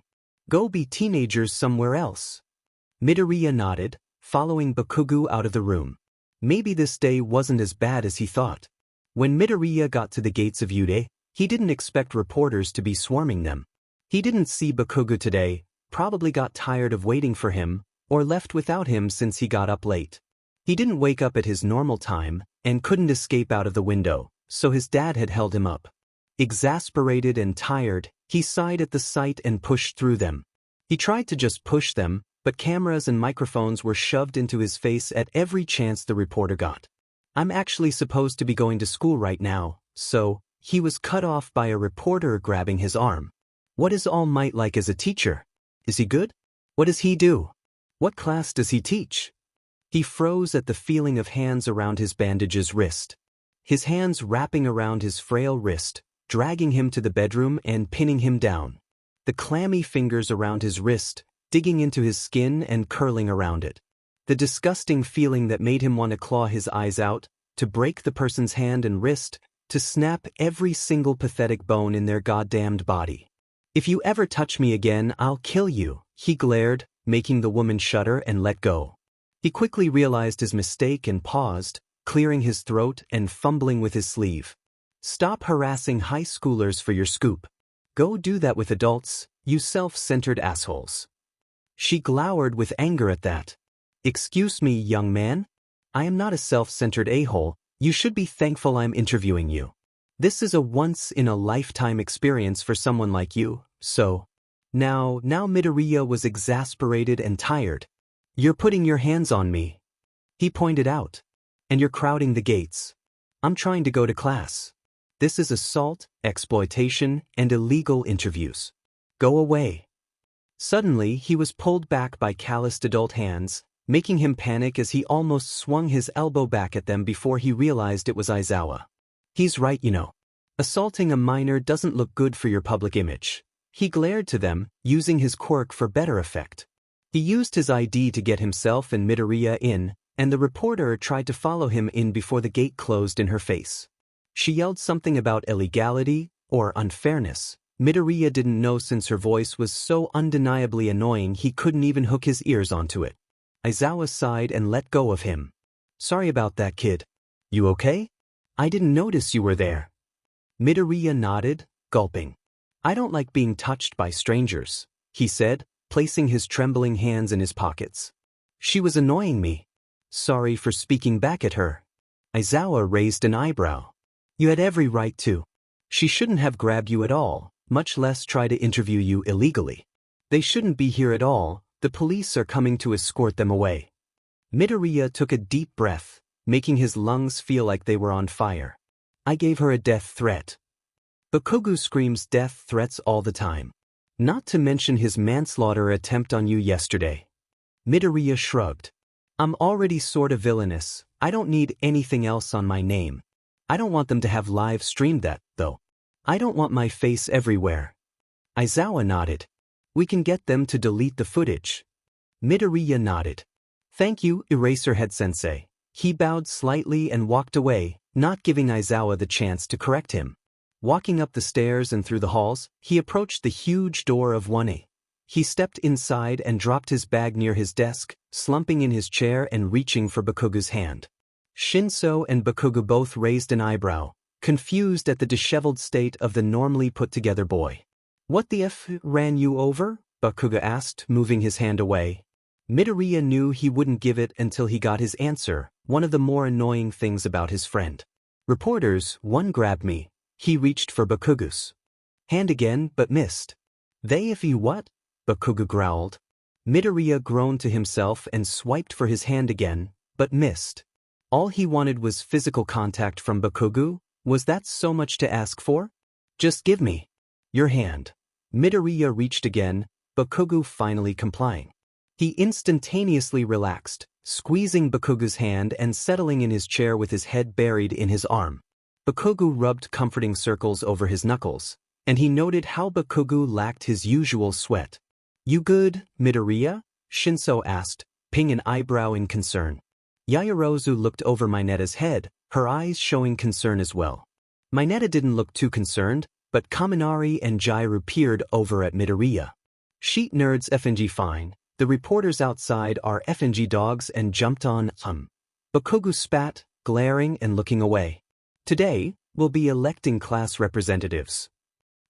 [SPEAKER 1] Go be teenagers somewhere else. Midoriya nodded, following Bakugo out of the room. Maybe this day wasn't as bad as he thought. When Midoriya got to the gates of Yude, he didn't expect reporters to be swarming them. He didn't see Bakugo today, probably got tired of waiting for him, or left without him since he got up late. He didn't wake up at his normal time, and couldn't escape out of the window, so his dad had held him up. Exasperated and tired, he sighed at the sight and pushed through them. He tried to just push them, but cameras and microphones were shoved into his face at every chance the reporter got. I'm actually supposed to be going to school right now, so, he was cut off by a reporter grabbing his arm. What is All Might like as a teacher? Is he good? What does he do? What class does he teach? He froze at the feeling of hands around his bandage's wrist. His hands wrapping around his frail wrist, dragging him to the bedroom and pinning him down. the clammy fingers around his wrist, digging into his skin and curling around it. The disgusting feeling that made him want to claw his eyes out, to break the person's hand and wrist, to snap every single pathetic bone in their goddamned body. "If you ever touch me again, I'll kill you," he glared, making the woman shudder and let go. He quickly realized his mistake and paused, clearing his throat and fumbling with his sleeve. "Stop harassing high schoolers for your scoop. Go do that with adults, you self-centered assholes." She glowered with anger at that. "Excuse me, young man? I am not a self-centered a-hole. You should be thankful I'm interviewing you. This is a once-in-a-lifetime experience for someone like you, so..." Now Midoriya was exasperated and tired. "You're putting your hands on me," he pointed out. "And you're crowding the gates. I'm trying to go to class. This is assault, exploitation, and illegal interviews. Go away." Suddenly, he was pulled back by calloused adult hands, making him panic as he almost swung his elbow back at them before he realized it was Aizawa. "He's right, you know. Assaulting a minor doesn't look good for your public image." He glared to them, using his quirk for better effect. He used his ID to get himself and Midoriya in, and the reporter tried to follow him in before the gate closed in her face. She yelled something about illegality, or unfairness. Midoriya didn't know since her voice was so undeniably annoying he couldn't even hook his ears onto it. Aizawa sighed and let go of him. "Sorry about that, kid. You okay? I didn't notice you were there." Midoriya nodded, gulping. "I don't like being touched by strangers," he said, placing his trembling hands in his pockets. "She was annoying me." "Sorry for speaking back at her." Aizawa raised an eyebrow. "You had every right to. She shouldn't have grabbed you at all, much less try to interview you illegally. They shouldn't be here at all, the police are coming to escort them away." Midoriya took a deep breath, making his lungs feel like they were on fire. "I gave her a death threat." Bakugo screams death threats all the time. "Not to mention his manslaughter attempt on you yesterday." Midoriya shrugged. "I'm already sorta villainous, I don't need anything else on my name. I don't want them to have live streamed that, though. I don't want my face everywhere." Aizawa nodded. "We can get them to delete the footage." Midoriya nodded. "Thank you, Eraserhead-sensei." He bowed slightly and walked away, not giving Aizawa the chance to correct him. Walking up the stairs and through the halls, he approached the huge door of 1A. He stepped inside and dropped his bag near his desk, slumping in his chair and reaching for Bakugo's hand. Shinso and Bakugo both raised an eyebrow, confused at the disheveled state of the normally put-together boy. "What the F ran you over?" Bakugo asked, moving his hand away. Midoriya knew he wouldn't give it until he got his answer, one of the more annoying things about his friend. "Reporters, one grabbed me." He reached for Bakugo's hand again, but missed. "They if you what?" Bakugo growled. Midoriya groaned to himself and swiped for his hand again, but missed. All he wanted was physical contact from Bakugo. Was that so much to ask for? "Just give me your hand." Midoriya reached again, Bakugo finally complying. He instantaneously relaxed, squeezing Bakugo's hand and settling in his chair with his head buried in his arm. Bakugo rubbed comforting circles over his knuckles, and he noted how Bakugo lacked his usual sweat. "You good, Midoriya?" Shinso asked, pinning an eyebrow in concern. Yaoyorozu looked over Mineta's head, her eyes showing concern as well. Mineta didn't look too concerned, but Kaminari and Jairu peered over at Midoriya. "Sheet nerds FNG fine, the reporters outside are FNG dogs," and jumped on Bakugo spat, glaring and looking away. "Today, we'll be electing class representatives."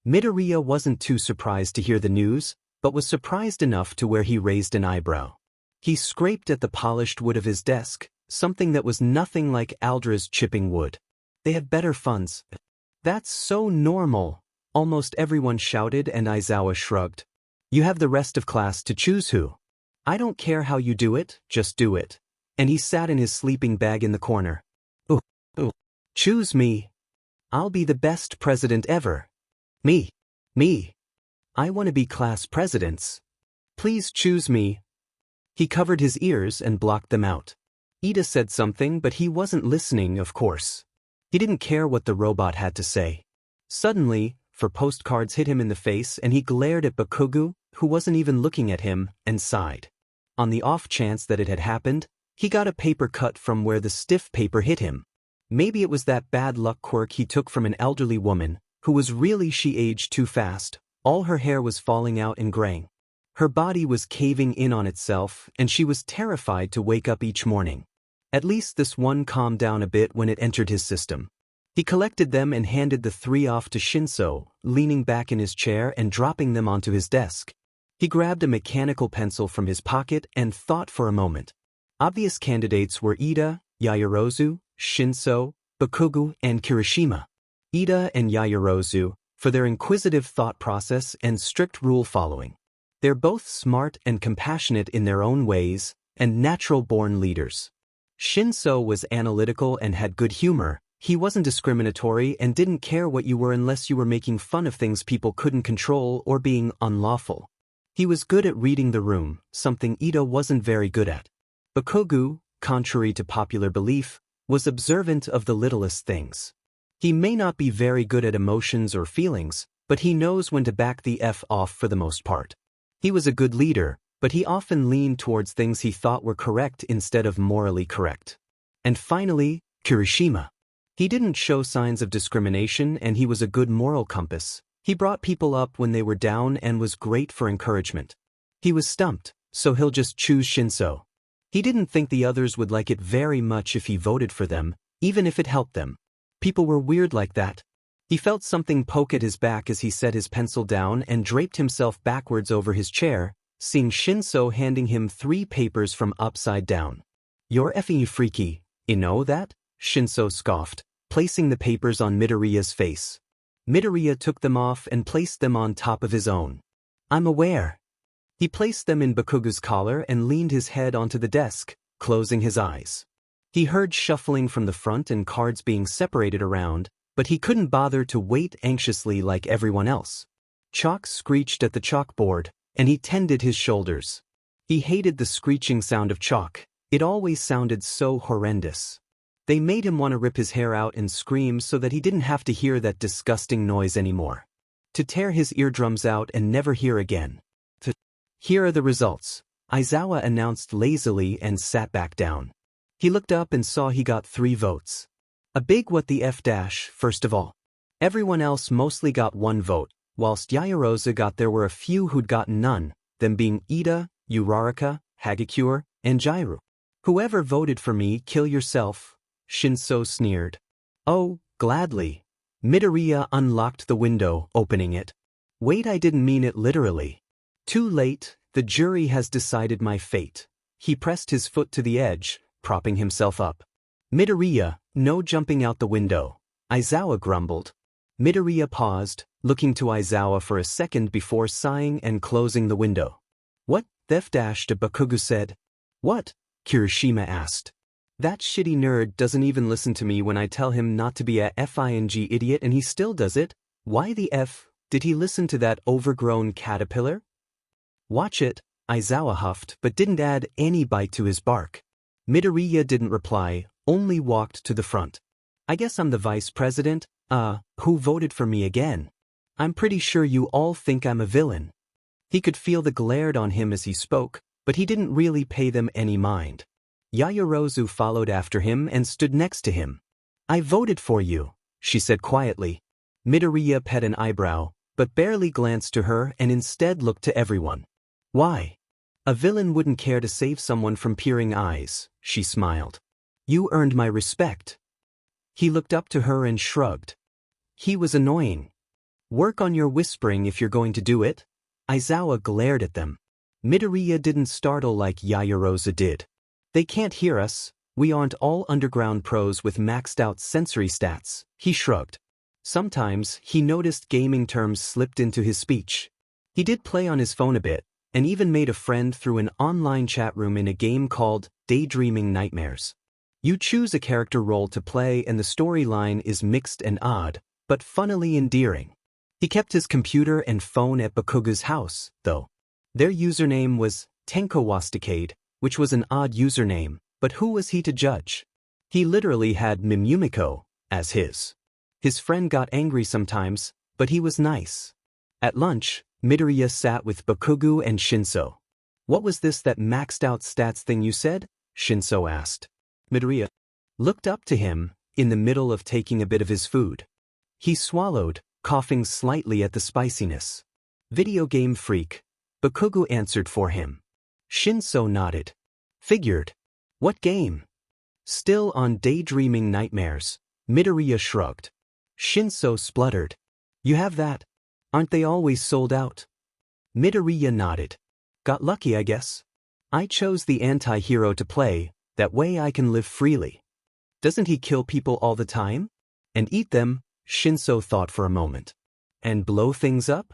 [SPEAKER 1] Midoriya wasn't too surprised to hear the news, but was surprised enough to where he raised an eyebrow. He scraped at the polished wood of his desk, something that was nothing like Aldra's chipping wood. "They have better funds." "That's so normal," almost everyone shouted, and Aizawa shrugged. "You have the rest of class to choose who. I don't care how you do it, just do it." And he sat in his sleeping bag in the corner. Ooh. "Choose me. I'll be the best president ever." Me. "I want to be class presidents. Please choose me." He covered his ears and blocked them out. Ida said something, but he wasn't listening, of course. He didn't care what the robot had to say. Suddenly, for postcards hit him in the face and he glared at Bakugo, who wasn't even looking at him, and sighed. On the off chance that it had happened, he got a paper cut from where the stiff paper hit him. Maybe it was that bad luck quirk he took from an elderly woman, who was really she aged too fast. All her hair was falling out and graying. Her body was caving in on itself, and she was terrified to wake up each morning. At least this one calmed down a bit when it entered his system. He collected them and handed the 3 off to Shinso, leaning back in his chair and dropping them onto his desk. He grabbed a mechanical pencil from his pocket and thought for a moment. Obvious candidates were Ida, Yaoyorozu, Shinso, Bakugo, and Kirishima. Ida and Yaoyorozu, for their inquisitive thought process and strict rule following. They're both smart and compassionate in their own ways, and natural-born leaders. Shinso was analytical and had good humor. He wasn't discriminatory and didn't care what you were unless you were making fun of things people couldn't control or being unlawful. He was good at reading the room, something Ida wasn't very good at. Bakugo, contrary to popular belief, was observant of the littlest things. He may not be very good at emotions or feelings, but he knows when to back the F off for the most part. He was a good leader, but he often leaned towards things he thought were correct instead of morally correct. And finally, Kirishima. He didn't show signs of discrimination and he was a good moral compass. He brought people up when they were down and was great for encouragement. He was stumped, so he'll just choose Shinso. He didn't think the others would like it very much if he voted for them, even if it helped them. People were weird like that. He felt something poke at his back as he set his pencil down and draped himself backwards over his chair, seeing Shinso handing him 3 papers from upside down. "You're effing freaky, you know that?" Shinso scoffed, placing the papers on Midoriya's face. Midoriya took them off and placed them on top of his own. "I'm aware." He placed them in Bakugo's collar and leaned his head onto the desk, closing his eyes. He heard shuffling from the front and cards being separated around, but he couldn't bother to wait anxiously like everyone else. Chalk screeched at the chalkboard, and he tended his shoulders. He hated the screeching sound of chalk. It always sounded so horrendous. They made him want to rip his hair out and scream so that he didn't have to hear that disgusting noise anymore. To tear his eardrums out and never hear again. "Here are the results," Aizawa announced lazily and sat back down. He looked up and saw he got 3 votes. A big what the F dash, first of all. Everyone else mostly got 1 vote, whilst Yaoyorozu got there were a few who'd gotten none, them being Ida, Uraraka, Hagakure, and Jairu. "Whoever voted for me, kill yourself," Shinso sneered. "Oh, gladly." Midoriya unlocked the window, opening it. "Wait, I didn't mean it literally." "Too late, the jury has decided my fate." He pressed his foot to the edge, propping himself up. "Midoriya, no jumping out the window," Aizawa grumbled. Midoriya paused, looking to Aizawa for a second before sighing and closing the window. "What?" Bakugo said. "What?" Kirishima asked. "That shitty nerd doesn't even listen to me when I tell him not to be a FING idiot and he still does it. Why the F? Did he listen to that overgrown caterpillar?" "Watch it," Aizawa huffed but didn't add any bite to his bark. Midoriya didn't reply, only walked to the front. "I guess I'm the vice president. Who voted for me again? I'm pretty sure you all think I'm a villain." He could feel the glare on him as he spoke, but he didn't really pay them any mind. Yaoyorozu followed after him and stood next to him. "I voted for you," she said quietly. Midoriya pet an eyebrow, but barely glanced to her and instead looked to everyone. "Why?" "A villain wouldn't care to save someone from peering eyes," she smiled. "You earned my respect." He looked up to her and shrugged. He was annoying. "Work on your whispering if you're going to do it." Aizawa glared at them. Midoriya didn't startle like Yaoyorozu did. "They can't hear us. We aren't all underground pros with maxed out sensory stats," he shrugged. Sometimes, he noticed gaming terms slipped into his speech. He did play on his phone a bit, and even made a friend through an online chat room in a game called Daydreaming Nightmares. You choose a character role to play and the storyline is mixed and odd, but funnily endearing. He kept his computer and phone at Bakugo's house, though. Their username was Tenkowasticade, which was an odd username, but who was he to judge? He literally had Mimumiko as his. His friend got angry sometimes, but he was nice. At lunch, Midoriya sat with Bakugo and Shinso. What was this that maxed out stats thing you said? Shinso asked. Midoriya looked up to him, in the middle of taking a bit of his food. He swallowed, coughing slightly at the spiciness. Video game freak. Bakugo answered for him. Shinso nodded. Figured. What game? Still on daydreaming nightmares, Midoriya shrugged. Shinso spluttered. You have that? Aren't they always sold out? Midoriya nodded. Got lucky, I guess. I chose the anti-hero to play, that way I can live freely. Doesn't he kill people all the time? And eat them? Shinso thought for a moment. And blow things up?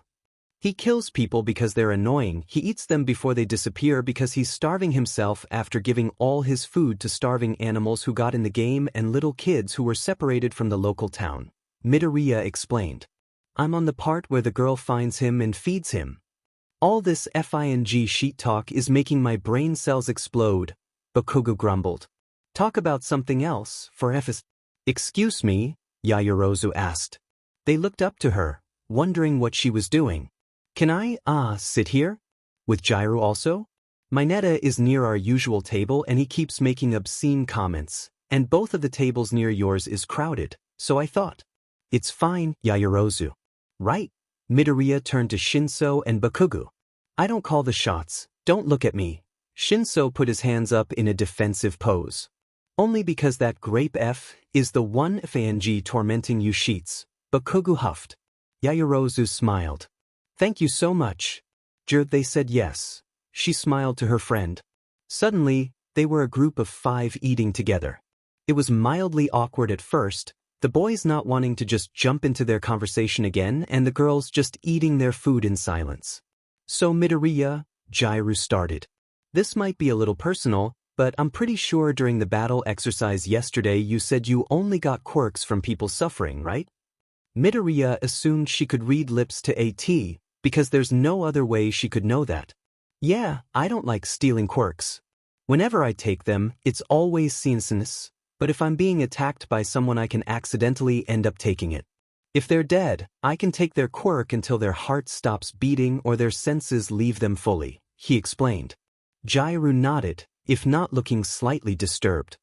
[SPEAKER 1] He kills people because they're annoying. He eats them before they disappear because he's starving himself after giving all his food to starving animals who got in the game and little kids who were separated from the local town. Midoriya explained. I'm on the part where the girl finds him and feeds him. All this FING sheet talk is making my brain cells explode, Bakugo grumbled. Talk about something else, for F's. Excuse me, Yaoyorozu asked. They looked up to her, wondering what she was doing. Can I, sit here? With Jiraiya also? Mineta is near our usual table and he keeps making obscene comments, and both of the tables near yours is crowded, so I thought. It's fine, Yaoyorozu. Right? Midoriya turned to Shinso and Bakugo. I don't call the shots, don't look at me. Shinso put his hands up in a defensive pose. Only because that grape F is the one FANG tormenting you sheets, Bakugo huffed. Yaoyorozu smiled. Thank you so much. They said yes. She smiled to her friend. Suddenly, they were a group of 5 eating together. It was mildly awkward at first, the boys not wanting to just jump into their conversation again and the girls just eating their food in silence. So Midoriya, Jiraiya started. This might be a little personal, but I'm pretty sure during the battle exercise yesterday you said you only got quirks from people suffering, right? Midoriya assumed she could read lips to AT, because there's no other way she could know that. Yeah, I don't like stealing quirks. Whenever I take them, it's always since, but if I'm being attacked by someone I can accidentally end up taking it. If they're dead, I can take their quirk until their heart stops beating or their senses leave them fully, he explained. Jiraiya nodded, if not looking slightly disturbed.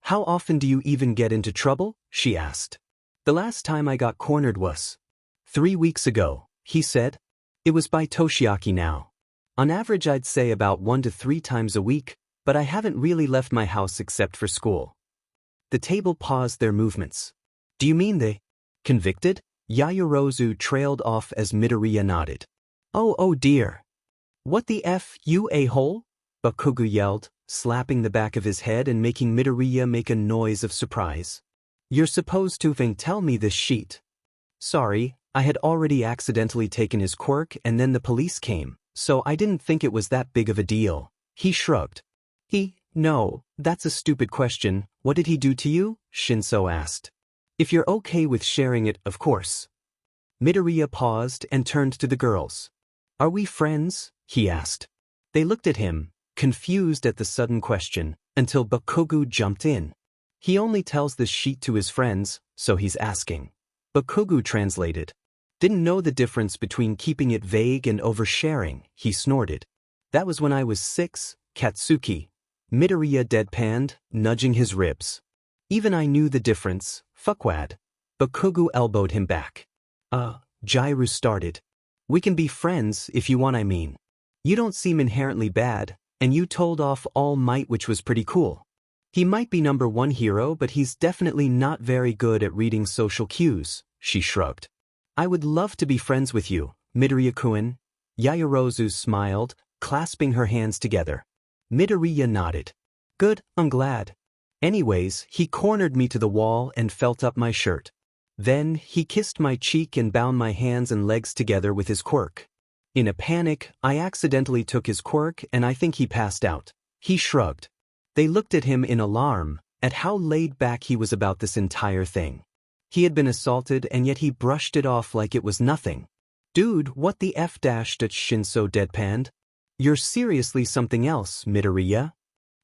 [SPEAKER 1] How often do you even get into trouble? She asked. The last time I got cornered was 3 weeks ago, he said. It was by Toshiaki now. On average I'd say about 1 to 3 times a week, but I haven't really left my house except for school. The table paused their movements. Do you mean they convicted? Yaoyorozu trailed off as Midoriya nodded. Oh dear. What the F, you a-hole? Bakugo yelled, slapping the back of his head and making Midoriya make a noise of surprise. You're supposed to tell me this sheet. Sorry, I had already accidentally taken his quirk and then the police came, so I didn't think it was that big of a deal. He shrugged. No, that's a stupid question. What did he do to you? Shinso asked. If you're okay with sharing it, of course. Midoriya paused and turned to the girls. Are we friends? He asked. They looked at him, confused at the sudden question, until Bakugo jumped in. He only tells this sheet to his friends, so he's asking. Bakugo translated. Didn't know the difference between keeping it vague and oversharing, he snorted. That was when I was 6, Katsuki. Midoriya deadpanned, nudging his ribs. Even I knew the difference, fuckwad. Bakugo elbowed him back. Jiraiya started. We can be friends if you want, I mean. You don't seem inherently bad, and you told off All Might, which was pretty cool. He might be number 1 hero, but he's definitely not very good at reading social cues, she shrugged. I would love to be friends with you, Midoriya-kun. Yaoyorozu smiled, clasping her hands together. Midoriya nodded. Good, I'm glad. Anyways, he cornered me to the wall and felt up my shirt. Then, he kissed my cheek and bound my hands and legs together with his quirk. In a panic, I accidentally took his quirk and I think he passed out. He shrugged. They looked at him in alarm, at how laid back he was about this entire thing. He had been assaulted and yet he brushed it off like it was nothing. Dude, what the F dashed at Shinso deadpanned? You're seriously something else, Midoriya.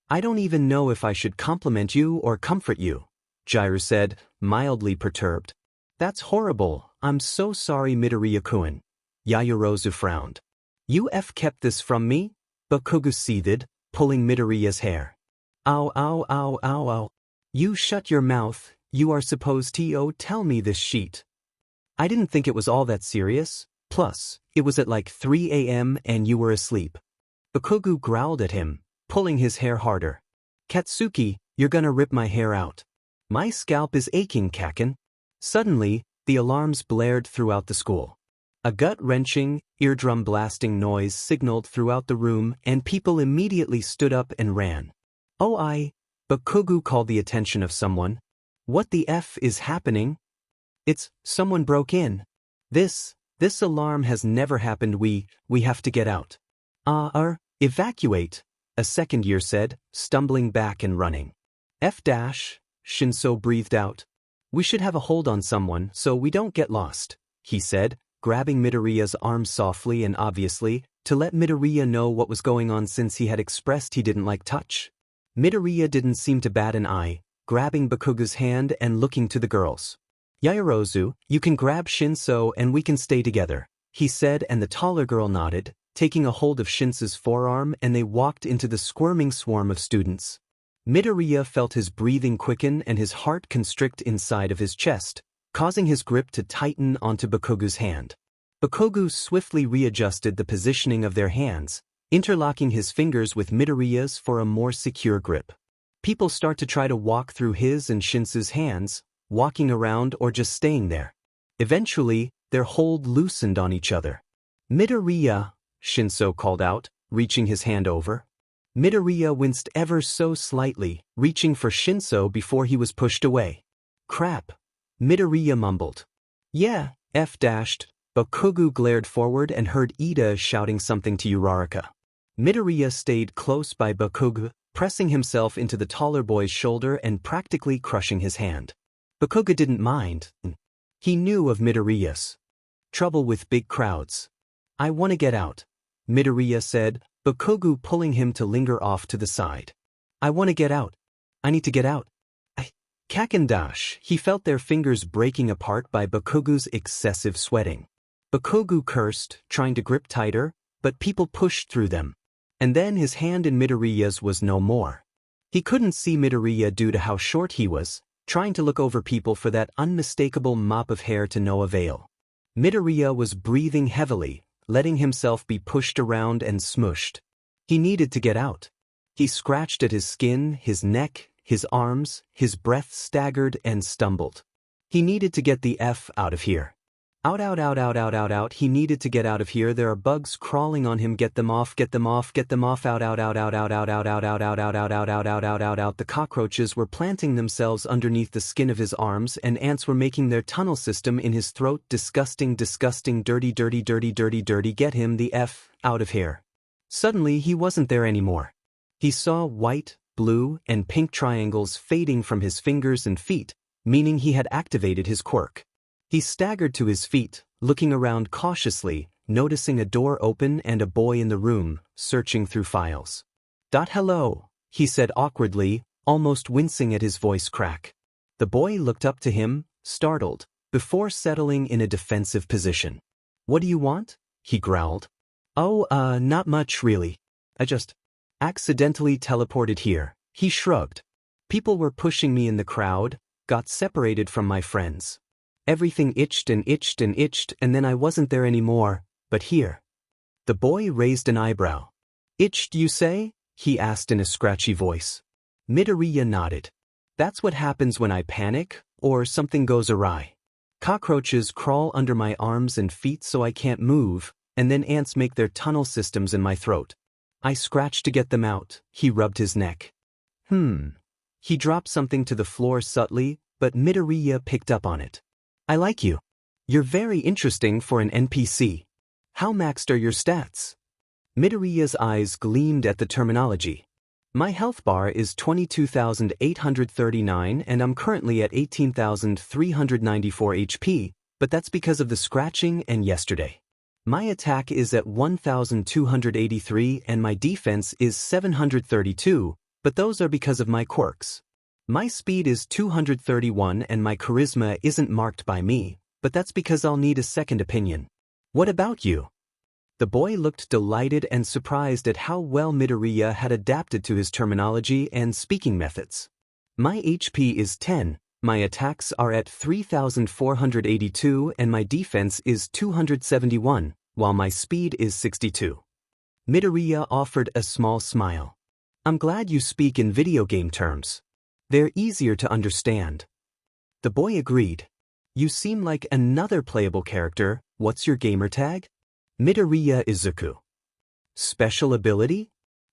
[SPEAKER 1] I don't even know if I should compliment you or comfort you, Jiraiya said, mildly perturbed. That's horrible, I'm so sorry Midoriya-kun. Yaoyorozu frowned. You kept this from me? Bakugo seethed, pulling Midoriya's hair. Ow ow ow ow ow. You shut your mouth, you are supposed to tell me this sheet. I didn't think it was all that serious, plus, it was at like 3 a.m. and you were asleep. Bakugo growled at him, pulling his hair harder. Katsuki, you're gonna rip my hair out. My scalp is aching, Kaken. Suddenly, the alarms blared throughout the school. A gut-wrenching, eardrum-blasting noise signaled throughout the room and people immediately stood up and ran. Bakugo called the attention of someone. What the F is happening? It's, someone broke in. This alarm has never happened. We have to get out. Evacuate, a second year said, stumbling back and running. Shinso breathed out. We should have a hold on someone so we don't get lost, he said, grabbing Midoriya's arm softly and obviously, to let Midoriya know what was going on since he had expressed he didn't like touch. Midoriya didn't seem to bat an eye, grabbing Bakugo's hand and looking to the girls. Yaoyorozu, you can grab Shinso and we can stay together, he said, and the taller girl nodded, taking a hold of Shinso's forearm, and they walked into the squirming swarm of students. Midoriya felt his breathing quicken and his heart constrict inside of his chest, causing his grip to tighten onto Bakugo's hand. Bakugo swiftly readjusted the positioning of their hands, interlocking his fingers with Midoriya's for a more secure grip. People start to try to walk through his and Shinso's hands, walking around or just staying there. Eventually, their hold loosened on each other. Midoriya, Shinso called out, reaching his hand over. Midoriya winced ever so slightly, reaching for Shinso before he was pushed away. Crap. Midoriya mumbled. Yeah, Bakugo glared forward and heard Ida shouting something to Uraraka. Midoriya stayed close by Bakugo, pressing himself into the taller boy's shoulder and practically crushing his hand. Bakugo didn't mind. He knew of Midoriya's trouble with big crowds. I want to get out, Midoriya said, Bakugo pulling him to linger off to the side. I want to get out. I need to get out. Kakendash, he felt their fingers breaking apart by Bakugo's excessive sweating. Bakugo cursed, trying to grip tighter, but people pushed through them. And then his hand in Midoriya's was no more. He couldn't see Midoriya due to how short he was, trying to look over people for that unmistakable mop of hair to no avail. Midoriya was breathing heavily, letting himself be pushed around and smushed. He needed to get out. He scratched at his skin, his neck, his arms, his breath staggered and stumbled. He needed to get the F out of here. Out. He needed to get out of here. There are bugs crawling on him. Get them off. Out. The cockroaches were planting themselves underneath the skin of his arms, and ants were making their tunnel system in his throat. Disgusting, dirty. Get him the F out of here. Suddenly he wasn't there anymore. He saw white, blue, and pink triangles fading from his fingers and feet, meaning he had activated his quirk. He staggered to his feet, looking around cautiously, noticing a door open and a boy in the room, searching through files. Hello, he said awkwardly, almost wincing at his voice crack. The boy looked up to him, startled, before settling in a defensive position. What do you want? He growled. Not much really. I just accidentally teleported here, he shrugged. People were pushing me in the crowd, got separated from my friends. Everything itched, and then I wasn't there anymore, but here. The boy raised an eyebrow. Itched, you say? He asked in a scratchy voice. Midoriya nodded. That's what happens when I panic, or something goes awry. Cockroaches crawl under my arms and feet so I can't move, and then ants make their tunnel systems in my throat. I scratch to get them out, he rubbed his neck. He dropped something to the floor subtly, but Midoriya picked up on it. I like you. You're very interesting for an NPC. How maxed are your stats? Midoriya's eyes gleamed at the terminology. My health bar is 22,839 and I'm currently at 18,394 HP, but that's because of the scratching and yesterday. My attack is at 1,283 and my defense is 732, but those are because of my quirks. My speed is 231 and my charisma isn't marked by me, but that's because I'll need a second opinion. What about you? The boy looked delighted and surprised at how well Midoriya had adapted to his terminology and speaking methods. My HP is 10, my attacks are at 3,482 and my defense is 271, while my speed is 62. Midoriya offered a small smile. I'm glad you speak in video game terms. They're easier to understand. The boy agreed. You seem like another playable character. What's your gamer tag? Midoriya Izuku. Special ability?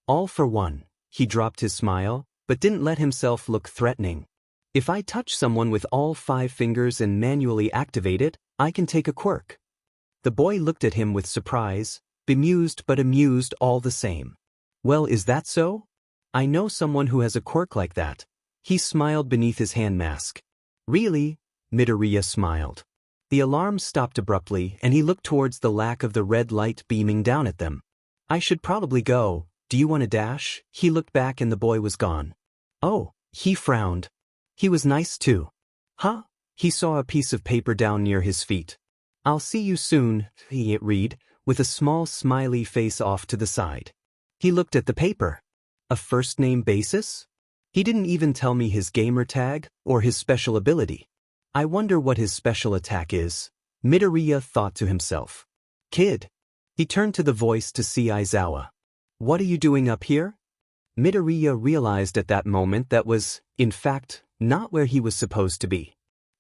[SPEAKER 1] All for one. He dropped his smile, but didn't let himself look threatening. If I touch someone with all 5 fingers and manually activate it, I can take a quirk. The boy looked at him with surprise, bemused but amused all the same. Well, is that so? I know someone who has a quirk like that. He smiled beneath his hand mask. Really? Midoriya smiled. The alarm stopped abruptly and he looked towards the lack of the red light beaming down at them. I should probably go. Do you want to dash? He looked back and the boy was gone. Oh, he frowned. He was nice too. Huh? He saw a piece of paper down near his feet. I'll see you soon, he read, with a small smiley face off to the side. He looked at the paper. A first name basis? He didn't even tell me his gamer tag or his special ability. I wonder what his special attack is, Midoriya thought to himself. Kid. He turned to the voice to see Aizawa. What are you doing up here? Midoriya realized at that moment that was, in fact, not where he was supposed to be.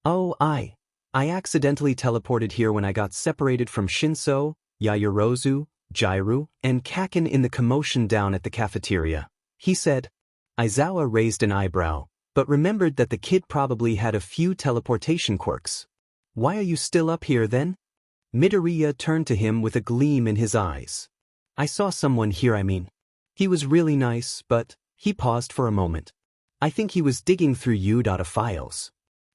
[SPEAKER 1] Oh, I accidentally teleported here when I got separated from Shinso, Yaoyorozu, Jairu, and Kakin in the commotion down at the cafeteria, he said. Aizawa raised an eyebrow, but remembered that the kid probably had a few teleportation quirks. Why are you still up here then? Midoriya turned to him with a gleam in his eyes. I saw someone here, He was really nice, but he paused for a moment. I think he was digging through U-data files.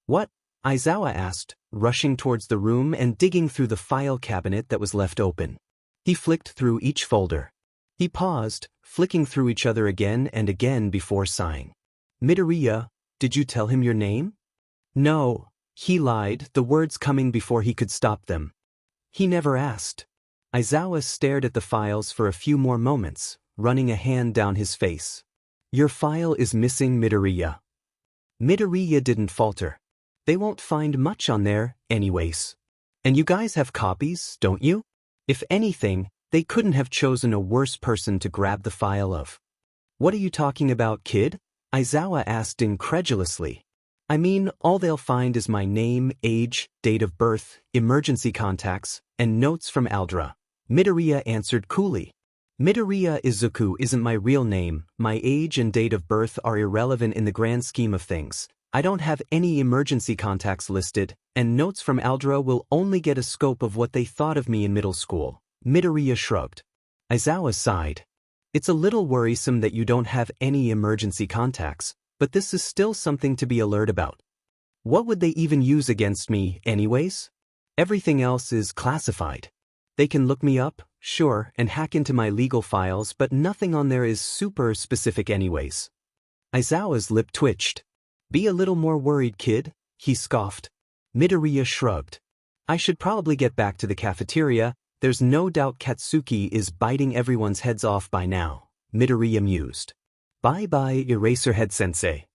[SPEAKER 1] What? Aizawa asked, rushing towards the room and digging through the file cabinet that was left open. He flicked through each folder. He paused, flicking through each other again and again before sighing. Midoriya, did you tell him your name? No, he lied, the words coming before he could stop them. He never asked. Aizawa stared at the files for a few more moments, running a hand down his face. Your file is missing, Midoriya. Midoriya didn't falter. They won't find much on there, anyways. And you guys have copies, don't you? If anything, they couldn't have chosen a worse person to grab the file of. What are you talking about, kid? Aizawa asked incredulously. All they'll find is my name, age, date of birth, emergency contacts, and notes from Aldra. Midoriya answered coolly. Midoriya Izuku isn't my real name, my age and date of birth are irrelevant in the grand scheme of things. I don't have any emergency contacts listed, and notes from Aldra will only get a scope of what they thought of me in middle school. Midoriya shrugged. Aizawa sighed. It's a little worrisome that you don't have any emergency contacts, but this is still something to be alert about. What would they even use against me, anyways? Everything else is classified. They can look me up, sure, and hack into my legal files, but nothing on there is super specific anyways. Aizawa's lip twitched. Be a little more worried, kid, he scoffed. Midoriya shrugged. I should probably get back to the cafeteria. There's no doubt Katsuki is biting everyone's heads off by now, Midoriya mused. Bye-bye, Eraserhead-sensei.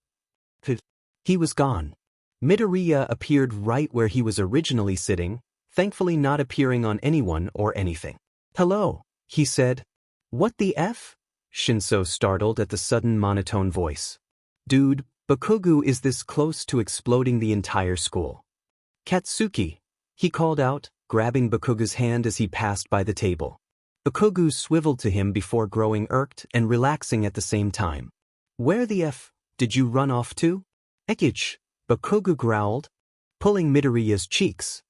[SPEAKER 1] He was gone. Midoriya appeared right where he was originally sitting, thankfully not appearing on anyone or anything. Hello, he said. What the F? Shinso startled at the sudden monotone voice. Dude, Bakugo is this close to exploding the entire school. Katsuki, he called out, grabbing Bakugo's hand as he passed by the table. Bakugo swiveled to him before growing irked and relaxing at the same time. Where the F did you run off to? Ekich, Bakugo growled, pulling Midoriya's cheeks.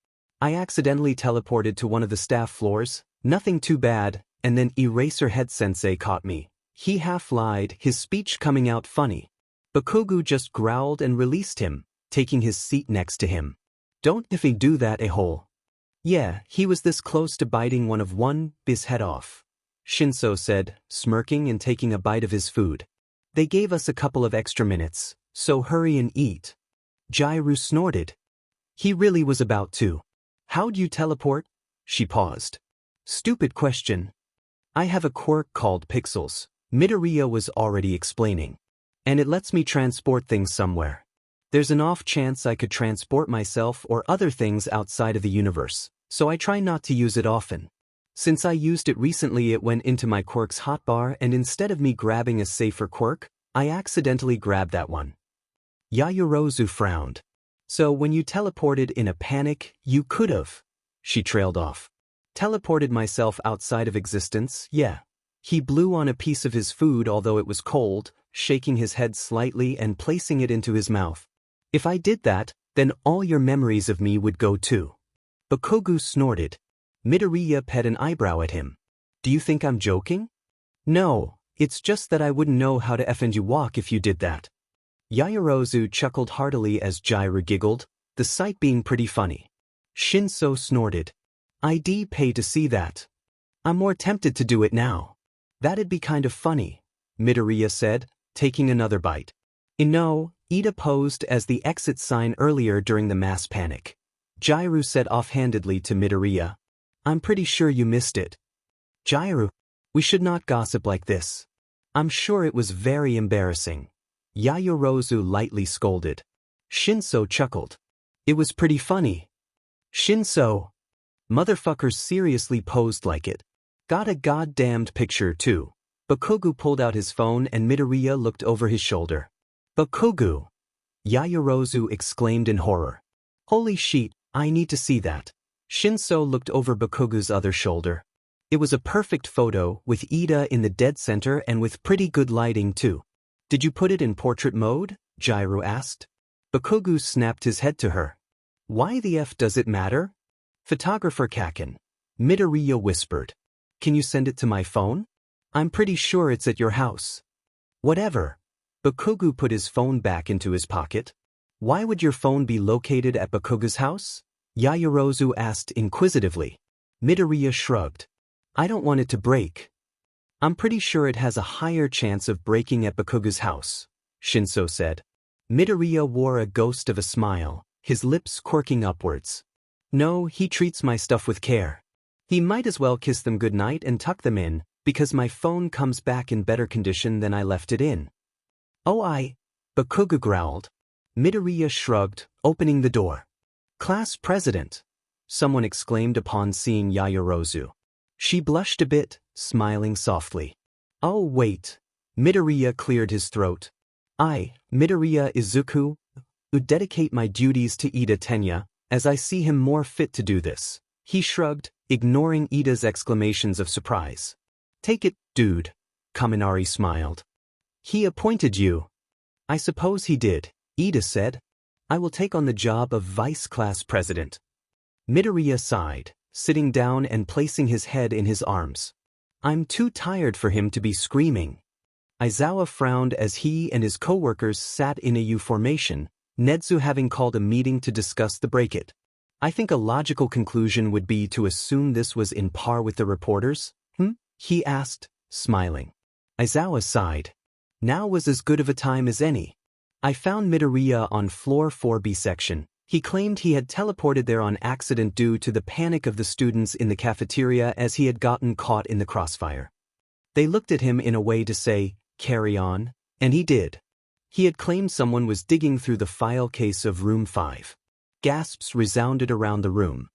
[SPEAKER 1] I accidentally teleported to one of the staff floors, nothing too bad, and then Eraserhead-sensei caught me. He half lied, his speech coming out funny. Bakugo just growled and released him, taking his seat next to him. Don't if he do that, a-hole. Yeah, he was this close to biting his head off. Shinso said, smirking and taking a bite of his food. They gave us a couple of extra minutes, so hurry and eat. Jairu snorted. He really was about to. How'd you teleport? She paused. Stupid question. I have a quirk called Pixels, Midoriya was already explaining. And it lets me transport things somewhere. There's an off chance I could transport myself or other things outside of the universe, so I try not to use it often. Since I used it recently, it went into my quirk's hotbar, and instead of me grabbing a safer quirk, I accidentally grabbed that one. Yaoyorozu frowned. So when you teleported in a panic, you could've. She trailed off. Teleported myself outside of existence, yeah. He blew on a piece of his food although it was cold, shaking his head slightly and placing it into his mouth. If I did that, then all your memories of me would go too. Bakugo snorted. Midoriya pet an eyebrow at him. Do you think I'm joking? No, it's just that I wouldn't know how to effing you walk if you did that. Yaoyorozu chuckled heartily as Jiraiya giggled, the sight being pretty funny. Shinso snorted. I'd pay to see that. I'm more tempted to do it now. That'd be kind of funny, Midoriya said, taking another bite. No, Ida posed as the exit sign earlier during the mass panic. Jiraiya said offhandedly to Midoriya. I'm pretty sure you missed it. Jiraiya, we should not gossip like this. I'm sure it was very embarrassing. Yaoyorozu lightly scolded. Shinso chuckled. It was pretty funny. Shinso. Motherfuckers seriously posed like it. Got a goddamned picture too. Bakugo pulled out his phone and Midoriya looked over his shoulder. Bakugo! Yaoyorozu exclaimed in horror. Holy shit, I need to see that. Shinso looked over Bakugo's other shoulder. It was a perfect photo, with Ida in the dead center and with pretty good lighting too. Did you put it in portrait mode? Jiraiya asked. Bakugo snapped his head to her. Why the F does it matter? Photographer Kaken. Midoriya whispered. Can you send it to my phone? I'm pretty sure it's at your house. Whatever. Bakugo put his phone back into his pocket. Why would your phone be located at Bakugo's house? Yaoyorozu asked inquisitively. Midoriya shrugged. I don't want it to break. I'm pretty sure it has a higher chance of breaking at Bakugo's house, Shinso said. Midoriya wore a ghost of a smile, his lips quirking upwards. No, he treats my stuff with care. He might as well kiss them goodnight and tuck them in, because my phone comes back in better condition than I left it in. Oh, Bakugo growled. Midoriya shrugged, opening the door. Class president, someone exclaimed upon seeing Yaoyorozu. She blushed a bit, smiling softly. Oh wait. Midoriya cleared his throat. I, Midoriya Izuku, would dedicate my duties to Ida Tenya, as I see him more fit to do this. He shrugged, ignoring Ida's exclamations of surprise. Take it, dude. Kaminari smiled. He appointed you. I suppose he did, Ida said. I will take on the job of vice class president. Midoriya sighed, sitting down and placing his head in his arms. I'm too tired for him to be screaming. Aizawa frowned as he and his co-workers sat in a U formation, Netsu having called a meeting to discuss the break-it. I think a logical conclusion would be to assume this was in par with the reporters, he asked, smiling. Aizawa sighed. Now was as good of a time as any. I found Midoriya on floor 4B section. He claimed he had teleported there on accident due to the panic of the students in the cafeteria as he had gotten caught in the crossfire. They looked at him in a way to say, carry on, and he did. He had claimed someone was digging through the file case of room 5. Gasps resounded around the room.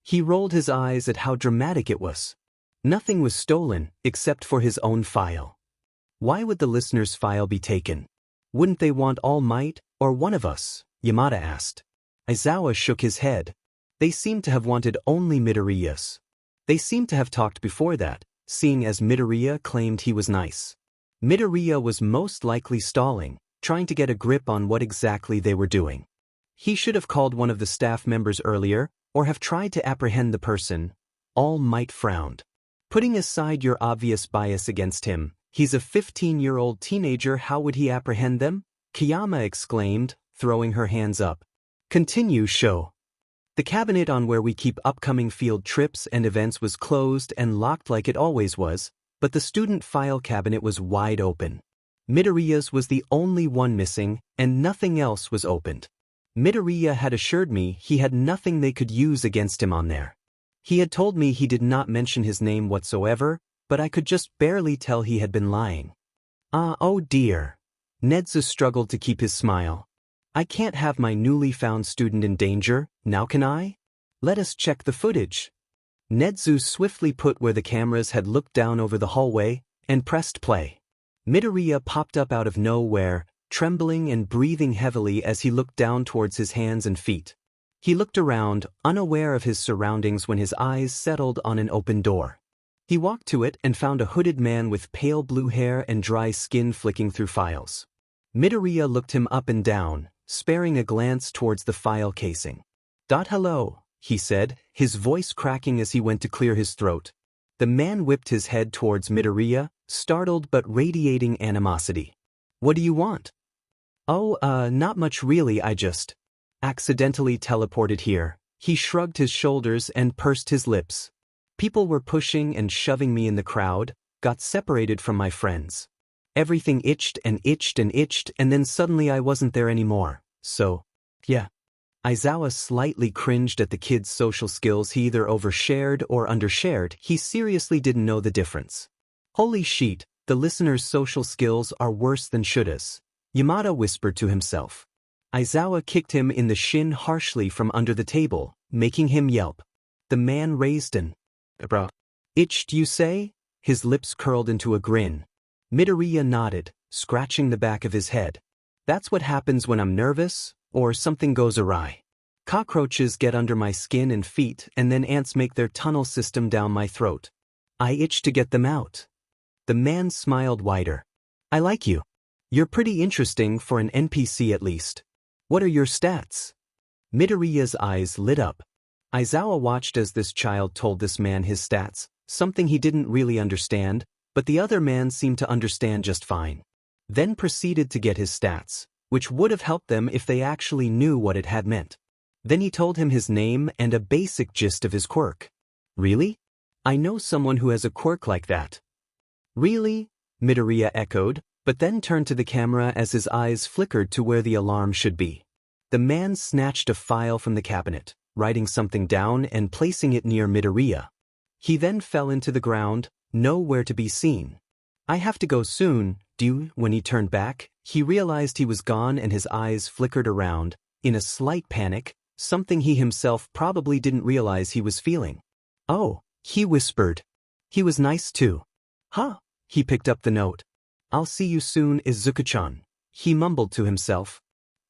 [SPEAKER 1] He rolled his eyes at how dramatic it was. Nothing was stolen, except for his own file. Why would the listener's file be taken? Wouldn't they want All Might, or one of us? Yamada asked. Aizawa shook his head. They seemed to have wanted only Midoriya's. They seemed to have talked before that, seeing as Midoriya claimed he was nice. Midoriya was most likely stalling, trying to get a grip on what exactly they were doing. He should have called one of the staff members earlier, or have tried to apprehend the person. All Might frowned. Putting aside your obvious bias against him, he's a 15-year-old teenager, how would he apprehend them? Kiyama exclaimed, throwing her hands up. Continue, show. The cabinet on where we keep upcoming field trips and events was closed and locked like it always was, but the student file cabinet was wide open. Midoriya's was the only one missing, and nothing else was opened. Midoriya had assured me he had nothing they could use against him on there. He had told me he did not mention his name whatsoever, but I could just barely tell he had been lying. Oh dear. Nedzu struggled to keep his smile. I can't have my newly found student in danger, now can I? Let us check the footage. Nedzu swiftly put where the cameras had looked down over the hallway, and pressed play. Midoriya popped up out of nowhere, trembling and breathing heavily as he looked down towards his hands and feet. He looked around, unaware of his surroundings when his eyes settled on an open door. He walked to it and found a hooded man with pale blue hair and dry skin flicking through files. Midoriya looked him up and down, sparing a glance towards the file casing. Hello, he said, his voice cracking as he went to clear his throat. The man whipped his head towards Midoriya, startled but radiating animosity. What do you want? Oh, not much really, I just accidentally teleported here. He shrugged his shoulders and pursed his lips. People were pushing and shoving me in the crowd, got separated from my friends. Everything itched and itched and itched, and then suddenly I wasn't there anymore. So, yeah. Aizawa slightly cringed at the kid's social skills. He either overshared or undershared. He seriously didn't know the difference. Holy shit, the listener's social skills are worse than Shura's. Yamada whispered to himself. Aizawa kicked him in the shin harshly from under the table, making him yelp. The man raised an itched, you say? His lips curled into a grin. Midoriya nodded, scratching the back of his head. That's what happens when I'm nervous, or something goes awry. Cockroaches get under my skin and feet, and then ants make their tunnel system down my throat. I itch to get them out. The man smiled wider. I like you. You're pretty interesting for an NPC at least. What are your stats? Midoriya's eyes lit up. Aizawa watched as this child told this man his stats, something he didn't really understand, but the other man seemed to understand just fine. Then proceeded to get his stats, which would have helped them if they actually knew what it had meant. Then he told him his name and a basic gist of his quirk. Really? I know someone who has a quirk like that. Really? Midoriya echoed, but then turned to the camera as his eyes flickered to where the alarm should be. The man snatched a file from the cabinet, writing something down and placing it near Midoriya. He then fell into the ground, nowhere to be seen. I have to go soon, when he turned back, he realized he was gone and his eyes flickered around, in a slight panic, something he himself probably didn't realize he was feeling. Oh, he whispered. He was nice too. Huh? He picked up the note. I'll see you soon, Izuku-chan. He mumbled to himself.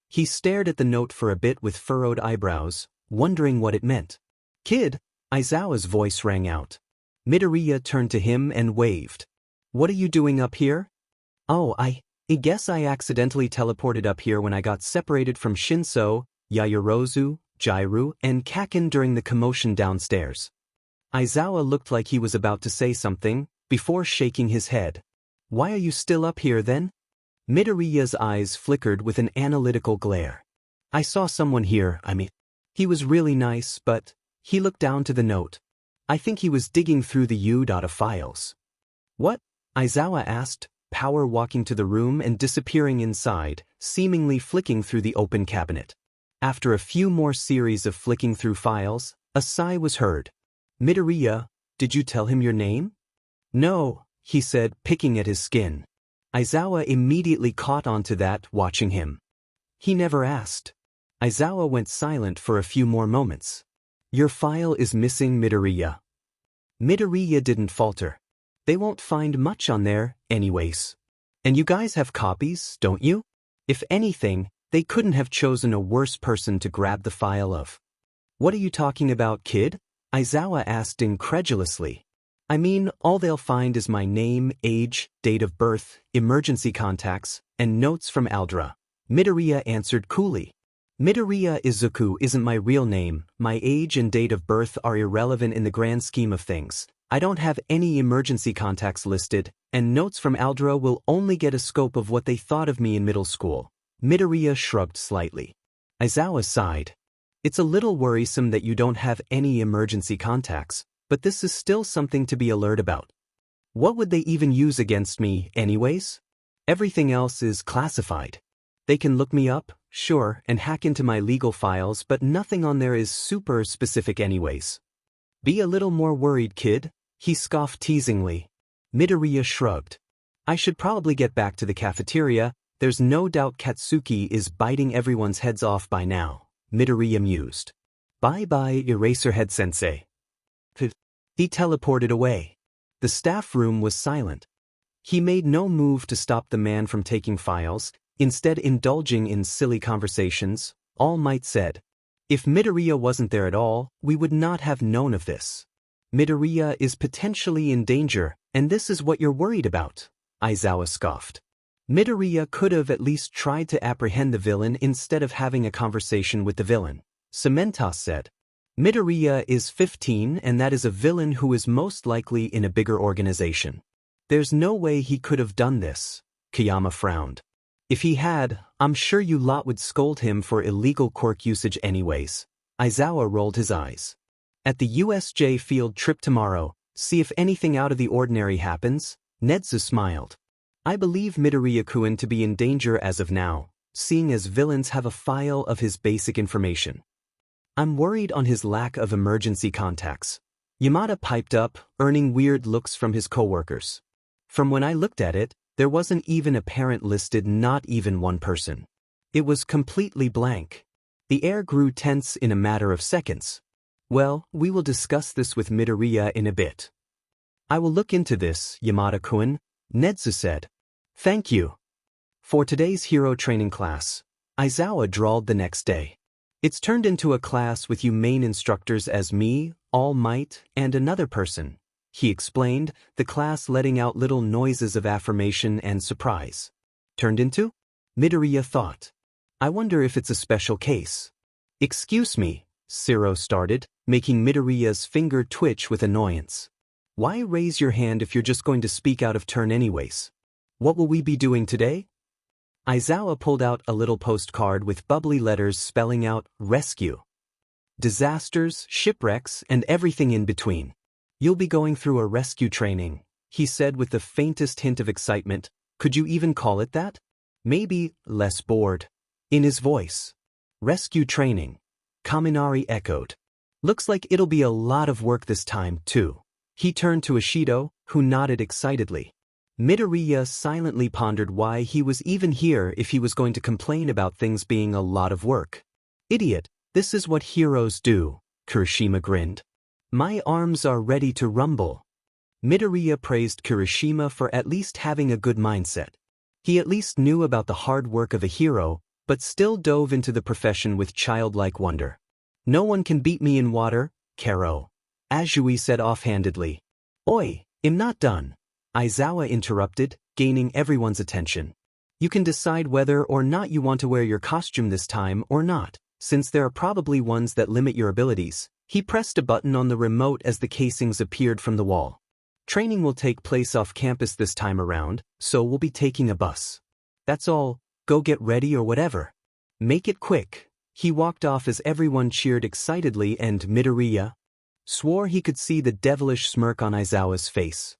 [SPEAKER 1] He stared at the note for a bit with furrowed eyebrows, wondering what it meant. Kid, Aizawa's voice rang out. Midoriya turned to him and waved. What are you doing up here? Oh, I guess I accidentally teleported up here when I got separated from Shinso, Yaoyorozu, Jairu, and Kaken during the commotion downstairs. Aizawa looked like he was about to say something, before shaking his head. Why are you still up here then? Midoriya's eyes flickered with an analytical glare. I saw someone here, he was really nice, but he looked down to the note. I think he was digging through the U.A files. What? Aizawa asked, Power walking to the room and disappearing inside, seemingly flicking through the open cabinet. After a few more series of flicking through files, a sigh was heard. Midoriya, did you tell him your name? No, he said, picking at his skin. Aizawa immediately caught on to that, watching him. He never asked. Aizawa went silent for a few more moments. Your file is missing, Midoriya. Midoriya didn't falter. They won't find much on there, anyways. And you guys have copies, don't you? If anything, they couldn't have chosen a worse person to grab the file of. What are you talking about, kid? Aizawa asked incredulously. I mean, all they'll find is my name, age, date of birth, emergency contacts, and notes from Aldra. Midoriya answered coolly. Midoriya Izuku isn't my real name. My age and date of birth are irrelevant in the grand scheme of things. I don't have any emergency contacts listed, and notes from Aldra will only get a scope of what they thought of me in middle school. Midoriya shrugged slightly. Aizawa sighed. It's a little worrisome that you don't have any emergency contacts, but this is still something to be alert about. What would they even use against me, anyways? Everything else is classified. They can look me up, Sure, and hack into my legal files, but nothing on there is super specific anyways. Be a little more worried, kid, he scoffed teasingly. Midoriya shrugged. I should probably get back to the cafeteria. There's no doubt Katsuki is biting everyone's heads off by now, Midoriya mused. Bye-bye, Eraserhead-sensei. He teleported away. The staff room was silent. He made no move to stop the man from taking files, instead indulging in silly conversations. All Might said. If Midoriya wasn't there at all, we would not have known of this. Midoriya is potentially in danger, and this is what you're worried about, Aizawa scoffed. Midoriya could have at least tried to apprehend the villain instead of having a conversation with the villain, Cementos said. Midoriya is 15 and that is a villain who is most likely in a bigger organization. There's no way he could have done this, Kayama frowned. If he had, I'm sure you lot would scold him for illegal quirk usage anyways. Aizawa rolled his eyes. At the USJ field trip tomorrow, see if anything out of the ordinary happens, Netsu smiled. I believe Midoriya-kun to be in danger as of now, seeing as villains have a file of his basic information. I'm worried on his lack of emergency contacts. Yamada piped up, earning weird looks from his coworkers. From when I looked at it, there wasn't even a parent listed, not even one person. It was completely blank. The air grew tense in a matter of seconds. Well, we will discuss this with Midoriya in a bit. I will look into this, Yamada-kun, Netsu said. Thank you. For today's hero training class, Aizawa drawled the next day. It's turned into a class with you main instructors as me, All Might, and another person, he explained, the class letting out little noises of affirmation and surprise. Turned into? Midoriya thought. I wonder if it's a special case. Excuse me, Zero started, making Midoriya's finger twitch with annoyance. Why raise your hand if you're just going to speak out of turn anyways? What will we be doing today? Aizawa pulled out a little postcard with bubbly letters spelling out rescue. Disasters, shipwrecks, and everything in between. You'll be going through a rescue training, he said with the faintest hint of excitement. Could you even call it that? Maybe less bored. In his voice. Rescue training. Kaminari echoed. Looks like it'll be a lot of work this time, too. He turned to Ishido, who nodded excitedly. Midoriya silently pondered why he was even here if he was going to complain about things being a lot of work. Idiot, this is what heroes do, Kirishima grinned. My arms are ready to rumble. Midoriya praised Kirishima for at least having a good mindset. He at least knew about the hard work of a hero, but still dove into the profession with childlike wonder. No one can beat me in water, Karo. Azui said offhandedly. Oi, I'm not done. Aizawa interrupted, gaining everyone's attention. You can decide whether or not you want to wear your costume this time or not, since there are probably ones that limit your abilities. He pressed a button on the remote as the casings appeared from the wall. Training will take place off campus this time around, so we'll be taking a bus. That's all, go get ready or whatever. Make it quick. He walked off as everyone cheered excitedly and Midoriya swore he could see the devilish smirk on Aizawa's face.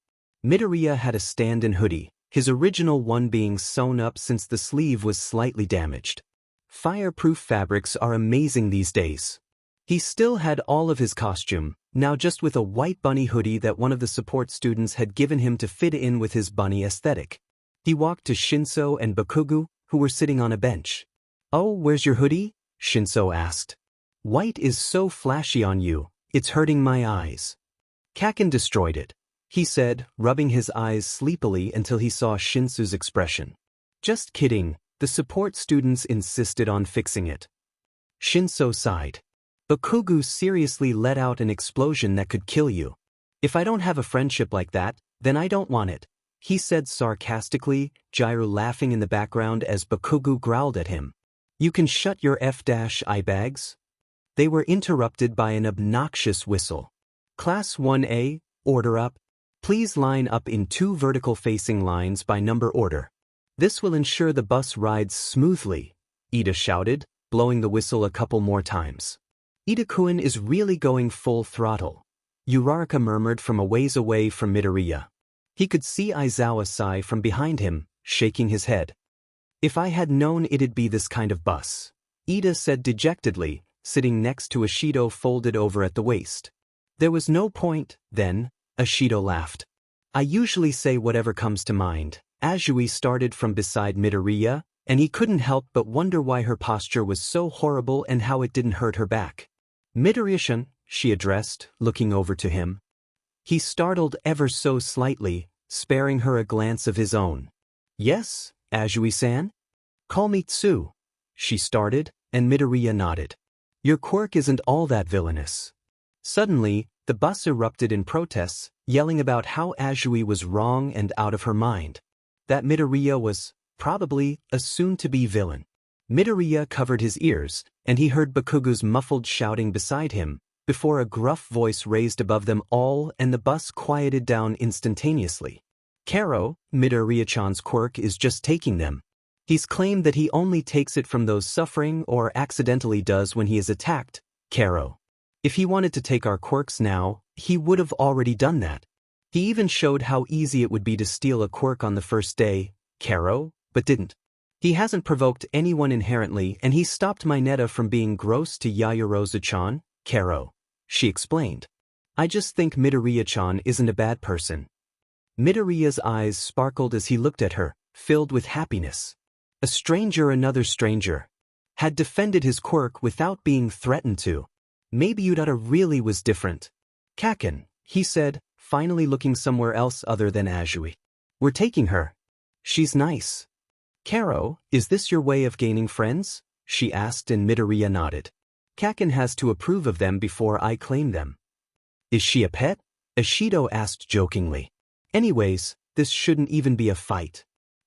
[SPEAKER 1] Midoriya had a stand-in hoodie, his original one being sewn up since the sleeve was slightly damaged. Fireproof fabrics are amazing these days. He still had all of his costume, now just with a white bunny hoodie that one of the support students had given him to fit in with his bunny aesthetic. He walked to Shinso and Bakugo, who were sitting on a bench. Oh, where's your hoodie? Shinso asked. White is so flashy on you, it's hurting my eyes. Kaken destroyed it, he said, rubbing his eyes sleepily until he saw Shinso's expression. Just kidding, the support students insisted on fixing it. Shinso sighed. Bakugo seriously let out an explosion that could kill you. If I don't have a friendship like that, then I don't want it, he said sarcastically, Jiru laughing in the background as Bakugo growled at him. You can shut your eye bags? They were interrupted by an obnoxious whistle. Class 1A, order up. Please line up in 2 vertical facing lines by number order. This will ensure the bus rides smoothly, Ida shouted, blowing the whistle a couple more times. Ida-kun is really going full throttle, Uraraka murmured from a ways away from Midoriya. He could see Aizawa sigh from behind him, shaking his head. If I had known it'd be this kind of bus, Ida said dejectedly, sitting next to Ashido folded over at the waist. There was no point, then, Ashido laughed. I usually say whatever comes to mind. Azui started from beside Midoriya, and he couldn't help but wonder why her posture was so horrible and how it didn't hurt her back. Midoriya-san, she addressed, looking over to him. He startled ever so slightly, sparing her a glance of his own. Yes, Azui-san? Call me Tsu. She started, and Midoriya nodded. Your quirk isn't all that villainous. Suddenly, the bus erupted in protests, yelling about how Azui was wrong and out of her mind. That Midoriya was, probably, a soon-to-be villain. Midoriya covered his ears, and he heard Bakugo's muffled shouting beside him, before a gruff voice raised above them all and the bus quieted down instantaneously. Karo, Midoriya-chan's quirk is just taking them. He's claimed that he only takes it from those suffering or accidentally does when he is attacked, Karo. If he wanted to take our quirks now, he would have already done that. He even showed how easy it would be to steal a quirk on the first day, Karo, but didn't. He hasn't provoked anyone inherently and he stopped Mineta from being gross to Yaoyorozu-chan, Karo. She explained. I just think Midoriya-chan isn't a bad person. Midoriya's eyes sparkled as he looked at her, filled with happiness. A stranger, another stranger. Had defended his quirk without being threatened to. Maybe Udata really was different. Kaken, he said, finally looking somewhere else other than Azui. We're taking her. She's nice. Karo, is this your way of gaining friends? She asked and Midoriya nodded. Kaken has to approve of them before I claim them. Is she a pet? Ashido asked jokingly. Anyways, this shouldn't even be a fight.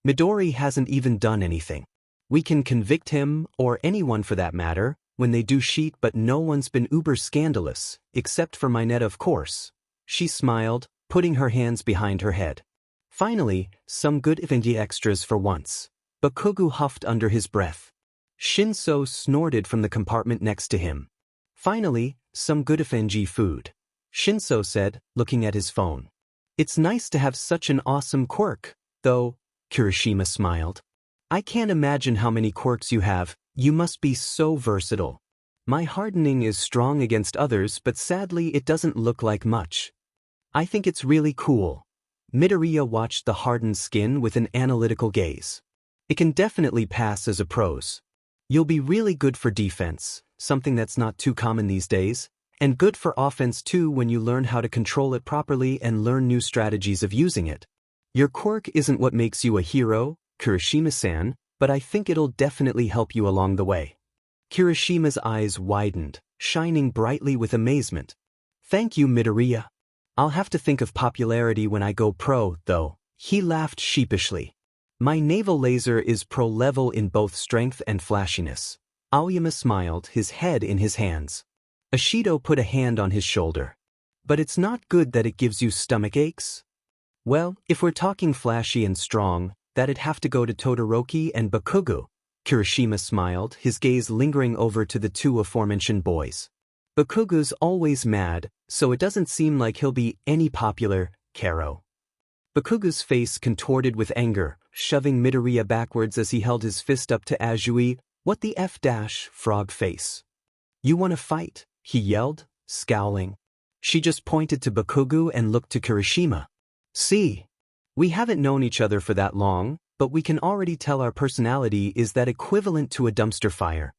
[SPEAKER 1] Midori hasn't even done anything. We can convict him, or anyone for that matter, when they do cheat, but no one's been uber scandalous, except for Mineta of course. She smiled, putting her hands behind her head. Finally, some good Ifenji extras for once. Bakugo huffed under his breath. Shinso snorted from the compartment next to him. Finally, some good Ifenji food. Shinso said, looking at his phone. It's nice to have such an awesome quirk, though, Kirishima smiled. I can't imagine how many quirks you have, you must be so versatile. My hardening is strong against others, but sadly it doesn't look like much. I think it's really cool. Midoriya watched the hardened skin with an analytical gaze. It can definitely pass as a pros. You'll be really good for defense, something that's not too common these days, and good for offense too when you learn how to control it properly and learn new strategies of using it. Your quirk isn't what makes you a hero, Kirishima-san, but I think it'll definitely help you along the way. Kirishima's eyes widened, shining brightly with amazement. Thank you, Midoriya. I'll have to think of popularity when I go pro, though. He laughed sheepishly. My naval laser is pro level in both strength and flashiness. Aoyama smiled, his head in his hands. Ashido put a hand on his shoulder. But it's not good that it gives you stomach aches? Well, if we're talking flashy and strong, that'd have to go to Todoroki and Bakugo. Kirishima smiled, his gaze lingering over to the two aforementioned boys. Bakugo's always mad, so it doesn't seem like he'll be any popular, Karo. Bakugo's face contorted with anger, shoving Midoriya backwards as he held his fist up to Azui. What the F-, frog face. You wanna fight? He yelled, scowling. She just pointed to Bakugo and looked to Kirishima. See? We haven't known each other for that long, but we can already tell our personality is that equivalent to a dumpster fire.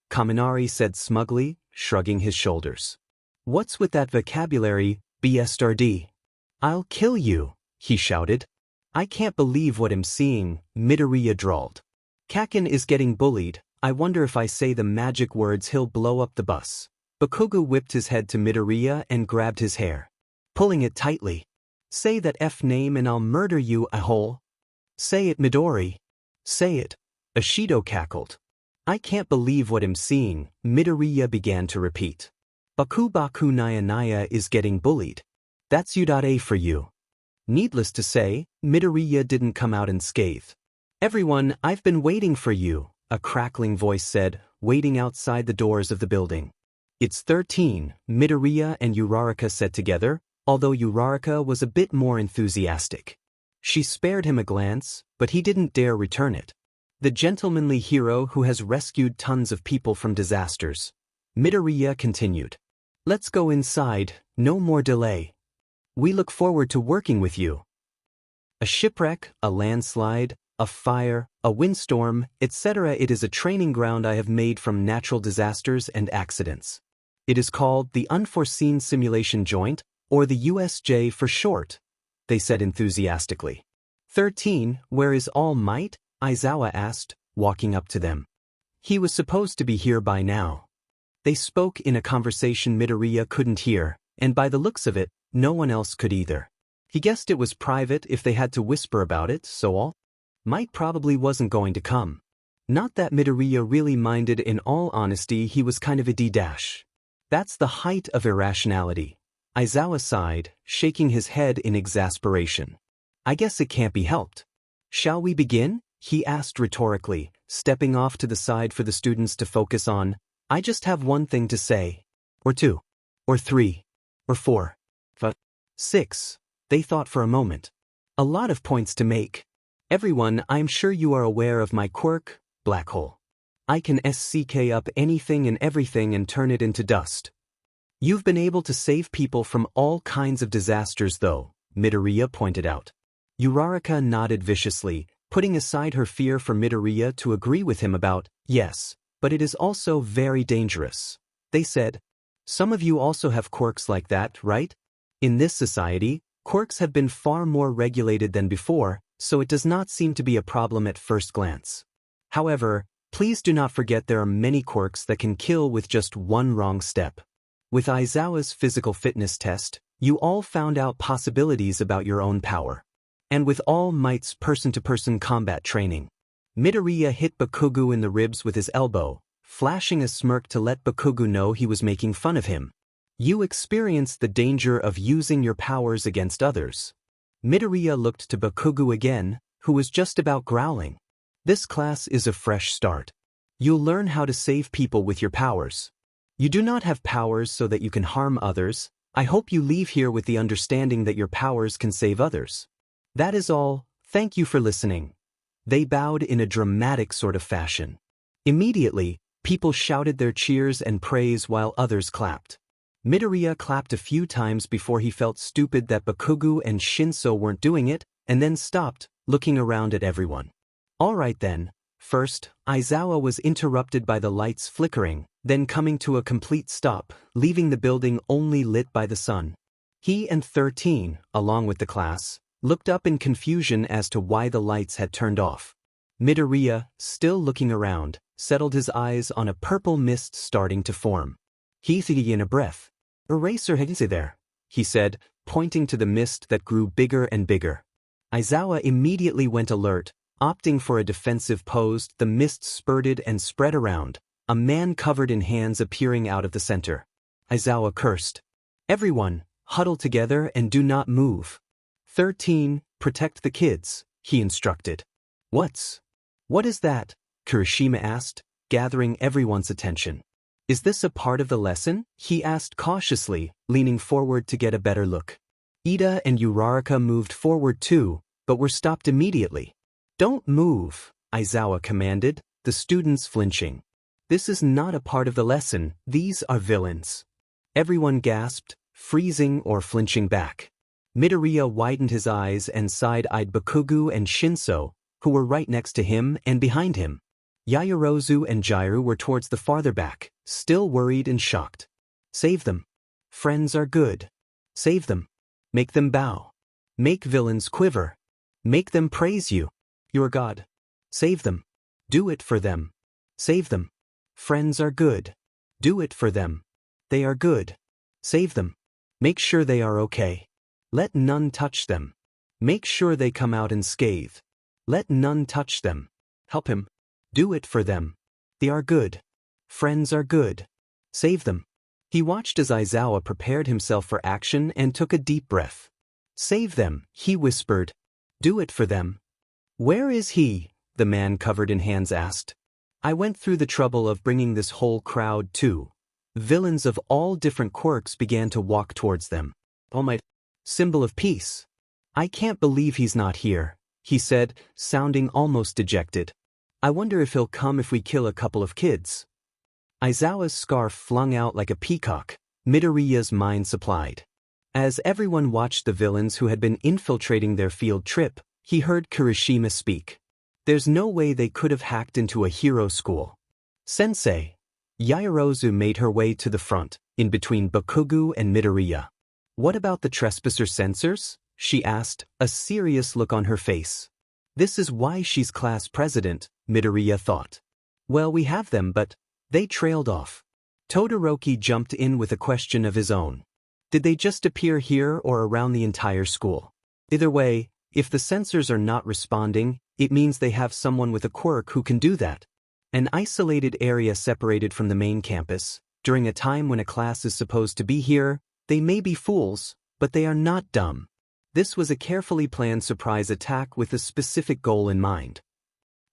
[SPEAKER 1] Kaminari said smugly, shrugging his shoulders. What's with that vocabulary, BSRD? I'll kill you, he shouted. I can't believe what I'm seeing, Midoriya drawled. Kaken is getting bullied, I wonder if I say the magic words he'll blow up the bus. Bakugo whipped his head to Midoriya and grabbed his hair, pulling it tightly. Say that F name and I'll murder you, a-hole. Say it, Midori. Say it. Ashido cackled. I can't believe what I'm seeing, Midoriya began to repeat. Baku Naya is getting bullied. That's U.A for you. Needless to say, Midoriya didn't come out unscathed. Everyone, I've been waiting for you, a crackling voice said, waiting outside the doors of the building. It's 13, Midoriya and Uraraka said together, although Uraraka was a bit more enthusiastic. She spared him a glance, but he didn't dare return it. The gentlemanly hero who has rescued tons of people from disasters. Midoriya continued. Let's go inside, no more delay. We look forward to working with you. A shipwreck, a landslide, a fire, a windstorm, etc. It is a training ground I have made from natural disasters and accidents. It is called the Unforeseen Simulation Joint, or the USJ for short, they said enthusiastically. 13, where is All Might? Aizawa asked, walking up to them. He was supposed to be here by now. They spoke in a conversation Midoriya couldn't hear, and by the looks of it, no one else could either. He guessed it was private if they had to whisper about it, so All Might probably wasn't going to come. Not that Midoriya really minded, in all honesty he was kind of a D-dash. That's the height of irrationality. Aizawa sighed, shaking his head in exasperation. I guess it can't be helped. Shall we begin? He asked rhetorically, stepping off to the side for the students to focus on. I just have one thing to say. Or two. Or three. Or four. 6. They thought for a moment. A lot of points to make. Everyone, I'm sure you are aware of my quirk, black hole. I can SCK up anything and everything and turn it into dust. You've been able to save people from all kinds of disasters though, Midoriya pointed out. Uraraka nodded viciously, putting aside her fear for Midoriya to agree with him about, yes, but it is also very dangerous. They said, some of you also have quirks like that, right? In this society, quirks have been far more regulated than before, so it does not seem to be a problem at first glance. However, please do not forget there are many quirks that can kill with just one wrong step. With Aizawa's physical fitness test, you all found out possibilities about your own power. And with All Might's person-to-person combat training, Midoriya hit Bakugo in the ribs with his elbow, flashing a smirk to let Bakugo know he was making fun of him. You experienced the danger of using your powers against others. Midoriya looked to Bakugo again, who was just about growling. This class is a fresh start. You'll learn how to save people with your powers. You do not have powers so that you can harm others. I hope you leave here with the understanding that your powers can save others. That is all, thank you for listening. They bowed in a dramatic sort of fashion. Immediately, people shouted their cheers and praise while others clapped. Midoriya clapped a few times before he felt stupid that Bakugo and Shinso weren't doing it, and then stopped, looking around at everyone. Alright then. First, Aizawa was interrupted by the lights flickering, then coming to a complete stop, leaving the building only lit by the sun. He and 13, along with the class, looked up in confusion as to why the lights had turned off. Midoriya, still looking around, settled his eyes on a purple mist starting to form. He thought in a breath. Eraser Higgsy there, he said, pointing to the mist that grew bigger and bigger. Aizawa immediately went alert, opting for a defensive pose. The mist spurted and spread around, a man covered in hands appearing out of the center. Aizawa cursed. Everyone, huddle together and do not move. 13, protect the kids, he instructed. What is that? Kirishima asked, gathering everyone's attention. Is this a part of the lesson? He asked cautiously, leaning forward to get a better look. Ida and Uraraka moved forward too, but were stopped immediately. Don't move, Aizawa commanded, the students flinching. This is not a part of the lesson, these are villains. Everyone gasped, freezing or flinching back. Midoriya widened his eyes and side-eyed Bakugo and Shinso, who were right next to him and behind him. Yaoyorozu and Jiru were towards the farther back, still worried and shocked. Save them. Friends are good. Save them. Make them bow. Make villains quiver. Make them praise you. Your God. Save them. Do it for them. Save them. Friends are good. Do it for them. They are good. Save them. Make sure they are okay. Let none touch them. Make sure they come out unscathed. Let none touch them. Help him. Do it for them. They are good. Friends are good. Save them. He watched as Aizawa prepared himself for action and took a deep breath. Save them, he whispered. Do it for them. Where is he? The man covered in hands asked. I went through the trouble of bringing this whole crowd too. Villains of all different quirks began to walk towards them. Oh my symbol of peace. I can't believe he's not here, he said, sounding almost dejected. I wonder if he'll come if we kill a couple of kids. Aizawa's scarf flung out like a peacock, Midoriya's mind supplied. As everyone watched the villains who had been infiltrating their field trip, he heard Kirishima speak. There's no way they could have hacked into a hero school. Sensei. Yaoyorozu made her way to the front, in between Bakugo and Midoriya. What about the trespasser sensors? She asked, a serious look on her face. This is why she's class president, Midoriya thought. Well, we have them, but they trailed off. Todoroki jumped in with a question of his own. Did they just appear here or around the entire school? Either way, if the sensors are not responding, it means they have someone with a quirk who can do that. An isolated area separated from the main campus, during a time when a class is supposed to be here, they may be fools, but they are not dumb. This was a carefully planned surprise attack with a specific goal in mind.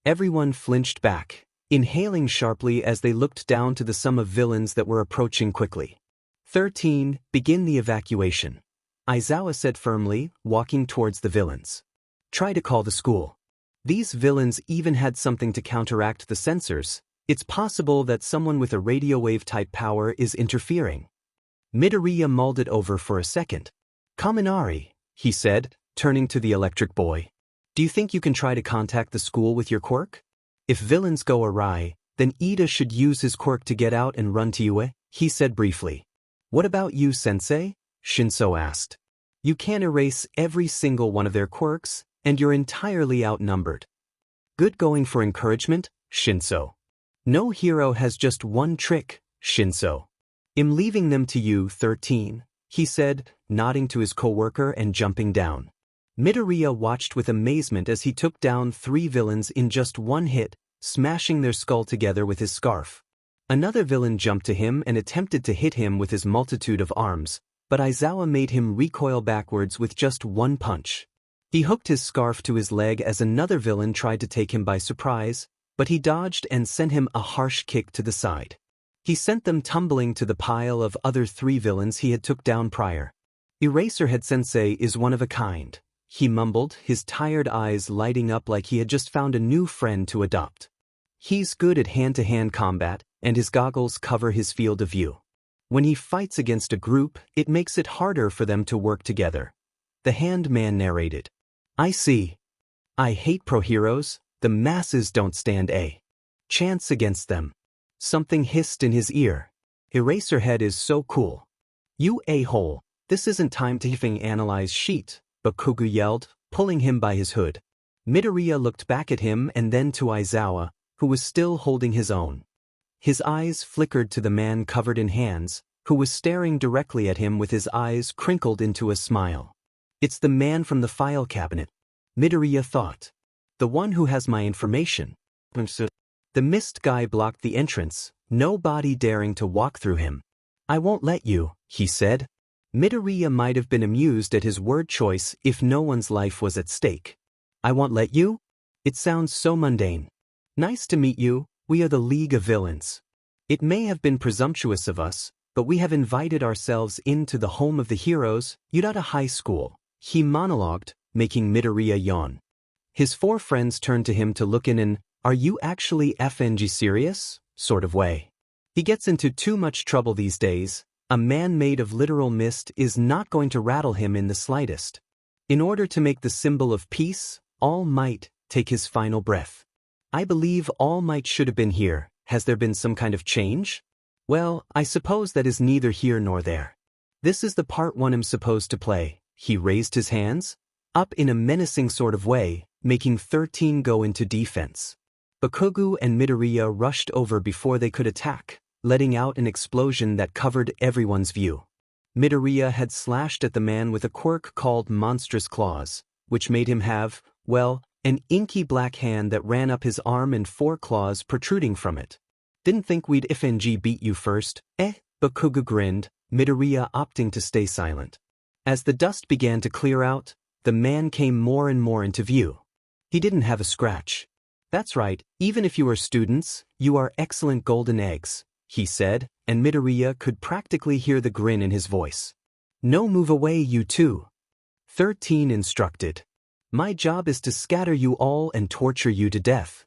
[SPEAKER 1] Everyone flinched back, inhaling sharply as they looked down to the sum of villains that were approaching quickly. 13. Begin the evacuation. Aizawa said firmly, walking towards the villains. Try to call the school. These villains even had something to counteract the sensors. It's possible that someone with a radio wave type power is interfering. Midoriya mulled it over for a second. Kaminari, he said, turning to the electric boy. Do you think you can try to contact the school with your quirk? If villains go awry, then Ida should use his quirk to get out and run to you, he said briefly. What about you, Sensei? Shinso asked. You can't erase every single one of their quirks, and you're entirely outnumbered. Good going for encouragement, Shinso. No hero has just one trick, Shinso. I'm leaving them to you, 13, he said, nodding to his co-worker and jumping down. Midoriya watched with amazement as he took down 3 villains in just one hit, smashing their skull together with his scarf. Another villain jumped to him and attempted to hit him with his multitude of arms, but Aizawa made him recoil backwards with just one punch. He hooked his scarf to his leg as another villain tried to take him by surprise, but he dodged and sent him a harsh kick to the side. He sent them tumbling to the pile of other 3 villains he had took down prior. Eraserhead Sensei is one of a kind, he mumbled, his tired eyes lighting up like he had just found a new friend to adopt. He's good at hand-to-hand combat, and his goggles cover his field of view. When he fights against a group, it makes it harder for them to work together. The hand man narrated. I see. I hate pro-heroes, the masses don't stand a chance against them. Something hissed in his ear. Eraserhead is so cool. You a-hole, this isn't time to hiffing analyze sheet, Bakugo yelled, pulling him by his hood. Midoriya looked back at him and then to Aizawa, who was still holding his own. His eyes flickered to the man covered in hands, who was staring directly at him with his eyes crinkled into a smile. It's the man from the file cabinet, Midoriya thought. The one who has my information. The mist guy blocked the entrance, nobody daring to walk through him. I won't let you, he said. Midoriya might have been amused at his word choice if no one's life was at stake. I won't let you? It sounds so mundane. Nice to meet you, we are the League of Villains. It may have been presumptuous of us, but we have invited ourselves into the home of the heroes, Yurata High School, he monologued, making Midoriya yawn. His 4 friends turned to him to look in an, are you actually FNG serious? Sort of way. He gets into too much trouble these days. A man made of literal mist is not going to rattle him in the slightest. In order to make the symbol of peace, All Might take his final breath. I believe All Might should have been here. Has there been some kind of change? Well, I suppose that is neither here nor there. This is the part 1 I'm supposed to play. He raised his hands up in a menacing sort of way, making 13 go into defense. Bakugo and Midoriya rushed over before they could attack, letting out an explosion that covered everyone's view. Midoriya had slashed at the man with a quirk called Monstrous Claws, which made him have, well, an inky black hand that ran up his arm and 4 claws protruding from it. Didn't think we'd FNG beat you first, Bakugo grinned, Midoriya opting to stay silent. As the dust began to clear out, the man came more and more into view. He didn't have a scratch. That's right, even if you are students, you are excellent golden eggs, he said, and Midoriya could practically hear the grin in his voice. No, move away, you two. 13 instructed. My job is to scatter you all and torture you to death.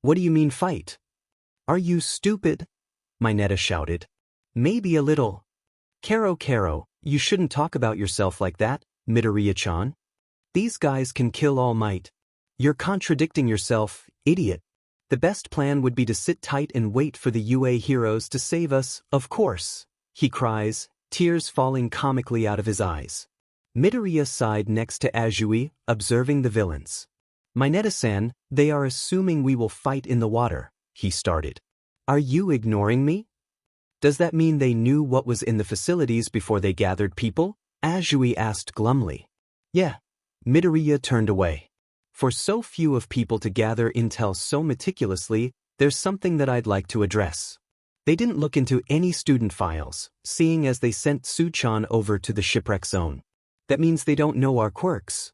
[SPEAKER 1] What do you mean fight? Are you stupid? Mineta shouted. Maybe a little. Karo, you shouldn't talk about yourself like that, Midoriya-chan. These guys can kill All Might. You're contradicting yourself, idiot. The best plan would be to sit tight and wait for the UA heroes to save us, of course, he cries, tears falling comically out of his eyes. Midoriya sighed next to Azui, observing the villains. Mineta-san, they are assuming we will fight in the water, he started. Are you ignoring me? Does that mean they knew what was in the facilities before they gathered people? Azui asked glumly. Yeah. Midoriya turned away. For so few of people to gather intel so meticulously, there's something that I'd like to address. They didn't look into any student files, seeing as they sent Su-chan over to the shipwreck zone. That means they don't know our quirks.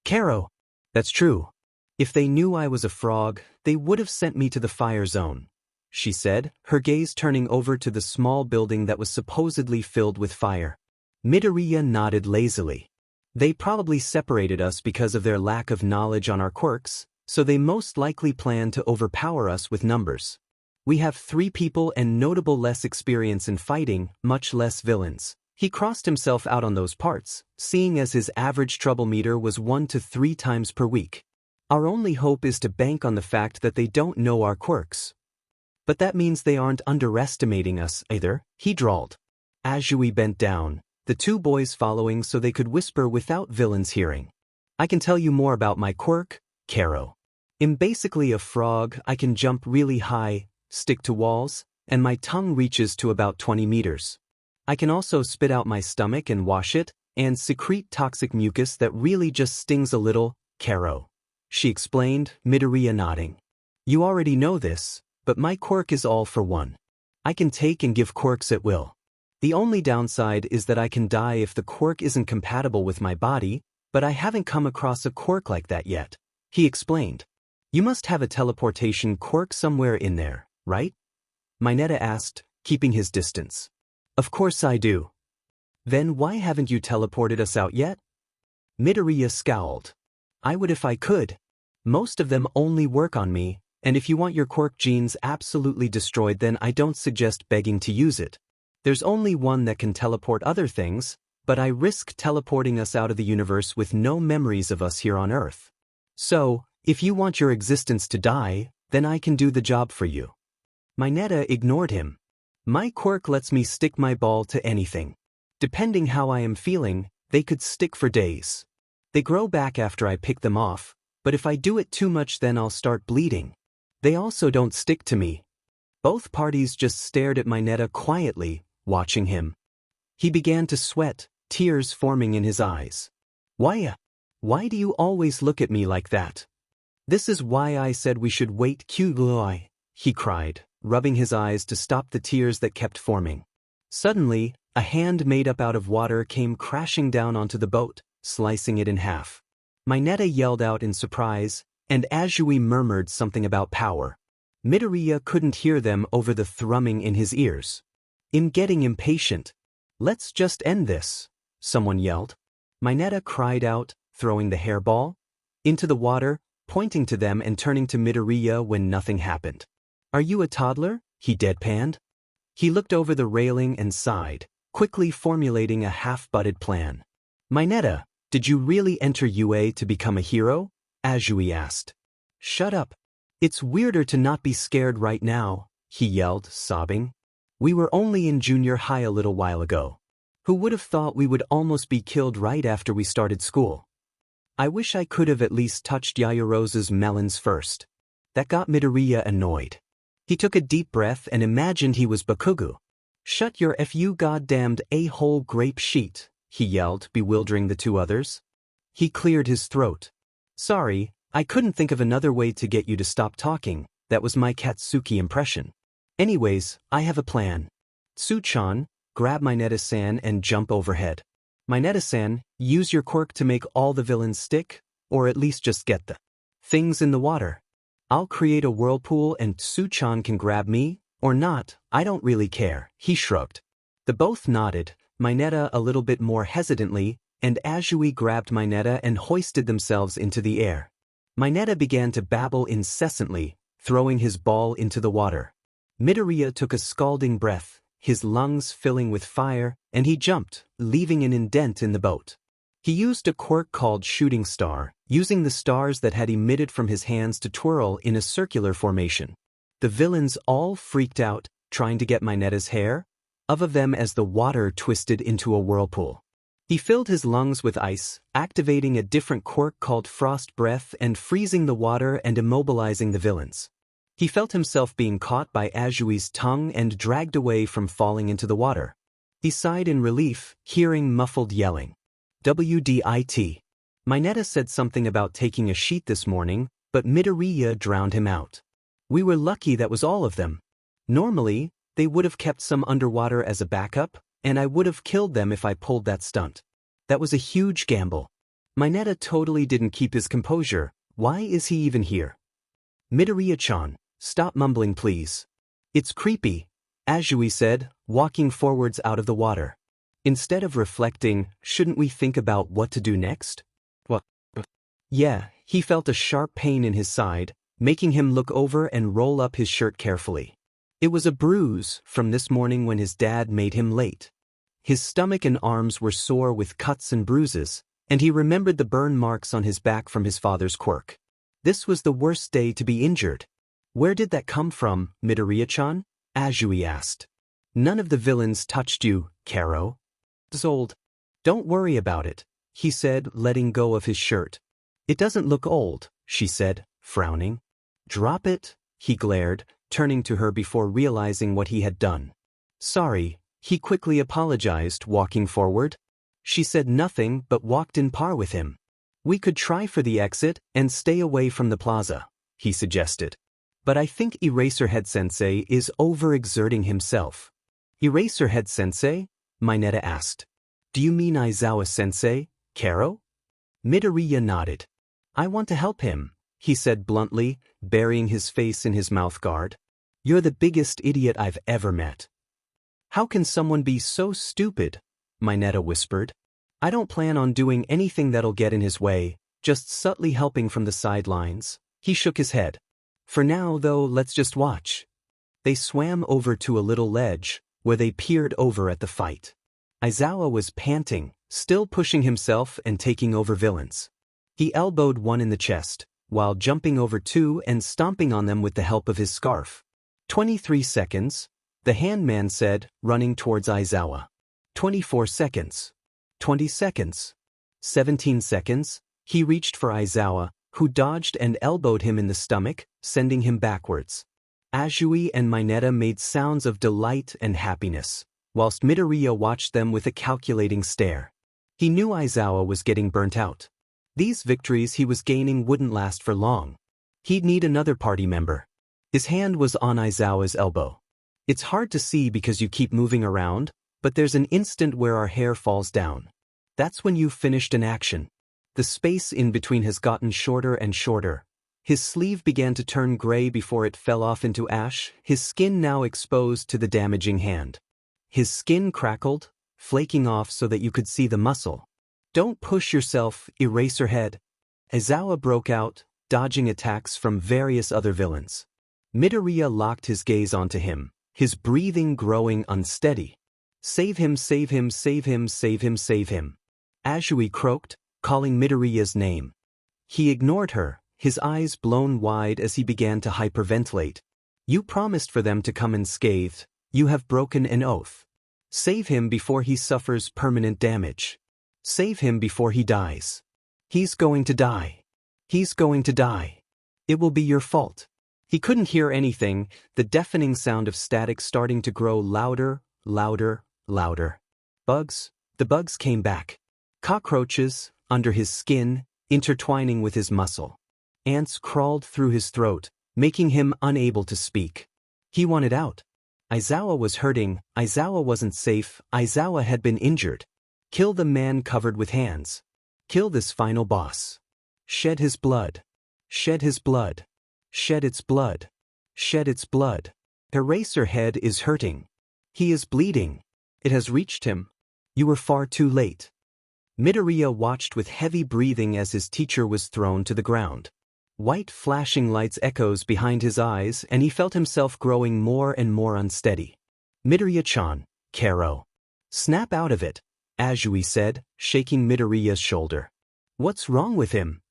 [SPEAKER 1] Karo. That's true. If they knew I was a frog, they would have sent me to the fire zone, she said, her gaze turning over to the small building that was supposedly filled with fire. Midoriya nodded lazily. They probably separated us because of their lack of knowledge on our quirks, so they most likely plan to overpower us with numbers. We have 3 people and notable less experience in fighting, much less villains. He crossed himself out on those parts, seeing as his average trouble meter was 1 to 3 times per week. Our only hope is to bank on the fact that they don't know our quirks. But that means they aren't underestimating us either, he drawled. Azui bent down, the 2 boys following so they could whisper without villains hearing. I can tell you more about my quirk, Karo. I'm basically a frog. I can jump really high, stick to walls, and my tongue reaches to about 20 meters. I can also spit out my stomach and wash it, and secrete toxic mucus that really just stings a little, Karo. She explained, Midoriya nodding. You already know this, but my quirk is all for one. I can take and give quirks at will. The only downside is that I can die if the quirk isn't compatible with my body, but I haven't come across a quirk like that yet, he explained. You must have a teleportation quirk somewhere in there, right? Mineta asked, keeping his distance. Of course I do. Then why haven't you teleported us out yet? Midoriya scowled. I would if I could. Most of them only work on me, and if you want your quirk genes absolutely destroyed, then I don't suggest begging to use it. There's only one that can teleport other things, but I risk teleporting us out of the universe with no memories of us here on Earth. So, if you want your existence to die, then I can do the job for you. Mineta ignored him. My quirk lets me stick my ball to anything. Depending how I am feeling, they could stick for days. They grow back after I pick them off, but if I do it too much then I'll start bleeding. They also don't stick to me. Both parties just stared at Mineta quietly, watching him. He began to sweat, tears forming in his eyes. Why do you always look at me like that? This is why I said we should wait, Kyugoi, he cried, rubbing his eyes to stop the tears that kept forming. Suddenly, a hand made up out of water came crashing down onto the boat, slicing it in half. Mineta yelled out in surprise, and Azui murmured something about power. Midoriya couldn't hear them over the thrumming in his ears. I'm getting impatient. Let's just end this, someone yelled. Mineta cried out, throwing the hairball into the water, pointing to them and turning to Midoriya when nothing happened. Are you a toddler? He deadpanned. He looked over the railing and sighed, quickly formulating a half-butted plan. Mineta, did you really enter UA to become a hero? Azui asked. Shut up. It's weirder to not be scared right now, he yelled, sobbing. We were only in junior high a little while ago. Who would have thought we would almost be killed right after we started school? I wish I could have at least touched Yaoyorozu's melons first. That got Midoriya annoyed. He took a deep breath and imagined he was Bakugo. Shut your fu goddamned a-hole grape sheet, he yelled, bewildering the 2 others. He cleared his throat. Sorry, I couldn't think of another way to get you to stop talking. That was my Katsuki impression. Anyways, I have a plan. Su-chan, grab Mineta-san and jump overhead. Mineta-san, use your quirk to make all the villains stick, or at least just get the things in the water. I'll create a whirlpool and Su-chan can grab me, or not, I don't really care, he shrugged. The both nodded, Mineta a little bit more hesitantly, and Azui grabbed Mineta and hoisted themselves into the air. Mineta began to babble incessantly, throwing his ball into the water. Midoriya took a scalding breath, his lungs filling with fire, and he jumped, leaving an indent in the boat. He used a quirk called Shooting Star, using the stars that had emitted from his hands to twirl in a circular formation. The villains all freaked out, trying to get Mineta's hair of them as the water twisted into a whirlpool. He filled his lungs with ice, activating a different quirk called Frost Breath and freezing the water and immobilizing the villains. He felt himself being caught by Azui's tongue and dragged away from falling into the water. He sighed in relief, hearing muffled yelling. WDIT. Mineta said something about taking a sheet this morning, but Midoriya drowned him out. We were lucky that was all of them. Normally, they would have kept some underwater as a backup, and I would have killed them if I pulled that stunt. That was a huge gamble. Mineta totally didn't keep his composure. Why is he even here? Midoriya-chan, stop mumbling please. It's creepy, Azui said, walking forwards out of the water. Instead of reflecting, shouldn't we think about what to do next? What? Yeah, he felt a sharp pain in his side, making him look over and roll up his shirt carefully. It was a bruise from this morning when his dad made him late. His stomach and arms were sore with cuts and bruises, and he remembered the burn marks on his back from his father's quirk. This was the worst day to be injured. Where did that come from, Midoriya-chan? Azui asked. None of the villains touched you, Karo. It's old. Don't worry about it, he said, letting go of his shirt. It doesn't look old, she said, frowning. Drop it, he glared, turning to her before realizing what he had done. Sorry, he quickly apologized, walking forward. She said nothing but walked in par with him. We could try for the exit and stay away from the plaza, he suggested. But I think Eraserhead-sensei is overexerting himself. Eraserhead-sensei? Mineta asked. Do you mean Aizawa-sensei, Karo? Midoriya nodded. I want to help him, he said bluntly, burying his face in his mouthguard. You're the biggest idiot I've ever met. How can someone be so stupid? Mineta whispered. I don't plan on doing anything that'll get in his way, just subtly helping from the sidelines. He shook his head. For now, though, let's just watch. They swam over to a little ledge, where they peered over at the fight. Aizawa was panting, still pushing himself and taking over villains. He elbowed one in the chest, while jumping over two and stomping on them with the help of his scarf. 23 seconds, the handman said, running towards Aizawa. 24 seconds. 20 seconds. 17 seconds, he reached for Aizawa, who dodged and elbowed him in the stomach, sending him backwards. Azui and Mineta made sounds of delight and happiness, whilst Midoriya watched them with a calculating stare. He knew Aizawa was getting burnt out. These victories he was gaining wouldn't last for long. He'd need another party member. His hand was on Aizawa's elbow. It's hard to see because you keep moving around, but there's an instant where our hair falls down. That's when you've finished an action. The space in between has gotten shorter and shorter. His sleeve began to turn gray before it fell off into ash, his skin now exposed to the damaging hand. His skin crackled, flaking off so that you could see the muscle. Don't push yourself, Eraserhead. Aizawa broke out, dodging attacks from various other villains. Midoriya locked his gaze onto him, his breathing growing unsteady. Save him, save him, save him, save him, save him. Azui croaked, calling Midoriya's name. He ignored her, his eyes blown wide as he began to hyperventilate. You promised for them to come unscathed. You have broken an oath. Save him before he suffers permanent damage. Save him before he dies. He's going to die. He's going to die. It will be your fault. He couldn't hear anything, the deafening sound of static starting to grow louder, louder, louder. Bugs. The bugs came back. Cockroaches, under his skin, intertwining with his muscle. Ants crawled through his throat, making him unable to speak. He wanted out. Aizawa was hurting, Aizawa wasn't safe, Aizawa had been injured. Kill the man covered with hands. Kill this final boss. Shed his blood. Shed his blood. Shed its blood. Shed its blood. Eraserhead is hurting. He is bleeding. It has reached him. You were far too late. Midoriya watched with heavy breathing as his teacher was thrown to the ground. White flashing lights echoes behind his eyes and he felt himself growing more and more unsteady. Midoriya-chan, Kero. Snap out of it, Azui said, shaking Midoriya's shoulder. What's wrong with him?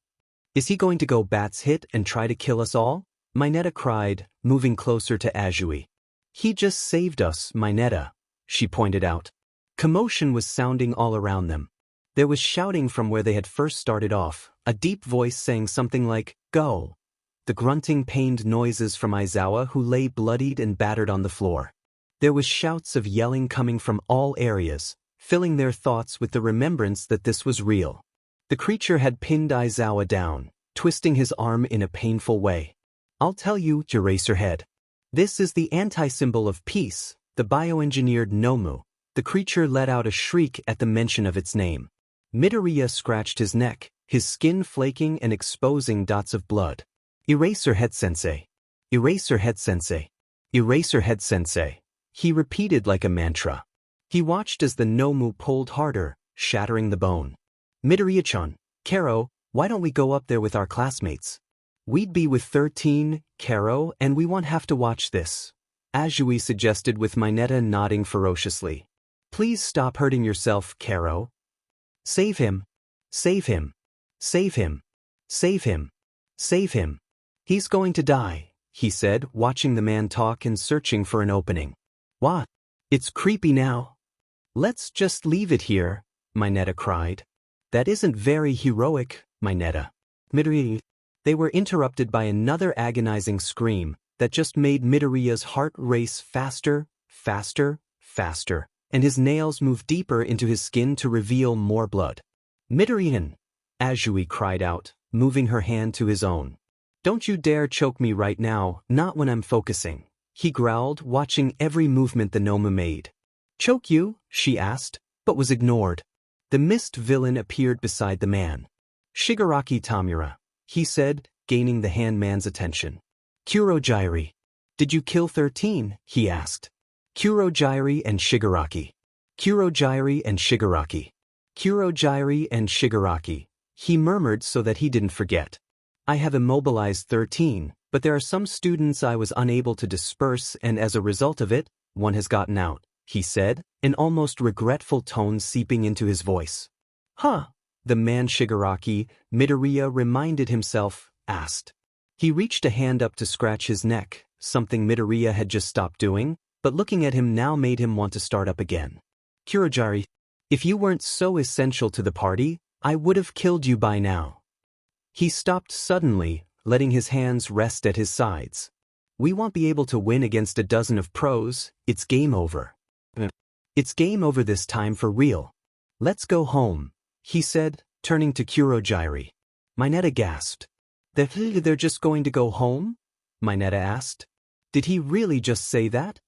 [SPEAKER 1] Is he going to go bats hit and try to kill us all? Mineta cried, moving closer to Azui. He just saved us, Mineta, she pointed out. Commotion was sounding all around them. There was shouting from where they had first started off, a deep voice saying something like, "Go!" The grunting pained noises from Aizawa who lay bloodied and battered on the floor. There was shouts of yelling coming from all areas, filling their thoughts with the remembrance that this was real. The creature had pinned Aizawa down, twisting his arm in a painful way. I'll tell you, Eraserhead. This is the anti-symbol of peace, the bioengineered Nomu. The creature let out a shriek at the mention of its name. Midoriya scratched his neck, his skin flaking and exposing dots of blood. Eraserhead-sensei. Eraserhead-sensei. Eraserhead-sensei. He repeated like a mantra. He watched as the Nomu pulled harder, shattering the bone. Midoriya-chan, Kero, why don't we go up there with our classmates? We'd be with 13, Kero, and we won't have to watch this. Azui suggested with Mineta nodding ferociously. Please stop hurting yourself, Kero. Save him. Save him. Save him. Save him. Save him. He's going to die, he said, watching the man talk and searching for an opening. What? It's creepy now. Let's just leave it here, Mineta cried. That isn't very heroic, Mineta. Midoriya. They were interrupted by another agonizing scream that just made Midoriya's heart race faster, faster, faster, and his nails move deeper into his skin to reveal more blood. Midoriya! Azui cried out, moving her hand to his own. Don't you dare choke me right now, not when I'm focusing, he growled, watching every movement the Nomu made. Choke you? She asked, but was ignored. The mist villain appeared beside the man. Shigaraki Tamura, he said, gaining the handman's attention. Kurogyri. Did you kill 13? He asked. Kurogyri and Shigaraki. Kurogyri and Shigaraki. Kurogyri and Shigaraki. He murmured so that he didn't forget. I have immobilized 13, but there are some students I was unable to disperse and as a result of it, one has gotten out, he said, an almost regretful tone seeping into his voice. Huh? The man Shigaraki, Midoriya reminded himself, asked. He reached a hand up to scratch his neck, something Midoriya had just stopped doing, but looking at him now made him want to start up again. Kurogyri, if you weren't so essential to the party, I would have killed you by now. He stopped suddenly, letting his hands rest at his sides. We won't be able to win against a dozen of pros, it's game over. It's game over this time for real. Let's go home, he said, turning to Kurogyri. Mineta gasped. They're just going to go home? Mineta asked. Did he really just say that?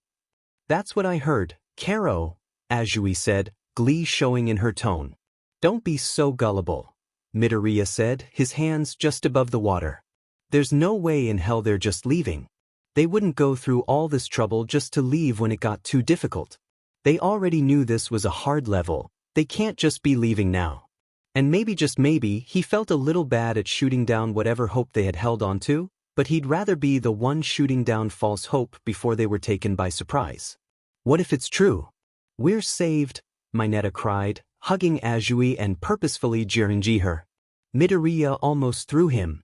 [SPEAKER 1] That's what I heard, Kero, Azui said, glee showing in her tone. Don't be so gullible, Midoriya said, his hands just above the water. There's no way in hell they're just leaving. They wouldn't go through all this trouble just to leave when it got too difficult. They already knew this was a hard level, they can't just be leaving now. And maybe just maybe he felt a little bad at shooting down whatever hope they had held on to, but he'd rather be the one shooting down false hope before they were taken by surprise. What if it's true? We're saved, Mineta cried, hugging Azui and purposefully jeering her. Midoriya almost threw him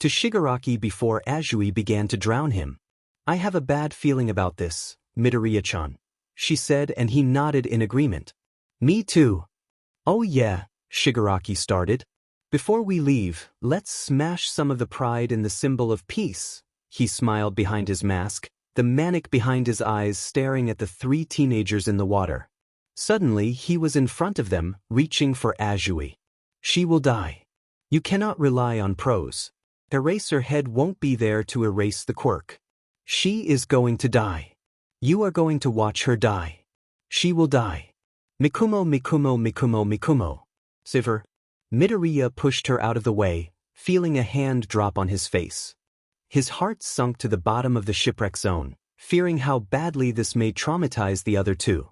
[SPEAKER 1] to Shigaraki before Azui began to drown him. I have a bad feeling about this, Midoriya-chan, she said, and he nodded in agreement. Me too. Oh yeah, Shigaraki started. Before we leave, let's smash some of the pride in the symbol of peace. He smiled behind his mask, the manic behind his eyes staring at the three teenagers in the water. Suddenly he was in front of them, reaching for Azui. She will die. You cannot rely on pros. Eraserhead won't be there to erase the Quirk. She is going to die. You are going to watch her die. She will die. Mikumo Mikumo Mikumo Mikumo. Siver. Midoriya pushed her out of the way, feeling a hand drop on his face. His heart sunk to the bottom of the shipwreck zone, fearing how badly this may traumatize the other two.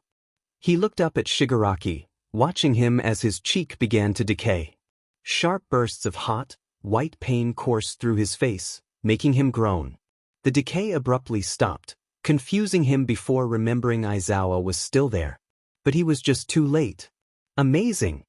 [SPEAKER 1] He looked up at Shigaraki, watching him as his cheek began to decay. Sharp bursts of hot, white pain coursed through his face, making him groan. The decay abruptly stopped, confusing him before remembering Aizawa was still there. But he was just too late. Amazing!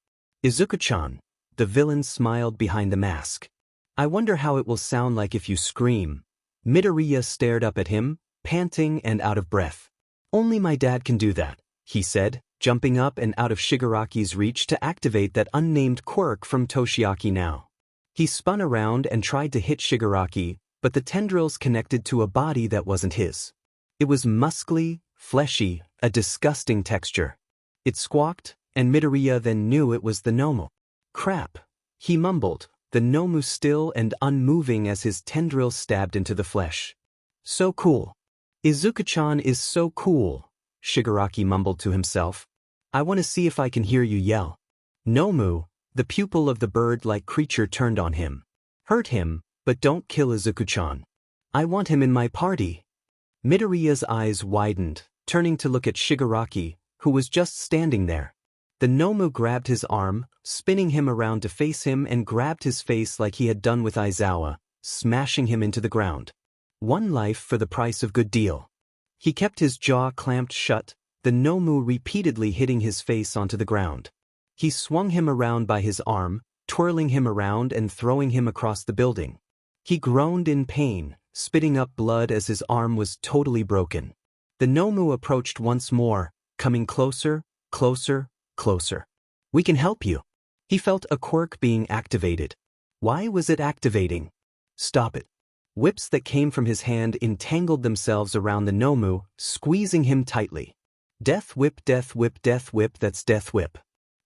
[SPEAKER 1] Izuku-chan. The villain smiled behind the mask. I wonder how it will sound like if you scream. Midoriya stared up at him, panting and out of breath. Only my dad can do that, he said, jumping up and out of Shigaraki's reach to activate that unnamed quirk from Toshiaki now. He spun around and tried to hit Shigaraki, but the tendrils connected to a body that wasn't his. It was muscly, fleshy, a disgusting texture. It squawked, and Midoriya then knew it was the Nomu. Crap, he mumbled, the Nomu still and unmoving as his tendrils stabbed into the flesh. So cool. Izuku-chan is so cool, Shigaraki mumbled to himself. I want to see if I can hear you yell. Nomu, the pupil of the bird-like creature, turned on him. Hurt him, but don't kill Izuku-chan. I want him in my party. Midoriya's eyes widened, turning to look at Shigaraki, who was just standing there. The Nomu grabbed his arm, spinning him around to face him, and grabbed his face like he had done with Aizawa, smashing him into the ground. One life for the price of good deal. He kept his jaw clamped shut, the Nomu repeatedly hitting his face onto the ground. He swung him around by his arm, twirling him around and throwing him across the building. He groaned in pain, spitting up blood as his arm was totally broken. The Nomu approached once more, coming closer, closer, closer. We can help you. He felt a quirk being activated. Why was it activating? Stop it. Whips that came from his hand entangled themselves around the Nomu, squeezing him tightly. Death whip, death whip, death whip, that's death whip.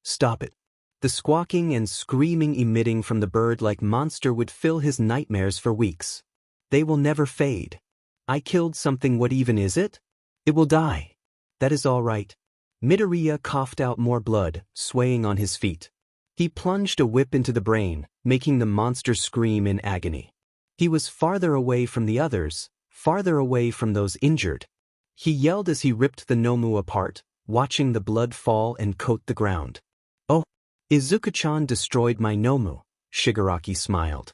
[SPEAKER 1] Stop it. The squawking and screaming emitting from the bird-like monster would fill his nightmares for weeks. They will never fade. I killed something. What even is it? It will die. That is all right. Midoriya coughed out more blood, swaying on his feet. He plunged a whip into the brain, making the monster scream in agony. He was farther away from the others, farther away from those injured. He yelled as he ripped the Nomu apart, watching the blood fall and coat the ground. Oh, Izuku-chan destroyed my Nomu, Shigaraki smiled.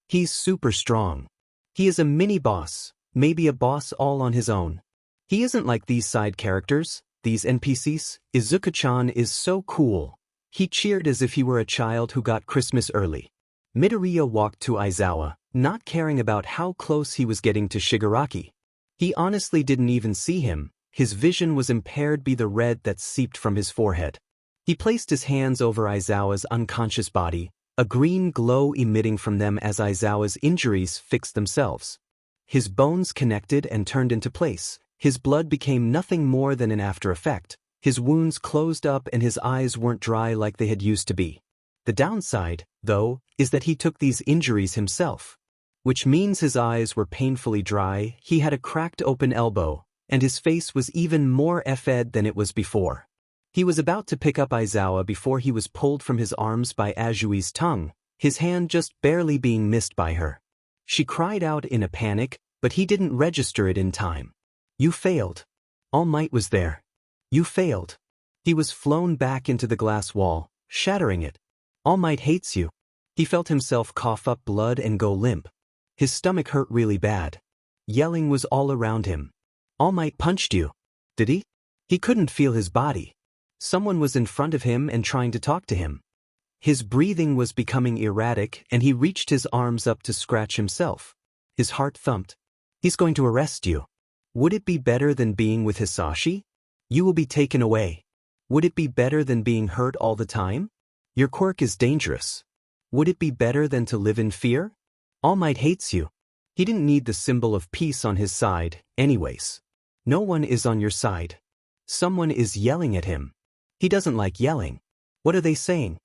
[SPEAKER 1] He's super strong. He is a mini-boss, maybe a boss all on his own. He isn't like these side characters, these NPCs. Izuku-chan is so cool. He cheered as if he were a child who got Christmas early. Midoriya walked to Aizawa, not caring about how close he was getting to Shigaraki. He honestly didn't even see him. His vision was impaired by the red that seeped from his forehead. He placed his hands over Aizawa's unconscious body, a green glow emitting from them as Aizawa's injuries fixed themselves. His bones connected and turned into place. His blood became nothing more than an after effect. His wounds closed up and his eyes weren't dry like they had used to be. The downside, though, is that he took these injuries himself. Which means his eyes were painfully dry, he had a cracked open elbow, and his face was even more effed than it was before. He was about to pick up Aizawa before he was pulled from his arms by Azui's tongue, his hand just barely being missed by her. She cried out in a panic, but he didn't register it in time. You failed. All Might was there. You failed. He was flown back into the glass wall, shattering it. All Might hates you. He felt himself cough up blood and go limp. His stomach hurt really bad. Yelling was all around him. All Might punched you. Did he? He couldn't feel his body. Someone was in front of him and trying to talk to him. His breathing was becoming erratic and he reached his arms up to scratch himself. His heart thumped. He's going to arrest you. Would it be better than being with Hisashi? You will be taken away. Would it be better than being hurt all the time? Your quirk is dangerous. Would it be better than to live in fear? All Might hates you. He didn't need the symbol of peace on his side, anyways. No one is on your side. Someone is yelling at him. He doesn't like yelling. What are they saying?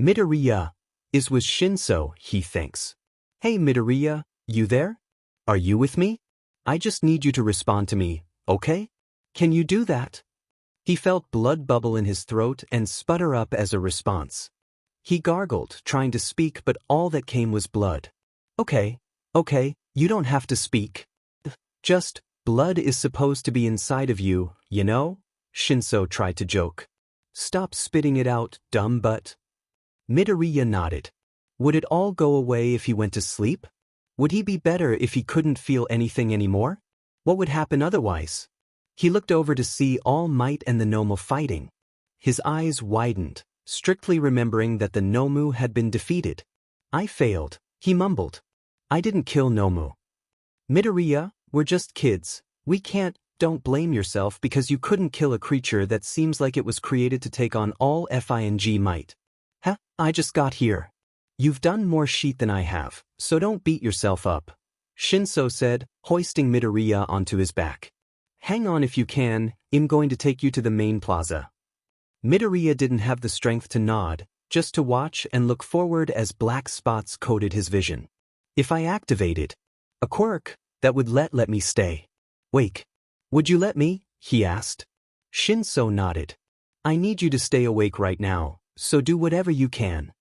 [SPEAKER 1] Midoriya is with Shinso, he thinks. Hey Midoriya, you there? Are you with me? I just need you to respond to me, okay? Can you do that? He felt blood bubble in his throat and sputter up as a response. He gargled, trying to speak, but all that came was blood. Okay, you don't have to speak. Just, blood is supposed to be inside of you, you know? Shinso tried to joke. Stop spitting it out, dumb butt. Midoriya nodded. Would it all go away if he went to sleep? Would he be better if he couldn't feel anything anymore? What would happen otherwise? He looked over to see All Might and the Nomu fighting. His eyes widened, strictly remembering that the Nomu had been defeated. I failed, he mumbled. I didn't kill Nomu. Midoriya, we're just kids. We can't. Don't blame yourself because you couldn't kill a creature that seems like it was created to take on all Fing might. Huh, I just got here. You've done more sheet than I have, so don't beat yourself up, Shinso said, hoisting Midoriya onto his back. Hang on if you can, I'm going to take you to the main plaza. Midoriya didn't have the strength to nod, just to watch and look forward as black spots coated his vision. If I activated a quirk, that would let me stay. Wake. Would you let me? He asked. Shinso nodded. I need you to stay awake right now, so do whatever you can.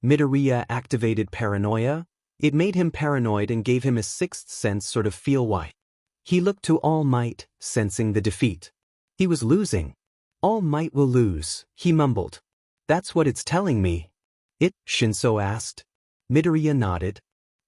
[SPEAKER 1] Midoriya activated paranoia. It made him paranoid and gave him a sixth sense sort of feel why. He looked to All Might, sensing the defeat. He was losing. All Might will lose, he mumbled. That's what it's telling me. It? Shinso asked. Midoriya nodded,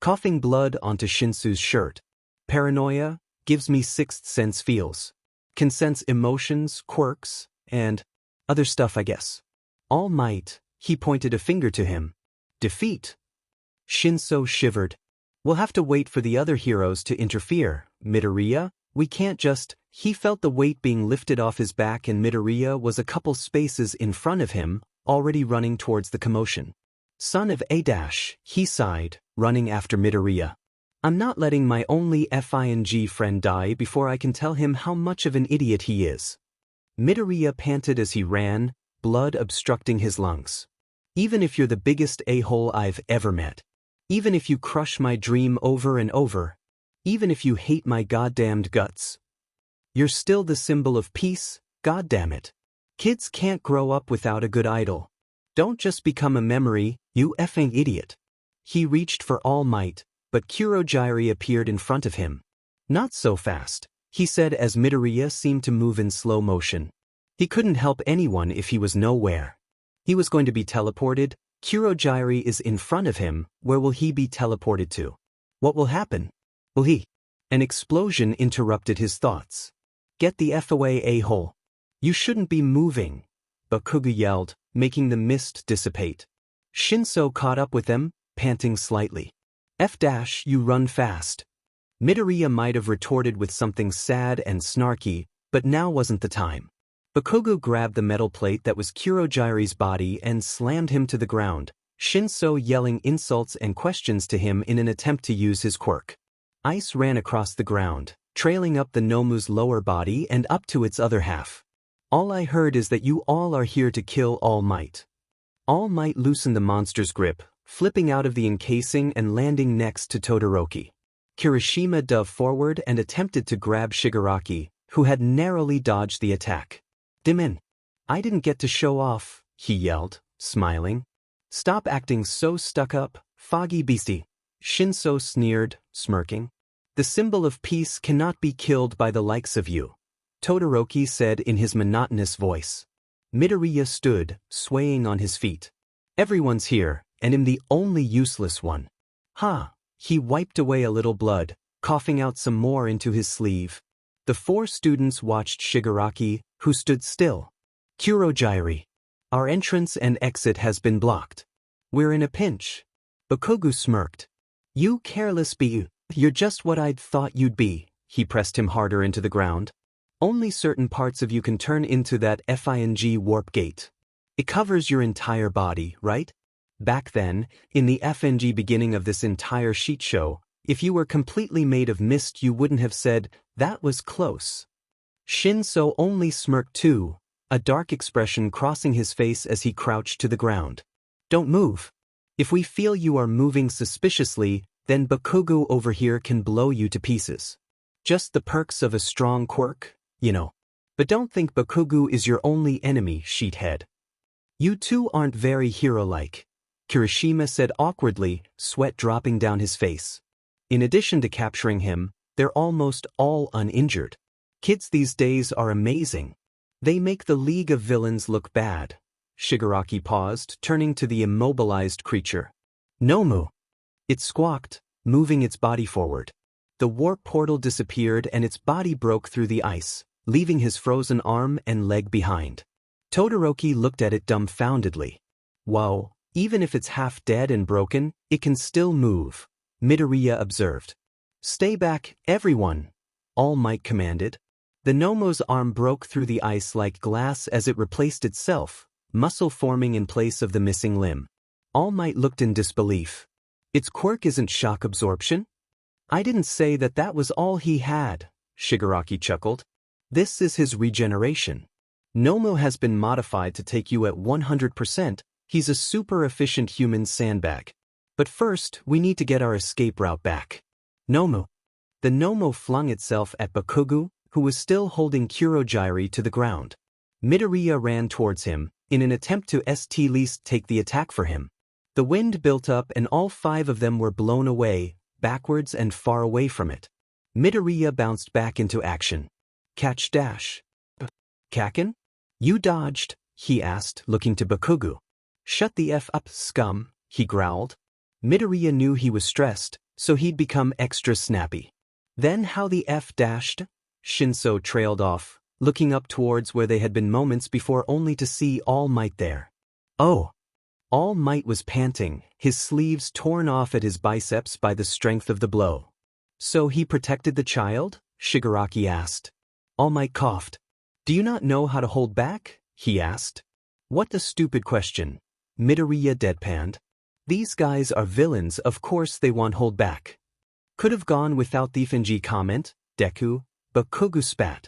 [SPEAKER 1] coughing blood onto Shinsu's shirt. Paranoia gives me sixth sense feels. Can sense emotions, quirks, and other stuff I guess. All Might, he pointed a finger to him. Defeat. Shinso shivered. We'll have to wait for the other heroes to interfere, Midoriya. We can't just. He felt the weight being lifted off his back and Midoriya was a couple spaces in front of him, already running towards the commotion. Son of A-, he sighed, running after Midoriya. I'm not letting my only Fing friend die before I can tell him how much of an idiot he is. Midoriya panted as he ran, blood obstructing his lungs. Even if you're the biggest a-hole I've ever met. Even if you crush my dream over and over. Even if you hate my goddamned guts. You're still the symbol of peace, goddammit. Kids can't grow up without a good idol. Don't just become a memory, you effing idiot. He reached for All Might, but Kurogyari appeared in front of him. Not so fast, he said as Midoriya seemed to move in slow motion. He couldn't help anyone if he was nowhere. He was going to be teleported. Kurogyari is in front of him. Where will he be teleported to? What will happen? Will he? An explosion interrupted his thoughts. Get the F away, a-hole. You shouldn't be moving, Bakugo yelled, making the mist dissipate. Shinso caught up with them, panting slightly. F-, you run fast. Midoriya might have retorted with something sad and snarky, but now wasn't the time. Bakugo grabbed the metal plate that was Kurogyari's body and slammed him to the ground, Shinso yelling insults and questions to him in an attempt to use his quirk. Ice ran across the ground, trailing up the Nomu's lower body and up to its other half. All I heard is that you all are here to kill All Might. All Might loosened the monster's grip, flipping out of the encasing and landing next to Todoroki. Kirishima dove forward and attempted to grab Shigaraki, who had narrowly dodged the attack. Dimin. I didn't get to show off, he yelled, smiling. Stop acting so stuck up, foggy beastie. Shinso sneered, smirking. The symbol of peace cannot be killed by the likes of you, Todoroki said in his monotonous voice. Midoriya stood, swaying on his feet. Everyone's here, and I'm the only useless one. Ha! He wiped away a little blood, coughing out some more into his sleeve. The four students watched Shigaraki, who stood still. Kurogyari. Our entrance and exit has been blocked. We're in a pinch. Bakugo smirked. You careless bee, you're just what I'd thought you'd be. He pressed him harder into the ground. Only certain parts of you can turn into that Fing warp gate. It covers your entire body, right? Back then, in the Fing beginning of this entire sheet show, if you were completely made of mist you wouldn't have said, that was close. Shinso only smirked too, a dark expression crossing his face as he crouched to the ground. Don't move. If we feel you are moving suspiciously, then Bakugo over here can blow you to pieces. Just the perks of a strong quirk, you know. But don't think Bakugo is your only enemy, sheethead. You two aren't very hero-like, Kirishima said awkwardly, sweat dropping down his face. In addition to capturing him, they're almost all uninjured. Kids these days are amazing. They make the League of Villains look bad. Shigaraki paused, turning to the immobilized creature. Nomu! It squawked, moving its body forward. The warp portal disappeared and its body broke through the ice, leaving his frozen arm and leg behind. Todoroki looked at it dumbfoundedly. Whoa, even if it's half dead and broken, it can still move, Midoriya observed. Stay back, everyone, All Might commanded. The Nomo's arm broke through the ice like glass as it replaced itself, muscle forming in place of the missing limb. All Might looked in disbelief. Its quirk isn't shock absorption? I didn't say that was all he had, Shigaraki chuckled. This is his regeneration. Nomo has been modified to take you at 100%, he's a super efficient human sandbag. But first, we need to get our escape route back. Nomu. The Nomo flung itself at Bakugo, who was still holding Kurogiri to the ground. Midoriya ran towards him, in an attempt to at least take the attack for him. The wind built up and all 5 of them were blown away, backwards and far away from it. Midoriya bounced back into action. Catch dash. Kaken? You dodged, he asked, looking to Bakugo. Shut the F up, scum, he growled. Midoriya knew he was stressed, so he'd become extra snappy. Then how the F dashed? Shinso trailed off, looking up towards where they had been moments before only to see All Might there. Oh! All Might was panting, his sleeves torn off at his biceps by the strength of the blow. So he protected the child? Shigaraki asked. All Might coughed. Do you not know how to hold back? He asked. What a stupid question. Midoriya deadpanned. These guys are villains, of course they want hold back. Could have gone without the Finji comment, Deku, Bakugo spat.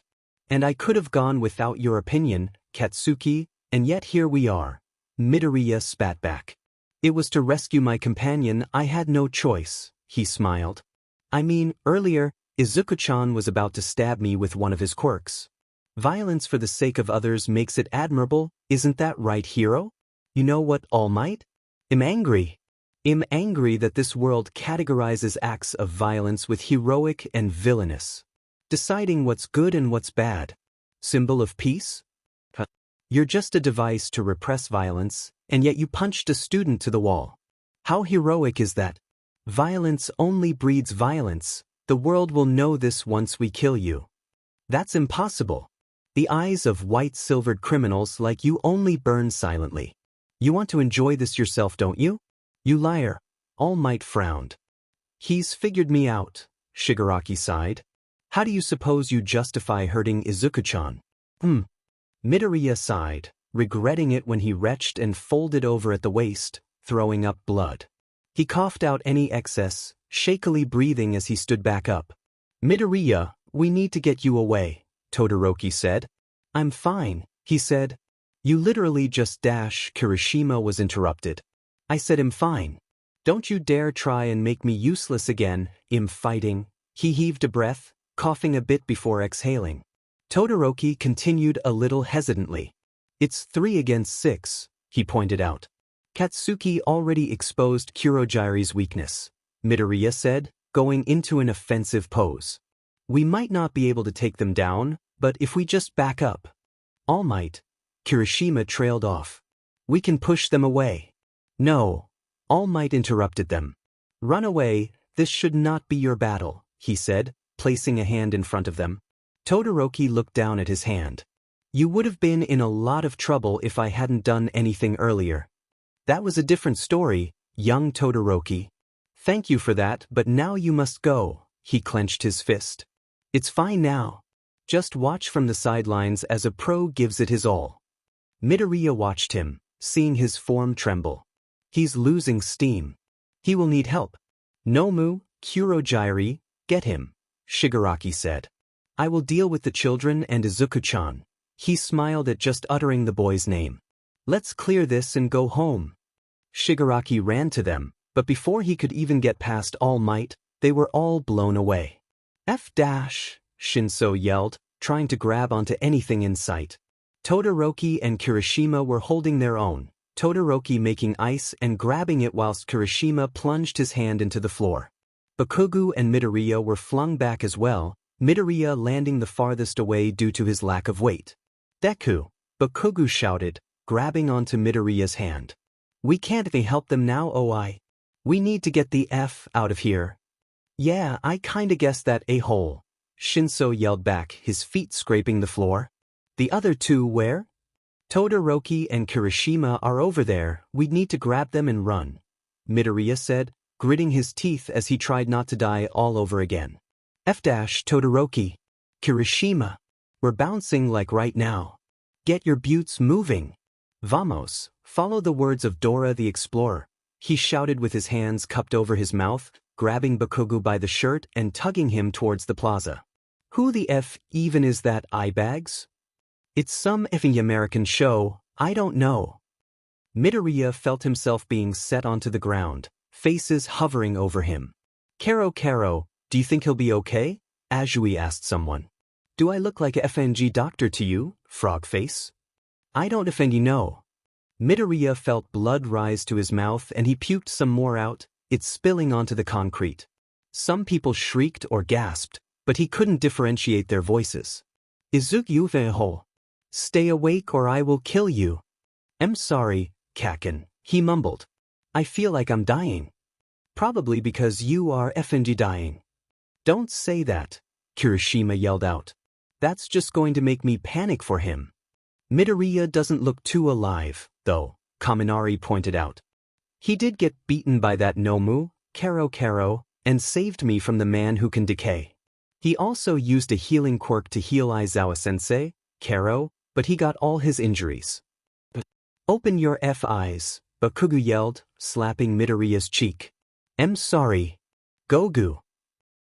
[SPEAKER 1] And I could have gone without your opinion, Katsuki, and yet here we are. Midoriya spat back. It was to rescue my companion, I had no choice, he smiled. I mean, earlier, Izuku-chan was about to stab me with one of his quirks. Violence for the sake of others makes it admirable, isn't that right, hero? You know what, All Might? I'm angry. I'm angry that this world categorizes acts of violence with heroic and villainous. Deciding what's good and what's bad. Symbol of peace? You're just a device to repress violence, and yet you punched a student to the wall. How heroic is that? Violence only breeds violence. The world will know this once we kill you. That's impossible. The eyes of white-silvered criminals like you only burn silently. You want to enjoy this yourself, don't you? You liar. All Might frowned. He's figured me out, Shigaraki sighed. How do you suppose you justify hurting Izuku-chan? Midoriya sighed, regretting it when he retched and folded over at the waist, throwing up blood. He coughed out any excess, shakily breathing as he stood back up. Midoriya, we need to get you away, Todoroki said. I'm fine, he said. You literally just dash. Kirishima was interrupted. I said I'm fine. Don't you dare try and make me useless again, I'm fighting. He heaved a breath, coughing a bit before exhaling. Todoroki continued a little hesitantly. It's 3 against 6, he pointed out. Katsuki already exposed Kurogiri's weakness, Midoriya said, going into an offensive pose. We might not be able to take them down, but if we just back up. All Might. Kirishima trailed off. We can push them away. No. All Might interrupted them. Run away, this should not be your battle, he said, placing a hand in front of them. Todoroki looked down at his hand. You would have been in a lot of trouble if I hadn't done anything earlier. That was a different story, young Todoroki. Thank you for that, but now you must go, he clenched his fist. It's fine now. Just watch from the sidelines as a pro gives it his all. Midoriya watched him, seeing his form tremble. He's losing steam. He will need help. Nomu, Kurogiri, get him, Shigaraki said. I will deal with the children and Izuku-chan. He smiled at just uttering the boy's name. Let's clear this and go home. Shigaraki ran to them, but before he could even get past All Might, they were all blown away. F dash, Shinso yelled, trying to grab onto anything in sight. Todoroki and Kirishima were holding their own, Todoroki making ice and grabbing it whilst Kirishima plunged his hand into the floor. Bakugo and Midoriya were flung back as well, Midoriya landing the farthest away due to his lack of weight. Deku, Bakugo shouted, grabbing onto Midoriya's hand. We can't help them now, Oi. We need to get the F out of here. Yeah, I kinda guessed that, a-hole. Shinso yelled back, his feet scraping the floor. The other two where? Todoroki and Kirishima are over there, we'd need to grab them and run. Midoriya said, gritting his teeth as he tried not to die all over again. Todoroki. Kirishima. We're bouncing like right now. Get your buttes moving. Vamos, follow the words of Dora the Explorer. He shouted with his hands cupped over his mouth, grabbing Bakugo by the shirt and tugging him towards the plaza. Who the F even is that, eyebags? It's some effing American show, I don't know. Midoriya felt himself being set onto the ground, faces hovering over him. Karo, do you think he'll be okay? Azui asked someone. Do I look like a FNG doctor to you, frog face? I don't offend you, no. Midoriya felt blood rise to his mouth and he puked some more out, it spilling onto the concrete. Some people shrieked or gasped, but he couldn't differentiate their voices. Izugyuveho. Stay awake or I will kill you. I'm sorry, Kaken, he mumbled. I feel like I'm dying. Probably because you are FNG dying. Don't say that, Kirishima yelled out. That's just going to make me panic for him. Midoriya doesn't look too alive, though, Kaminari pointed out. He did get beaten by that Nomu, Karo, and saved me from the man who can decay. He also used a healing quirk to heal Aizawa-sensei, Karo, but he got all his injuries. Open your eyes, Bakugo yelled, slapping Midoriya's cheek. I'm sorry. Gogu.